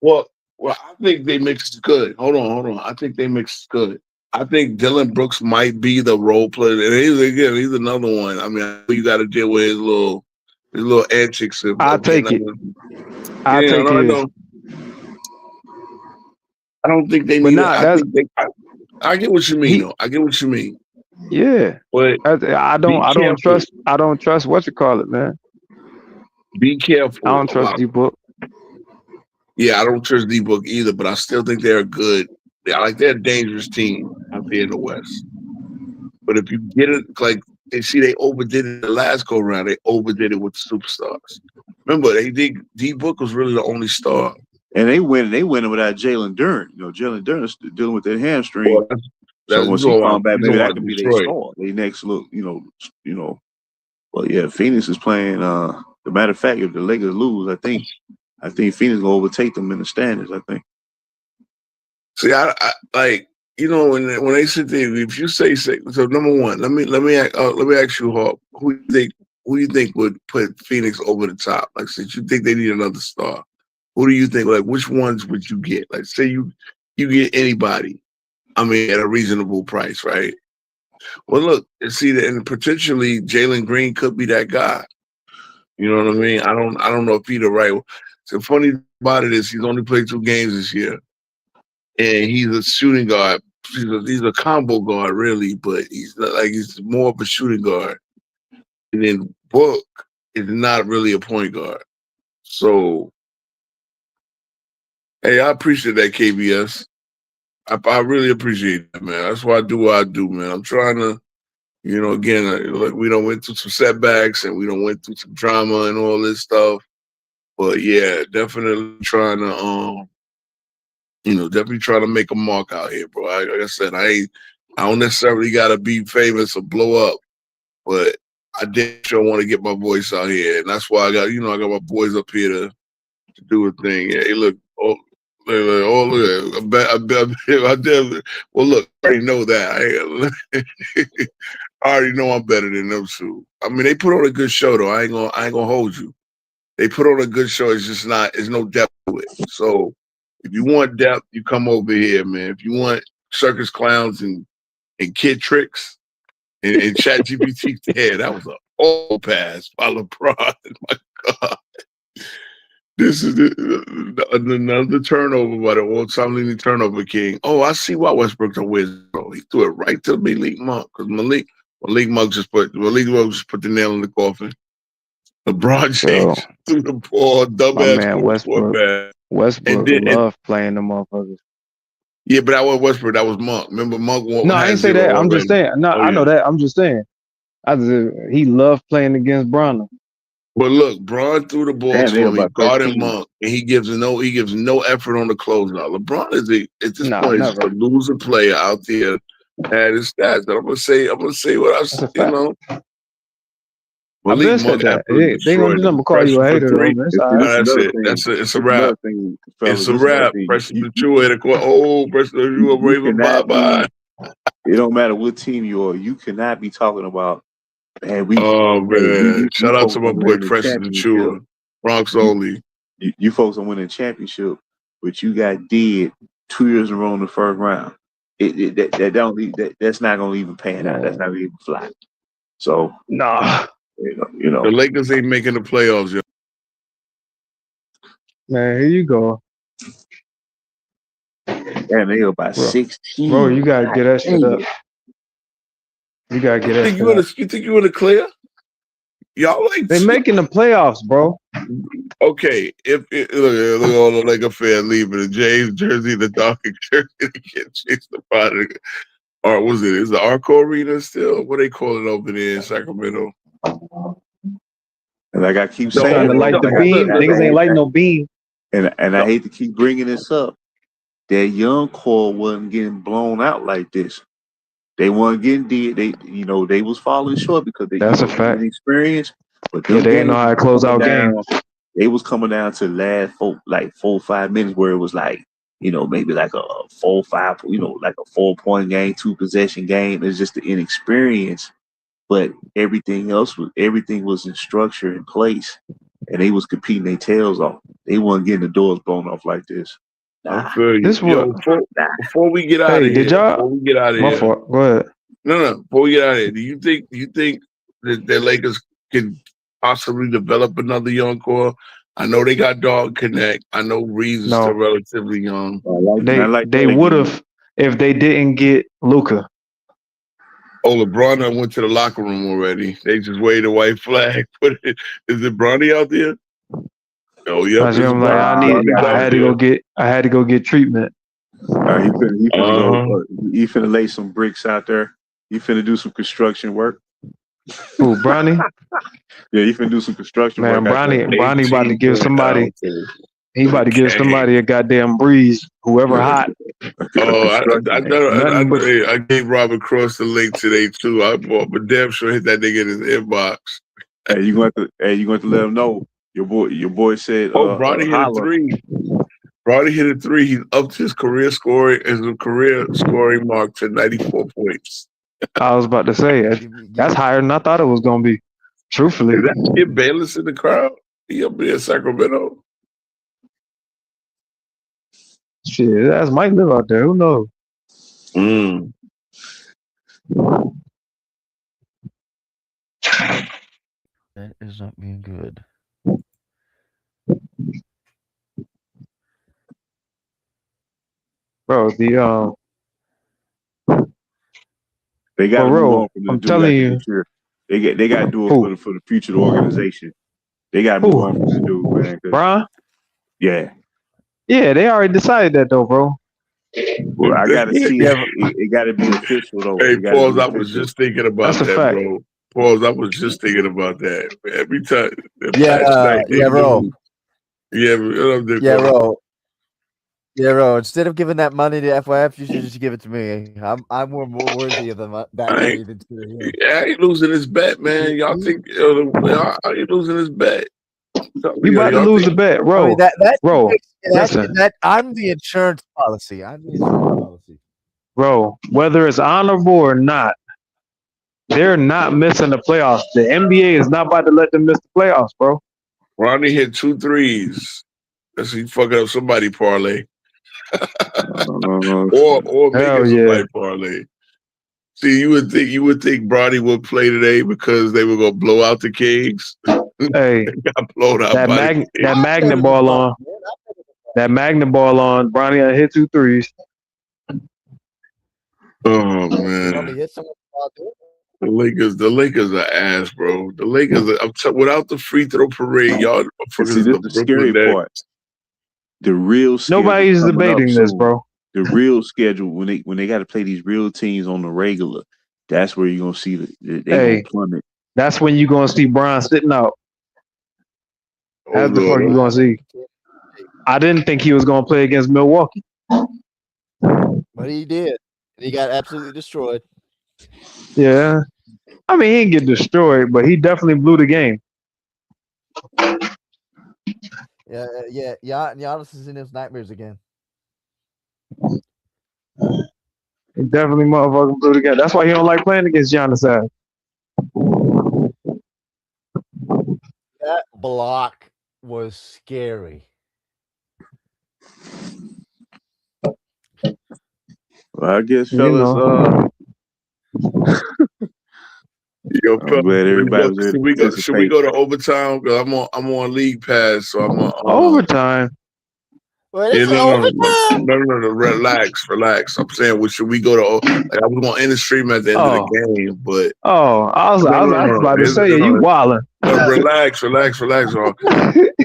Well, I think they mixed good. Hold on. I think they mixed good. I think Dylan Brooks might be the role player. And he's another one. I mean, I know you got to deal with his little antics. I'll take it. I don't think they need. I get what you mean. Though. I get what you mean. Yeah, but I don't trust. I don't trust what you call it, man. Be careful. I don't trust D-Book. Yeah, I don't trust D-Book either, but I still think they're good. They're a dangerous team out there in the West. But if you get it, they overdid it the last go round. They overdid it with the superstars. Remember, D-Book was really the only star. And they win without Jalen Duren. Jalen Duren is dealing with that hamstring. Well, so once he comes back, maybe that can be their star. They next look, Well, yeah, Phoenix is playing. As a matter of fact, if the Lakers lose, I think Phoenix will overtake them in the standings. I think. See, I when they sit there, if you say so, number one, let me ask you, Hawk, who you think would put Phoenix over the top? Since you think they need another star, who do you think? Which ones would you get? Say you get anybody. I mean, at a reasonable price, right? Well, look, see, and potentially Jalen Green could be that guy. You know what I mean? I don't know if he's the right one. So funny about it is he's only played 2 games this year, and he's a shooting guard. He's a combo guard, really, but he's more of a shooting guard. And then Book is not really a point guard. So, hey, I appreciate that, KBS. I really appreciate that, man. That's why I do what I do, man. I'm trying to, again, we done went through some setbacks and we done went through some drama and all this stuff. But yeah, definitely trying to, definitely trying to make a mark out here, bro. Like I said, I don't necessarily got to be famous or blow up, but I did sure want to get my voice out here, and that's why I got my boys up here to do a thing. Hey, look. Look! Well, look, I already know that. I already know I'm better than them two. I mean, they put on a good show, though. I ain't gonna hold you. They put on a good show. It's just there's no depth to it. So if you want depth, you come over here, man. If you want circus clowns and kid tricks and ChatGPT, that was an old pass by LeBron. My God. This is another turnover by the all-time leading turnover king. Oh, I see why Westbrook's a wizard, bro. He threw it right to Malik Monk because Malik Monk just put the nail in the coffin. LeBron James threw the ball, dumbass. Man, Westbrook love playing them motherfuckers. Yeah, but that was Westbrook. That was Monk. Remember Monk? No, I ain't say that. I'm just saying. No, I know that. I'm just saying. He loved playing against Bronner. But look, Bron threw the ball to him. He guarded Monk, and he gives no effort on the closeout. LeBron is at this point is a loser player out there at his stats. And I'm gonna say what I said. I've been said that. They gonna call you a hater. It's a wrap. It's a wrap. Preston Achiuwa. Preston Achiuwa, Raven, bye. It don't matter what team you are. You cannot be talking about. Man, shout out to my boy Preston Achiuwa, Bronx only. You folks are winning a championship, but you got dead 2 years in a row in the first round. That's not gonna even pan out. That's not gonna even fly. So nah, the Lakers ain't making the playoffs, yo. Man, here you go. And they about 16. Bro, you gotta get that shit up. You gotta get that. You think you in the clear? Y'all they making the playoffs, bro. Okay, look at all the Laker fans leaving the James jersey, the Dawkins jersey, they get chased the product. Or was it? Is the Arco Arena still? What they call it over there in Sacramento? And like I keep saying, trying to light the beam. Niggas ain't lighting no beam. And I hate to keep bringing this up. That young core wasn't getting blown out like this. They weren't getting dead. They was falling short because that's a fact. Experience, but they didn't know how to close out games. They was coming down to the last 4 or 5 minutes where it was maybe like a 4-5, like a 4-point game, 2 possession game. It's just the inexperience but everything was in structure in place, and they was competing their tails off. They weren't getting the doors blown off like this. I feel you. This Yo, what? before we get out Hey, of did here, y'all? before we get out of My here, fault. Go ahead. no. Before we get out of here, do you think that the Lakers can possibly develop another young core? I know they got Dog Connect. I know Reeves is still No, relatively young. they would have if they didn't get Luka. Oh, LeBron done went to the locker room already. They just waved a white flag. Is it Bronny out there? Oh, yep. I am like, I had to go get treatment. He finna lay some bricks out there. He finna do some construction work. Who, Bronny? Yeah, he finna do some construction work. Man, Bronny about to give somebody. He about to give somebody a goddamn breeze. Whoever hot. I gave Robert Cross the link today too. I bought, but damn sure hit that nigga in his inbox. Hey, you going to let him know. Your boy said. Bronny hit a 3. Bronny hit a 3. He's upped his career scoring mark to 94 points. I was about to say that's higher than I thought it was gonna be. Truthfully, is that Skip Bayless in the crowd? He up there in Sacramento. Shit, that's Mike live out there. Who knows? That is not being good. Bro, they got to move on from the I'm telling you, they got to do it for the future of the organization. They got to move on from the dude, man. Brian? Yeah. Yeah, they already decided that though, bro. Well, I gotta see it got to be official though. Hey, Pauls, I was just thinking about that, bro. Pauls, I was just thinking about that. Every time. Bro. Bro. Yeah, bro. Instead of giving that money to FYF, you should just give it to me. I'm more worthy of that money than to him. Yeah, he losing his bet, man. Y'all think he losing his bet? We about to lose the bet, bro. I'm the insurance policy. Bro, whether it's honorable or not, they're not missing the playoffs. The NBA is not about to let them miss the playoffs, bro. Ronnie hit 2 threes. That's he fucking up somebody parlay. or making somebody parlay. See, you would think Bronny would play today because they were gonna blow out the Kings. Hey, got blown out. That magnet ball on. Bronny hit 2 threes. Oh man. The Lakers are ass, bro. The Lakers are, without the free throw parade, y'all. See, this is the scary part. The real nobody's debating this, bro. The real schedule when they got to play these real teams on the regular, that's where you're gonna see they gonna plummet. That's when you're gonna see Brian sitting out. That's the fuck you gonna see. I didn't think he was gonna play against Milwaukee, but he did. He got absolutely destroyed. Yeah, I mean he didn't get destroyed, but he definitely blew the game. Yeah. Giannis is in his nightmares again. He definitely motherfucking blew the game. That's why he don't like playing against Giannis. That block was scary. Well, I guess, fellas, Yo, I'm glad everybody was should we go to overtime? Because I'm on League Pass, so I'm on overtime. Well, it's overtime. No. Relax. I'm saying, should we go to? Like, I was going to end the stream at the end of the game, but I was about to say, you wildin'. Relax.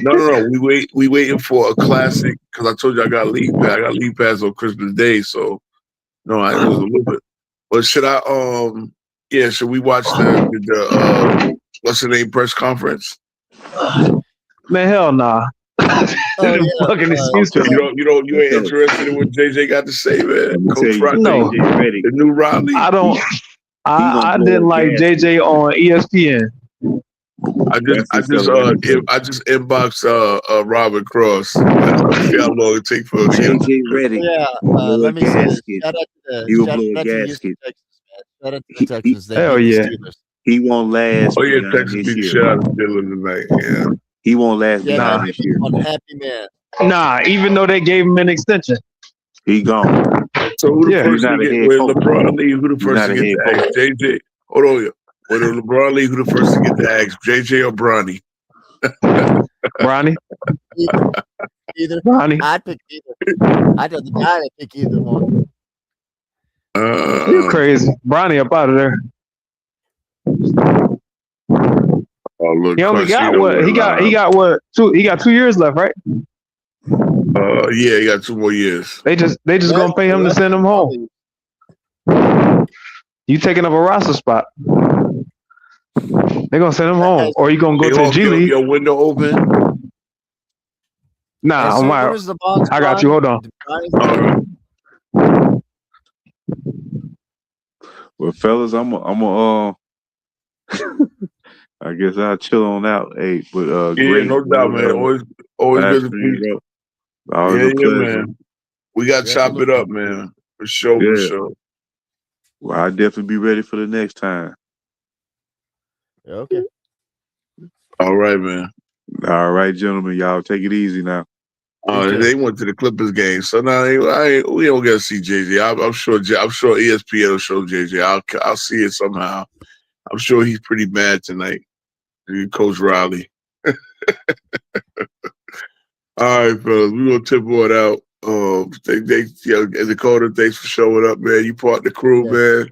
No. We waiting for a classic because I told you I got League Pass. I got League Pass on Christmas Day, so no, I was a little bit. But should I? Should we watch the what's the name press conference? Man, hell nah. Fucking excuse. You ain't interested in what JJ got to say, man. Coach Friday, the new Riley. I didn't like JJ on ESPN. I just inboxed Robert Cross. See how long it take for JJ ready. Yeah, let me say, shout out to the Texans. Hell yeah. He won't last Oh yeah, beyond Texas this beat the year. shit out of Steelers tonight. Yeah. He won't last Yeah, beyond Nah. this year. unhappy man. Nah, even though they gave him an extension. He gone. So who the Yeah. He's first to not a get head with coach. LeBron leave? Who the He's first not to a get head the axe? coach. JJ. Hold on. With the LeBron leave, who the first to get the axe? JJ or Bronny? Bronny. Either Bronny. I'd pick either. I'd have the guy to pick either one. You crazy. Bronny up out of there. Oh look, He only got Cronsino what? went He got live. what? He got 2 years left, right? Yeah, he got 2 more years. They just gonna pay him to send him home. You taking up a roster spot. They're gonna send him home. Or you gonna go to the G League. Your window open. Nah, As I'm soon out. as the bond's I got you. Hold on. gone, All right. Well, fellas, I guess I'll chill on out. Hey, but Yeah, great. no doubt, man. Always good to see. Always a pleasure. Man. We got to chop it up, man. For sure, for Yeah. sure. Well, I'll definitely be ready for the next time. Okay. All right, man. All right, gentlemen. Y'all take it easy now. They went to the Clippers game, so now we don't get to see JJ. I'm sure ESPN will show JJ. I'll see it somehow. I'm sure he's pretty mad tonight. Coach Riley. All right, fellas, we gonna tip one out. Dakota, thanks for showing up, man. You part of the crew, man.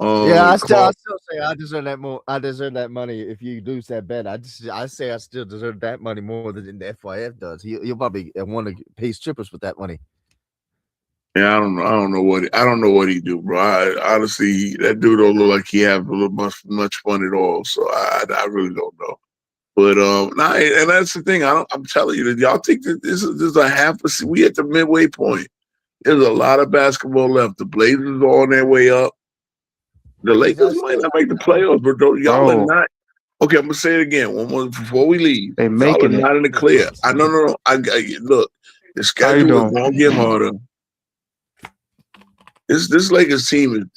I still say I deserve that more. I deserve that money. If you lose that bet, I say I still deserve that money more than the FYF does. He'll probably want to pay strippers with that money. Yeah, I don't know. I don't know what he do, bro. Honestly, that dude don't look like he have a little much fun at all. So I really don't know. But and that's the thing. I'm telling you that y'all think that this is a half a season. We at the midway point. There's a lot of basketball left. The Blazers are on their way up. The Lakers might not make the playoffs, but y'all are not. Okay, I'm gonna say it again. One more before we leave. They Y'all making are it. not in the clear. No. I look. The schedule is gonna get harder. This Lakers team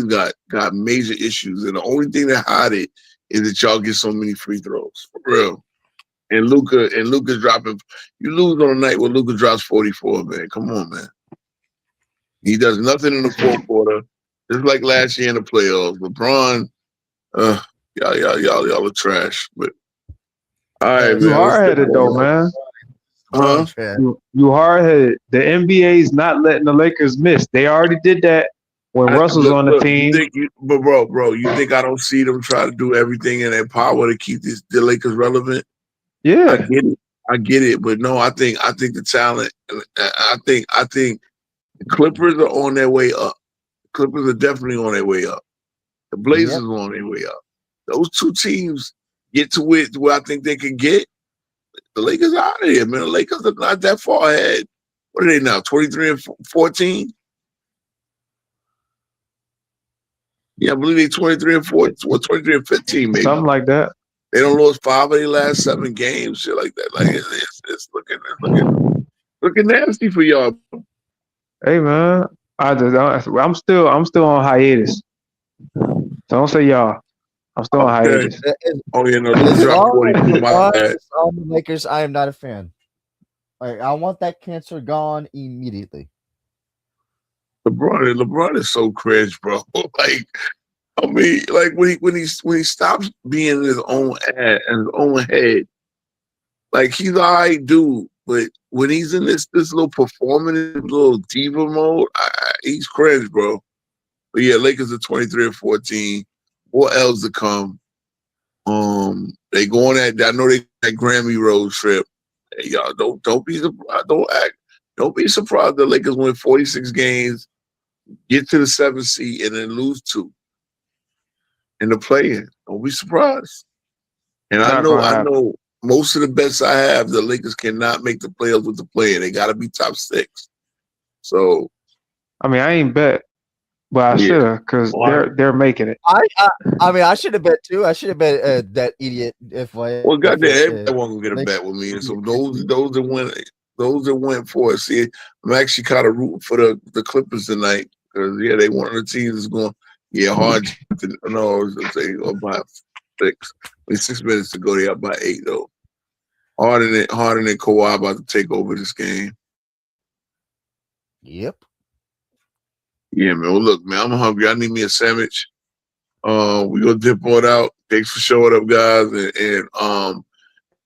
got major issues, and the only thing that hide it is that y'all get so many free throws for real. And Luka's dropping. You lose on a night where Luka drops 44, man. Come on, man. He does nothing in the fourth quarter. Just like last year in the playoffs. LeBron, y'all are trash. But all right, man. You hard-headed though, man. Huh? You hard-headed. The NBA's not letting the Lakers miss. They already did that when Russell's on the team. But bro, you think I don't see them try to do everything in their power to keep the Lakers relevant? Yeah, I get it. But no, I think the talent. I think the Clippers are on their way up. The Clippers are definitely on their way up. The Blazers are on their way up. Those two teams get to where I think they can get. The Lakers are out of here, man. The Lakers are not that far ahead. What are they now? 23 and 14? Yeah, I believe they're 23 and 14, or 23 and 15, maybe. something like that. They don't lose 5 of their last 7 games, shit like that. Like it's looking nasty for y'all. Hey, man. I'm still on hiatus. So don't say y'all. I'm still on hiatus. Oh yeah, no, Luka dropped 40. My bad. On the Lakers, I am not a fan. Like, I want that cancer gone immediately. LeBron is so cringe, bro. Like, I mean, like when he stops being in his own head, like he's all right, dude. But when he's in this little performative, little diva mode, he's cringe, bro. But yeah, Lakers are 23 and 14. What else to come? They go on that. I know they that Grammy road trip. Hey, y'all don't be surprised. Don't be surprised the Lakers win 46 games, get to the 7th seed, and then lose 2 in the play-in. Don't be surprised. And I know most of the bets I have, the Lakers cannot make the playoffs with the play-in. They got to be top 6. So, I mean, I ain't bet, but I should have because they're making it. I mean, I should have bet too. I should have bet that idiot FYI. well, goddamn, everybody won't get a bet with me. And so those that went for it. See, I'm actually kind of rooting for the Clippers tonight because they one of the teams that's going. Yeah, hard. No, I was gonna say about 6. With 6 minutes to go, they up by 8 though. Harden and Kawhi about to take over this game. Yep. Yeah, man. Well, look, man, I'm hungry. I need me a sandwich. We gonna dip on out. Thanks for showing up, guys. And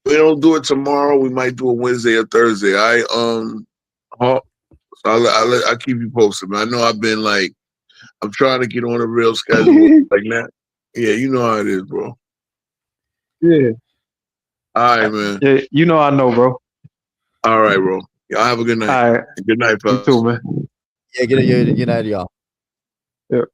we don't do it tomorrow. We might do it Wednesday or Thursday. I'll keep you posted, man. I know I've been like, I'm trying to get on a real schedule like that. Yeah, you know how it is, bro. Yeah. All right, man. Yeah, you know I know, bro. All right, bro. Y'all have a good night. All right. Good night, You fellas. too, man. Yeah, get it, United, y'all. Yeah.